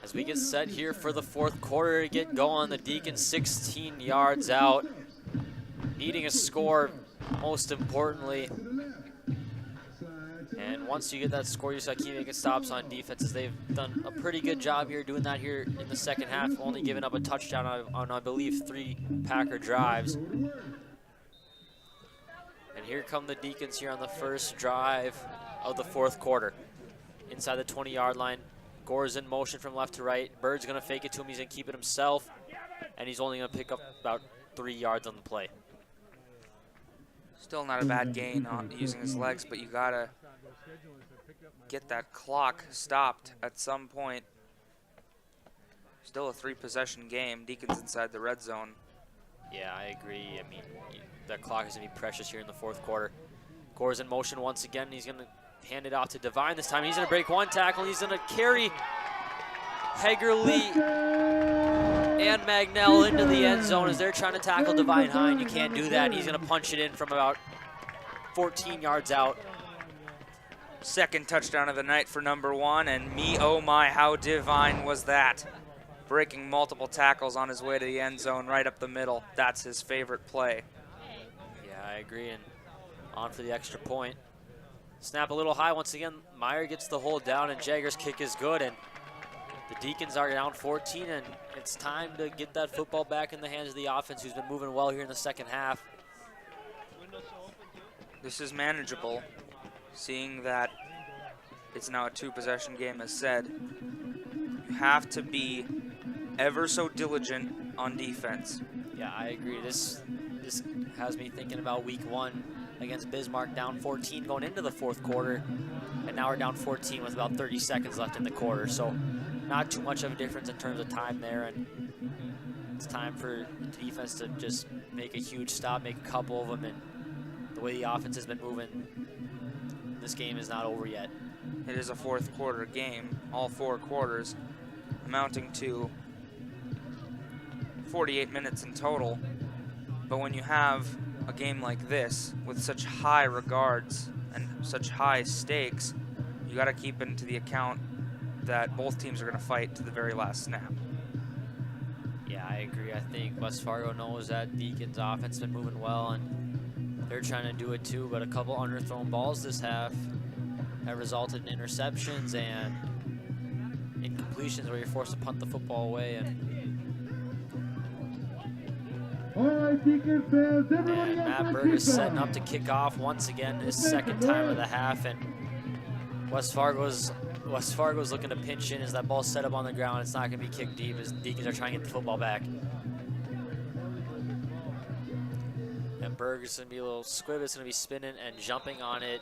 As we get set here for the fourth quarter to get going, the Deacons 16 yards out, needing a score most importantly. And once you get that score, you just got to keep making stops on defenses. They've done a pretty good job here doing that here in the second half, only giving up a touchdown on I believe 3 Packer drives. here come the Deacons here on the first drive of the fourth quarter. Inside the 20-yard line. Gore's in motion from left to right. Bird's going to fake it to him. He's going to keep it himself. And he's only going to pick up about 3 yards on the play. Still not a bad gain on using his legs, but you gotta get that clock stopped at some point. Still a 3-possession game. Deacons inside the red zone. Yeah, I agree. I mean, that clock is going to be precious here in the fourth quarter. Gore's in motion once again. He's going to hand it off to Devine this time. He's going to break one tackle. He's going to carry Hegerly and Magnell into the end zone as they're trying to tackle Devine Hine. You can't do that. He's going to punch it in from about 14 yards out. Second touchdown of the night for number 1, and oh my, how divine was that? Breaking multiple tackles on his way to the end zone right up the middle. That's his favorite play. Yeah, I agree, and on for the extra point. Snap a little high once again. Meyer gets the hold down, and Jagger's kick is good, and the Deacons are down 14, and it's time to get that football back in the hands of the offense, who's been moving well here in the second half. This is manageable, seeing that it's now a 2-possession game as said. You have to be ever so diligent on defense. Yeah, I agree. This has me thinking about week 1 against Bismarck, down 14 going into the fourth quarter, and now we're down 14 with about 30 seconds left in the quarter. So not too much of a difference in terms of time there, and it's time for the defense to just make a huge stop, make a couple of them, and the way the offense has been moving, this game is not over yet. It is a fourth quarter game, all 4 quarters, amounting to 48 minutes in total. But when you have a game like this with such high regards and such high stakes, you got to keep into the account that both teams are going to fight to the very last snap. Yeah, I agree. I think West Fargo knows that Deacons' offense has been moving well, and they're trying to do it too, but a couple underthrown balls this half have resulted in interceptions and incompletions where you're forced to punt the football away. All right, Deacons fans, everybody And else Matt on Berg is kickoff. setting up to kick off once again, his second time of the half, and West Fargo's looking to pinch in as that ball's set up on the ground. It's not going to be kicked deep as Deacons are trying to get the football back. And Berg is going to be a little squib. It's going to be spinning and jumping on it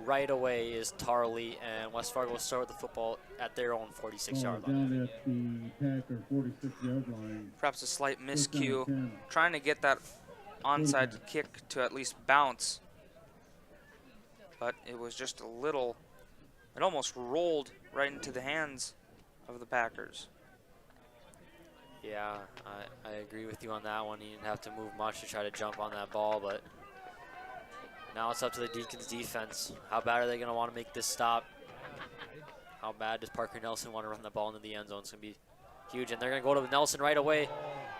right away is Tarley, and West Fargo will start with the football at their own 46-yard line. Down at the Packer 46-yard line. Perhaps a slight First down miscue, and 10. trying to get that onside kick to at least bounce. But it was just a little, it almost rolled right into the hands of the Packers. Yeah, I agree with you on that one. He didn't have to move much to try to jump on that ball, but now it's up to the Deacons defense. How bad are they going to want to make this stop? How bad does Parker Nelson want to run the ball into the end zone? It's going to be huge, and they're going to go to Nelson right away,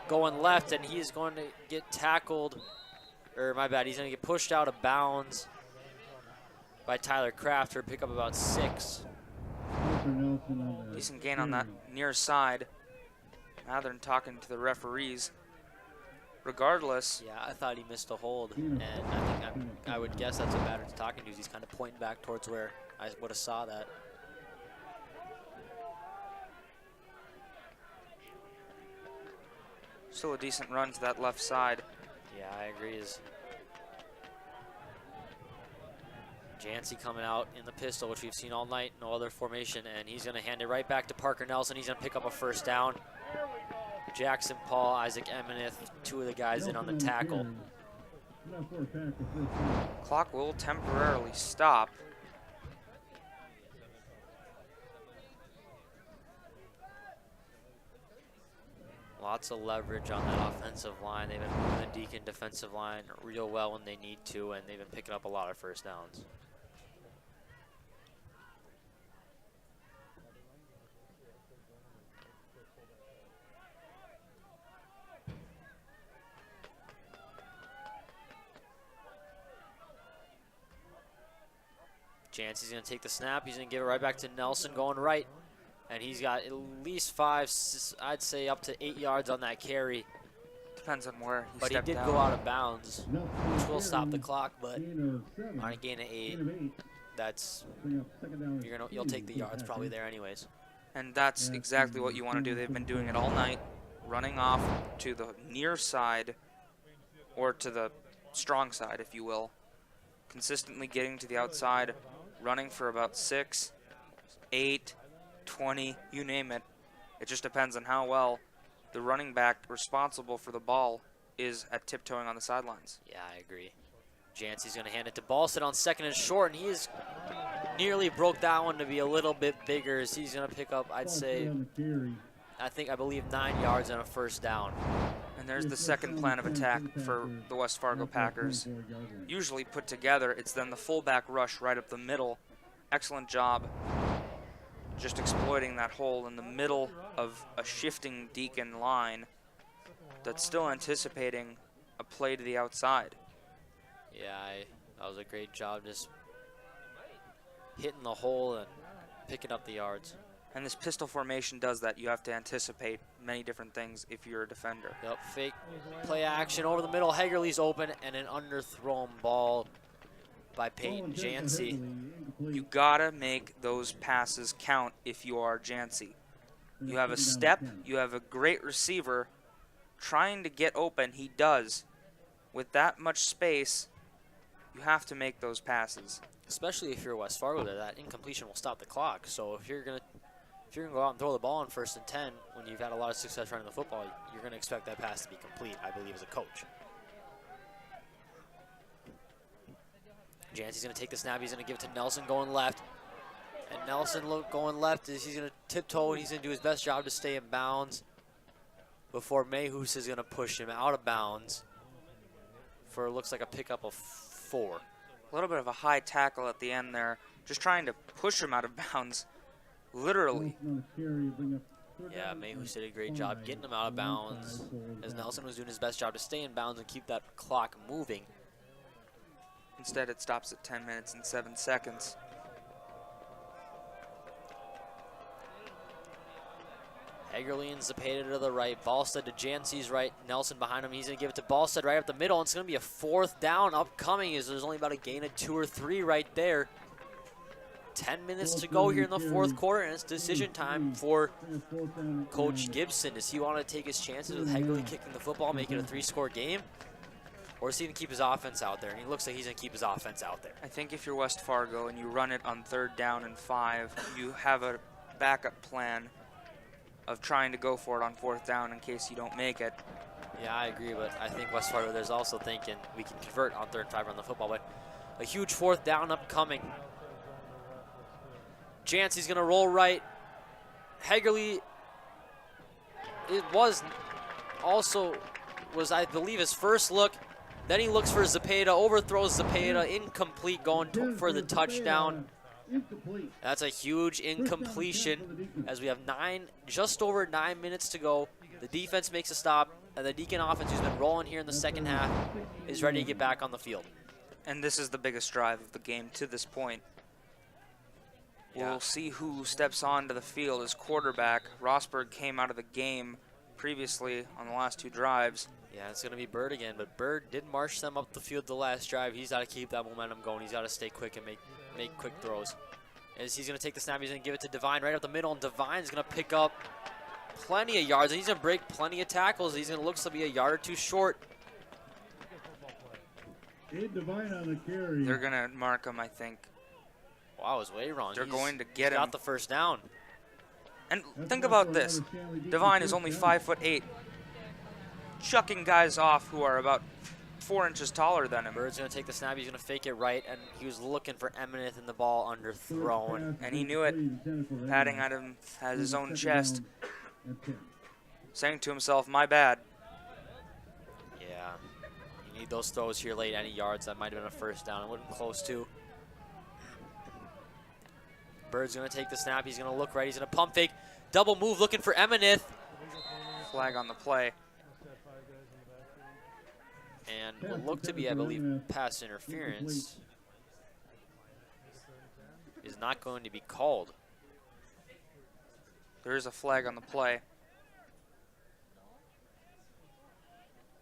going left, and he's going to get tackled, or my bad, he's going to get pushed out of bounds by Tyler Kraft for a pick up about 6. Parker Nelson on the Decent gain on that near side. Now they're talking to the referees. Regardless, Yeah, I thought he missed a hold, and I think I would guess that's what Batter's talking to. He's kind of pointing back towards where I would have saw that. still a decent run to that left side. Yeah, I agree. Is Jancy coming out in the pistol, which we've seen all night, no other formation, and he's going to hand it right back to Parker Nelson. He's going to pick up a first down. Jackson Paul, Isaac Emenith, 2 of the guys in on the tackle. Clock will temporarily stop. Lots of leverage on that offensive line. They've been moving the Deacon defensive line real well when they need to, and they've been picking up a lot of first downs. Jancy's going to take the snap. He's going to give it right back to Nelson going right. And he's got at least 5, I'd say up to 8 yards on that carry to depends on where he But he stepped did down. go out of bounds, Nelson which will stop the carry, clock. But gain of 7, on a gain of 8, gain of 8, that's bring up second down and you'll 2 take the for yards probably Packers. there anyways. And that's exactly what you want to do. They've been doing it all night, running off to the near side, or to the strong side, if you will. Consistently getting to the outside, running for about 6, 8, 20, you name it. It just depends on how well the running back responsible for the ball is at tiptoeing on the sidelines. Yeah, I agree. Jancy's going to hand it to Ballstead on second and short, and he is nearly broke that one to be a little bit bigger as he's going to pick up, I'd say, On the carry. I believe 9 yards and a first down. And there's the second plan of attack for the West Fargo Packers. Usually put together, it's then the fullback rush right up the middle. Excellent job just exploiting that hole in the middle of a shifting Deacon line that's still anticipating a play to the outside. Yeah, that was a great job just hitting the hole and picking up the yards. And this pistol formation does that. You have to anticipate many different things if you're a defender. Yep, fake play action over the middle. Hagerly's open and an underthrown ball by Peyton Jancy. You gotta make those passes count if you are Jancy. You have a step, you have a great receiver trying to get open. He does. With that much space, you have to make those passes. Especially if you're West Fargo there, that incompletion will stop the clock. So if you're gonna go out and throw the ball on 1st and 10 when you've had a lot of success running the football, you're gonna expect that pass to be complete, I believe, as a coach. Jancy's gonna take the snap, he's gonna give it to Nelson going left. And Nelson going left is he's gonna tiptoe and he's gonna do his best job to stay in bounds before Mayhus is gonna push him out of bounds for looks like a pickup of 4. A little bit of a high tackle at the end there, just trying to push him out of bounds, literally. Yeah, Mayhus did a great job getting him out of bounds as Nelson was doing his best job to stay in bounds and keep that clock moving. Instead, it stops at 10 minutes and 7 seconds. Hagerly and Zepeda to the right, Ballstead to Jancy's right, Nelson behind him. He's going to give it to Ballstead right up the middle, and it's going to be a 4th down upcoming as there's only about a gain of 2 or 3 right there. 10 minutes to go here in the 4th quarter, and it's decision time for Coach Gibson. Does he want to take his chances with Hagerly kicking the football, make it a 3-score game? Or is he going to keep his offense out there? And he looks like he's going to keep his offense out there. I think if you're West Fargo and you run it on 3rd down and 5, you have a backup plan of trying to go for it on 4th down in case you don't make it. Yeah, I agree, but I think West Fargo there's also thinking we can convert on 3rd and 5 on the football, but a huge 4th down upcoming. Jancy's going to roll right. Hagerly, it was, I believe, his first look. Then he looks for Zepeda, overthrows Zepeda, incomplete, going for the touchdown. That's a huge incompletion as we have just over 9 minutes to go. The defense makes a stop, and the Deacon offense, who's been rolling here in the second half, is ready to get back on the field. And this is the biggest drive of the game to this point. Yeah. We'll see who steps onto the field as quarterback. Rosberg came out of the game previously on the last 2 drives. Yeah, it's going to be Bird again, but Bird did march them up the field the last drive. He's got to keep that momentum going. He's got to stay quick and make quick throws. As he's going to take the snap, he's going to give it to Devine right up the middle, and Devine's going to pick up plenty of yards. He's going to break plenty of tackles. He's going to look to be a yard or 2 short. Devine on the carry. They're going to mark him, I think. Wow, I was way wrong. They're going to get him. Got the first down. And think about this. Devine is only 5'8", chucking guys off who are about 4 inches taller than him. Bird's going to take the snap. He's going to fake it right, and he was looking for Emineth, and the ball underthrown. And he knew it. Patting at him at his own chest, saying to himself, "My bad." Yeah, you need those throws here late. Any yards, that might have been a first down. It would have been close to. Bird's going to take the snap. He's going to look right. He's going to pump fake. Double move looking for Emineth. Flag on the play. And what looked to be, I believe, pass interference is not going to be called. There is a flag on the play.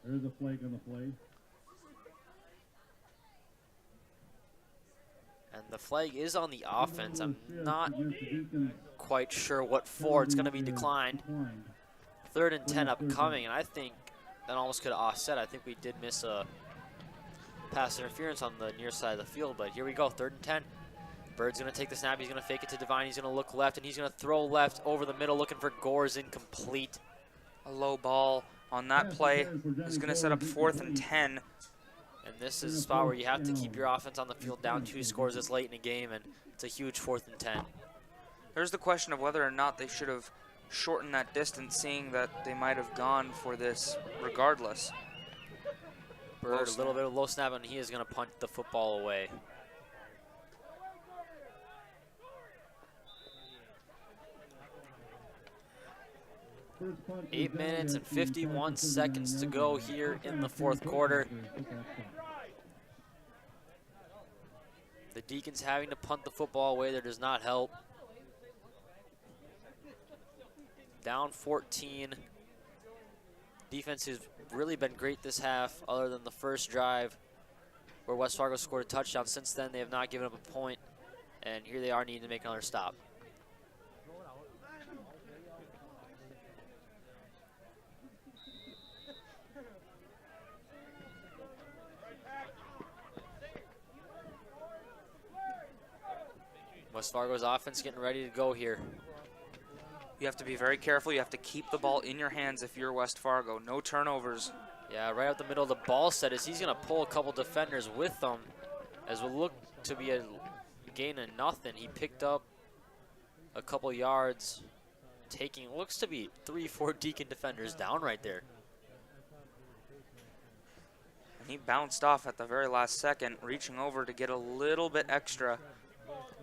There's a flag on the play. And the flag is on the offense. I'm not Against the Deacons. quite sure what for. It's going to be declined. 3rd and 10 upcoming, and I think that almost could have offset. I think we did miss a pass interference on the near side of the field, but here we go, 3rd and 10. Bird's going to take the snap. He's going to fake it to Devine. He's going to look left, and he's going to throw left over the middle, looking for Gores, incomplete. A low ball on that play is going to set up 4th and 10. And this is a spot where you have to keep your offense on the field down 2 scores this late in the game, and it's a huge 4th and 10. There's the question of whether or not they should have shortened that distance, seeing that they might have gone for this regardless. Bird, a little bit of low snap, and he is going to punt the football away. First punt 8 was minutes down and at the 51 5 seconds to go here in the 4th quarter. The Deacons having to punt the football away. That does not help. Down 14. Defense has really been great this half, other than the first drive where West Fargo scored a touchdown. Since then, they have not given up a point, and here they are needing to make another stop. West Fargo's offense getting ready to go here. You have to be very careful. You have to keep the ball in your hands if you're West Fargo. No turnovers. Yeah, right up the middle of the ball set is he's going to pull a couple defenders with them, as will look to be a gain of nothing. He picked up a couple yards, taking looks to be 3-4 Deacon defenders down right there. And he bounced off at the very last second, reaching over to get a little bit extra,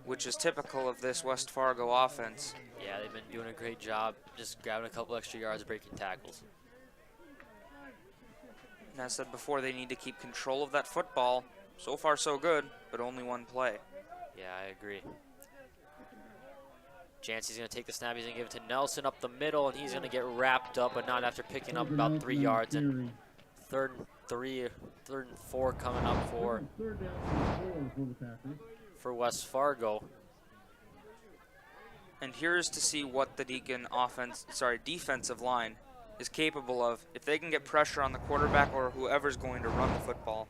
which is typical of this West Fargo offense. Yeah, they've been doing a great job just grabbing a couple extra yards, breaking tackles. And as I said before, they need to keep control of that football. So far, so good, but only one play. Yeah, I agree. Jancy's going to take the snap. He's going to give it to Nelson up the middle, and he's going to get wrapped up, but not after picking up about 3 yards. And 3rd and 4 coming up for Third down and 4 for the Packers. West Fargo. And here's to see what the Deacon defensive line is capable of if they can get pressure on the quarterback or whoever's going to run the football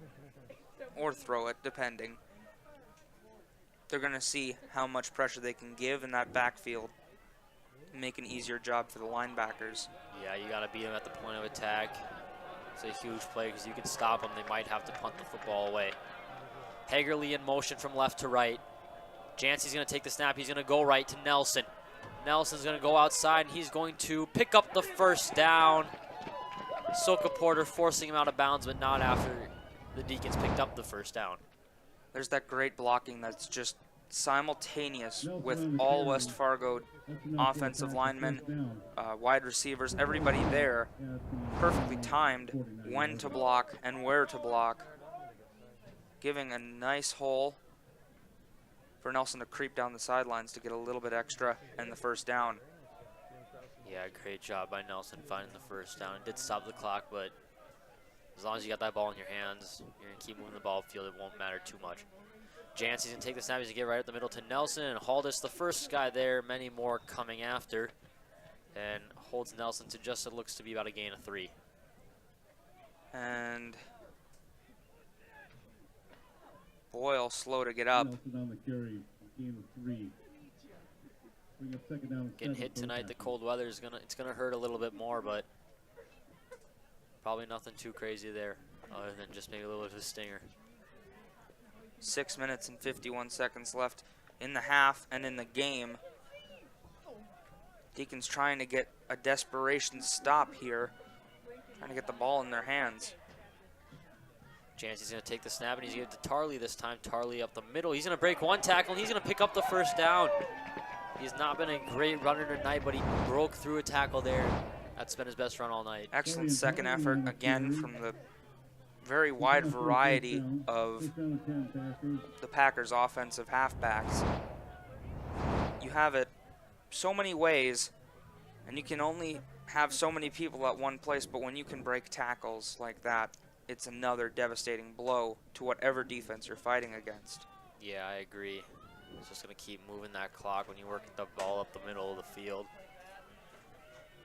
or throw it, depending. They're going to see how much pressure they can give in that backfield and make an easier job for the linebackers. Yeah, you got to beat them at the point of attack. It's a huge play because you can stop them. They might have to punt the football away. Hagerly in motion from left to right. Jancy's going to take the snap. He's going to go right to Nelson. Nelson's going to go outside, and he's going to pick up the first down. Soka Porter forcing him out of bounds, but not after the Deacons picked up the first down. There's that great blocking that's just simultaneous with all West Fargo offensive linemen, wide receivers, everybody there, perfectly timed when to block and where to block, giving a nice hole for Nelson to creep down the sidelines to get a little bit extra and the first down. Yeah, great job by Nelson finding the first down. It did stop the clock, but as long as you got that ball in your hands, you're going to keep moving the ball field. It won't matter too much. Jancy's going to take the snap. He's going to get right at the middle to Nelson, and Haldis, the first guy there, many more coming after, and holds Nelson to just it looks to be about a gain of 3. And Boyle slow to get up. Nelson on the carry, gain of 3. Bring up second down and Getting 7 hit for tonight, the Packers. cold weather is it's gonna hurt a little bit more, but probably nothing too crazy there, other than just maybe a little bit of a stinger. 6 minutes and 51 seconds left in the half and in the game. Deacons trying to get a desperation stop here, trying to get the ball in their hands. Jancy's going to take the snap, and he's going to give it to Tarley this time. Tarley up the middle. He's going to break one tackle, and he's going to pick up the first down. He's not been a great runner tonight, but he broke through a tackle there. That's been his best run all night. Excellent second effort again from the very wide variety of First down and 10 Packers. the Packers' offensive halfbacks. You have it so many ways, and you can only have so many people at one place, but when you can break tackles like that, it's another devastating blow to whatever defense you're fighting against. Yeah, I agree. It's just going to keep moving that clock when you work the ball up the middle of the field.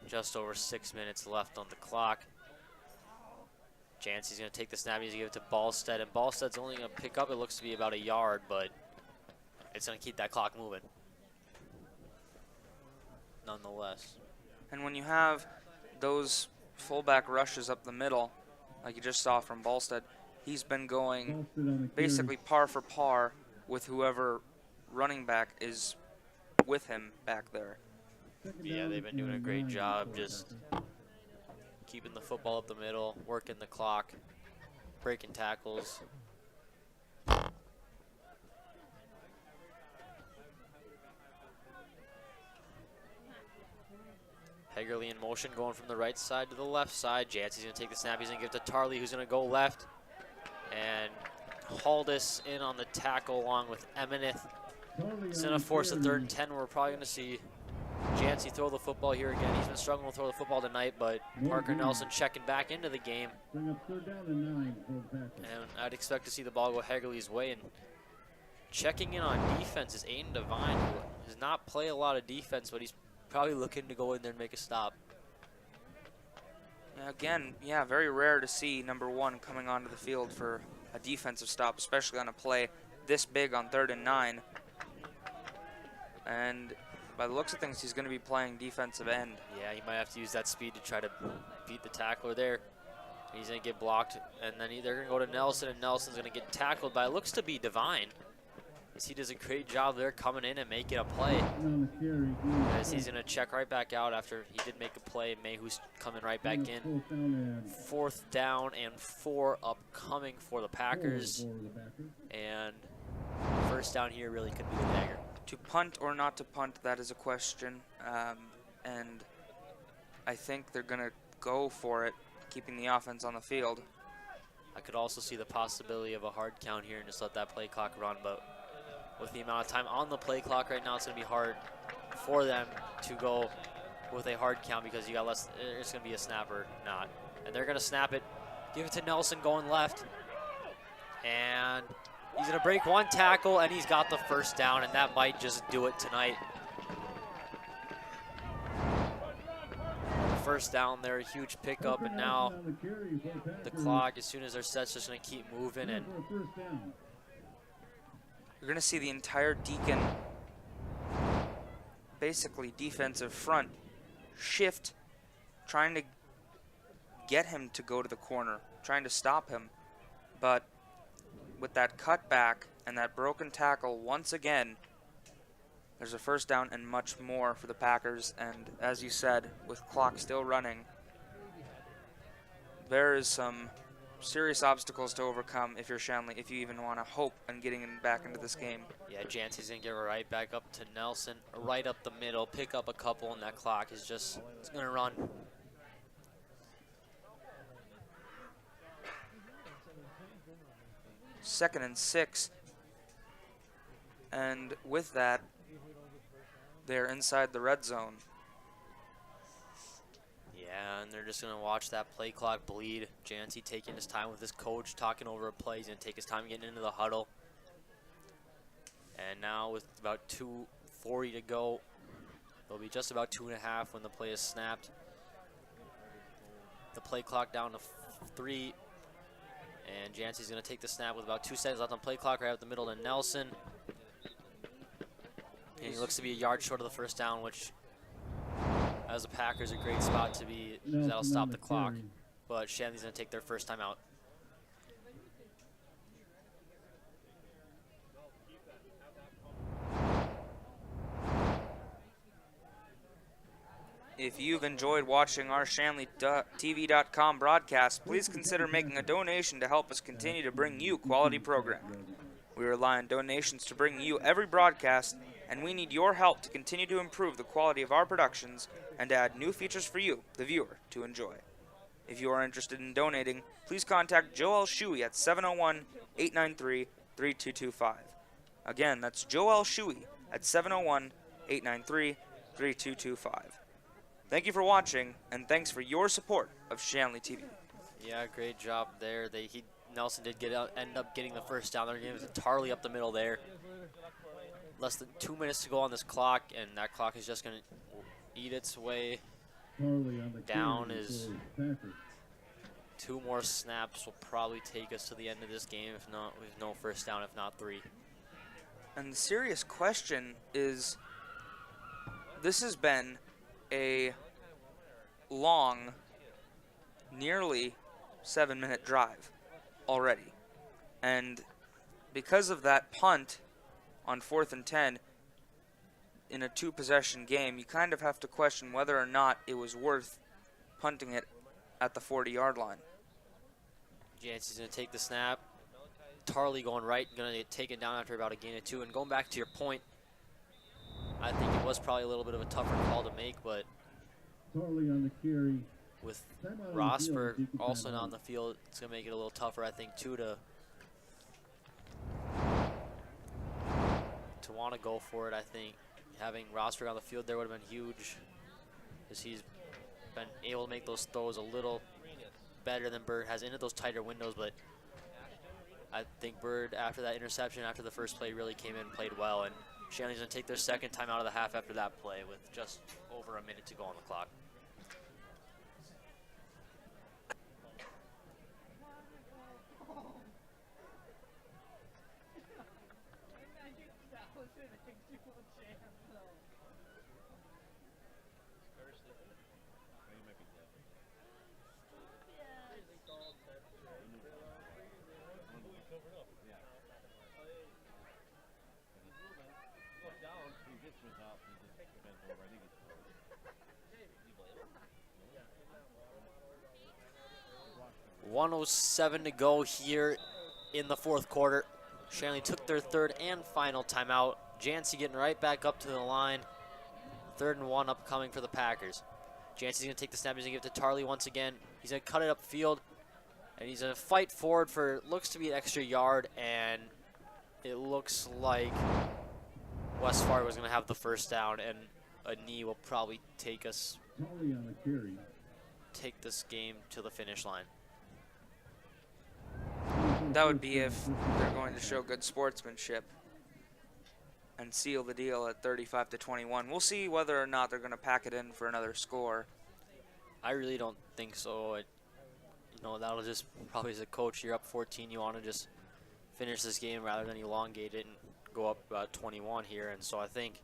Just over 6 minutes left on the clock. Jancy's going to take the snap. He's going to give it to Ballstead, and Ballstead's only going to pick up, it looks to be about a yard, but it's going to keep that clock moving. Nonetheless. And when you have those fullback rushes up the middle, like you just saw from Ballstead, he's been going basically par for par with whoever running back is with him back there. Yeah, they've been doing a great job just keeping the football up the middle, working the clock, breaking tackles. Hegerly in motion, going from the right side to the left side. Jancy's going to take the snap. He's going to give it to Tarley, who's going to go left. And Haldis in on the tackle along with Emineth. It's going to force a 3rd and 10. We're probably going to see Jancy throw the football here again. He's been struggling to throw the football tonight, but Parker Nelson checking back into the game. Bring up 3rd down and 9 for the Packers. And I'd expect to see the ball go Hegerly's way. And checking in on defense is Aiden Devine, who does not play a lot of defense, but he's probably looking to go in there and make a stop. Again, yeah, very rare to see number 1 coming onto the field for a defensive stop, especially on a play this big on 3rd and 9. And by the looks of things, he's going to be playing defensive end. Yeah, he might have to use that speed to try to beat the tackler there. He's going to get blocked, and then they're going to go to Nelson, and Nelson's going to get tackled by, looks to be Devine. He does a great job there coming in and making a play. As he's going to check right back out after he did make a play. Mayhew's coming right back in. 4th down and 4 upcoming for the Packers. And 1st down here really could be the dagger. To punt or not to punt, that is a question. And I think they're going to go for it, keeping the offense on the field. I could also see the possibility of a hard count here and just let that play clock run, but with the amount of time on the play clock right now, it's going to be hard for them to go with a hard count because you got less. It's going to be a snap or not. And they're going to snap it, give it to Nelson going left. And he's going to break 1 tackle, and he's got the 1st down, and that might just do it tonight. 1st down there, a huge pickup, and now the clock, as soon as they're set, is just going to keep moving. And you're going to see the entire Deacon, basically defensive front, shift, trying to get him to go to the corner, trying to stop him. But with that cutback and that broken tackle, once again, there's a 1st down and much more for the Packers. And as you said, with clock still running, there is some serious obstacles to overcome if you're Shanley, if you even want to hope on getting back into this game. Yeah, Jancy's going to get right back up to Nelson, right up the middle, pick up a couple, and that clock is just, it's going to run. Second and 6. And with that, they're inside the red zone. Yeah, and they're just going to watch that play clock bleed. Jancy taking his time with his coach, talking over a play. He's going to take his time getting into the huddle. And now with about 2:40 to go, it'll be just about 2.5 when the play is snapped. The play clock down to 3. And Jancy's going to take the snap with about 2 seconds left on play clock right up the middle to Nelson. And he looks to be a yard short of the 1st down, which, as the Packers, a great spot to be, because that'll stop the clock. But Shanley's going to take their 1st time out. If you've enjoyed watching our ShanleyTV.com broadcast, please consider making a donation to help us continue to bring you quality programming. We rely on donations to bring you every broadcast, and we need your help to continue to improve the quality of our productions and to add new features for you, the viewer, to enjoy. If you are interested in donating, please contact Joel Shuey at 701-893-3225. Again, that's Joel Shuey at 701-893-3225. Thank you for watching, and thanks for your support of Shanley TV. Yeah, great job there. Nelson did end up getting the first down. They're giving it to Tarley up the middle there. Less than 2 minutes to go on this clock, and that clock is just going to eat its way Tarley on the down. carry Is for Packers. 2 more snaps will probably take us to the end of this game. If not, with no first down, if not 3. And the serious question is, this has been a long, nearly 7-minute drive already. And because of that punt on 4th and 10 in a 2-possession game, you kind of have to question whether or not it was worth punting it at the 40-yard line. Jancy's going to take the snap. Tarley going right, going to take it down after about a gain of 2. And going back to your point, I think it was probably a little bit of a tougher call to make, but Tarley on the carry. with Time out on the Rosberg field, Deacons also time not out. on the field, it's going to make it a little tougher, I think, too, to want to go for it. I think having Rosberg on the field there would have been huge, because he's been able to make those throws a little better than Bird has into those tighter windows, but I think Bird, after that interception, after the first play, really came in and played well, and Shanley's going to take their second time out of the half after that play with just over a minute to go on the clock. .107 to go here in the fourth quarter. Shanley took their third and final timeout. Jancy getting right back up to the line. 3rd and 1 upcoming for the Packers. Jancy's going to take the snap. He's going to give it to Tarley once again. He's going to cut it upfield, and he's going to fight forward for, looks to be an extra yard, and it looks like West Fargo is going to have the first down, and a knee will probably take us, Tarley on the carry. take this game to the finish line. That would be if they're going to show good sportsmanship and seal the deal at 35-21. We'll see whether or not they're going to pack it in for another score. I really don't think so. That'll just, probably as a coach, you're up 14, you want to just finish this game rather than elongate it and go up 21 here. And so I think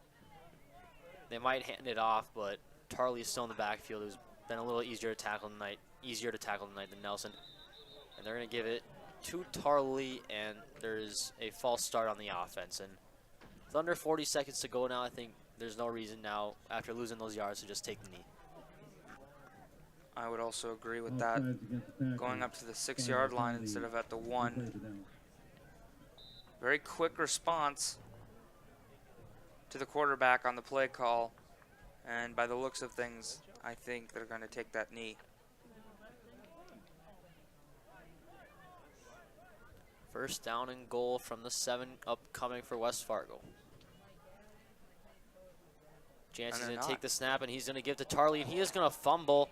they might hand it off, but Tarley is still in the backfield, who's been a little easier to tackle tonight than Nelson. And they're going to give it to Tarley, and there's a false start on the offense. And with under 40 seconds to go now, I think there's no reason now, after losing those yards, to just take the knee. I would also agree with that. Offsides against the Packers. Going up to the 6-yard line instead of at the 1. Very quick response to the quarterback on the play call. And by the looks of things, I think they're going to take that knee. First down and goal from the 7 upcoming for West Fargo. Jancy's going to take the snap, and he's going to give to Tarley, and he is going to fumble.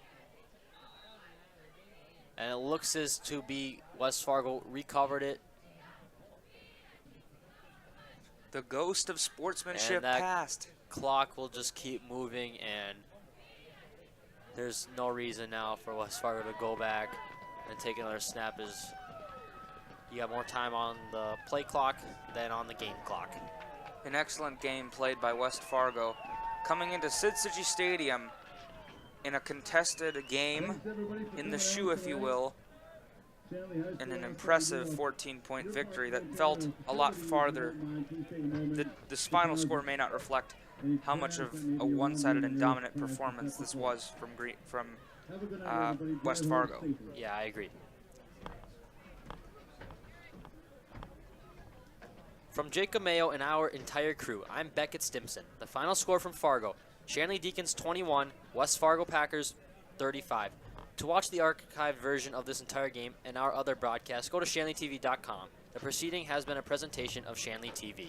And it looks as to be West Fargo recovered it. The ghost of sportsmanship And that passed. Clock will just keep moving, and there's no reason now for West Fargo to go back and take another snap, as you got more time on the play clock than on the game clock. An excellent game played by West Fargo. Coming into Cichy Stadium in a contested game, in the shoe, if you will, in an impressive 14-point victory that felt a lot farther. The final score may not reflect how much of a one-sided and dominant performance this was from West Fargo. Yeah, I agree. From Jacob Mayo and our entire crew, I'm Beckett Stimson. The final score from Fargo: Shanley Deacons 21, West Fargo Packers 35. To watch the archived version of this entire game and our other broadcasts, go to ShanleyTV.com. The proceeding has been a presentation of Shanley TV.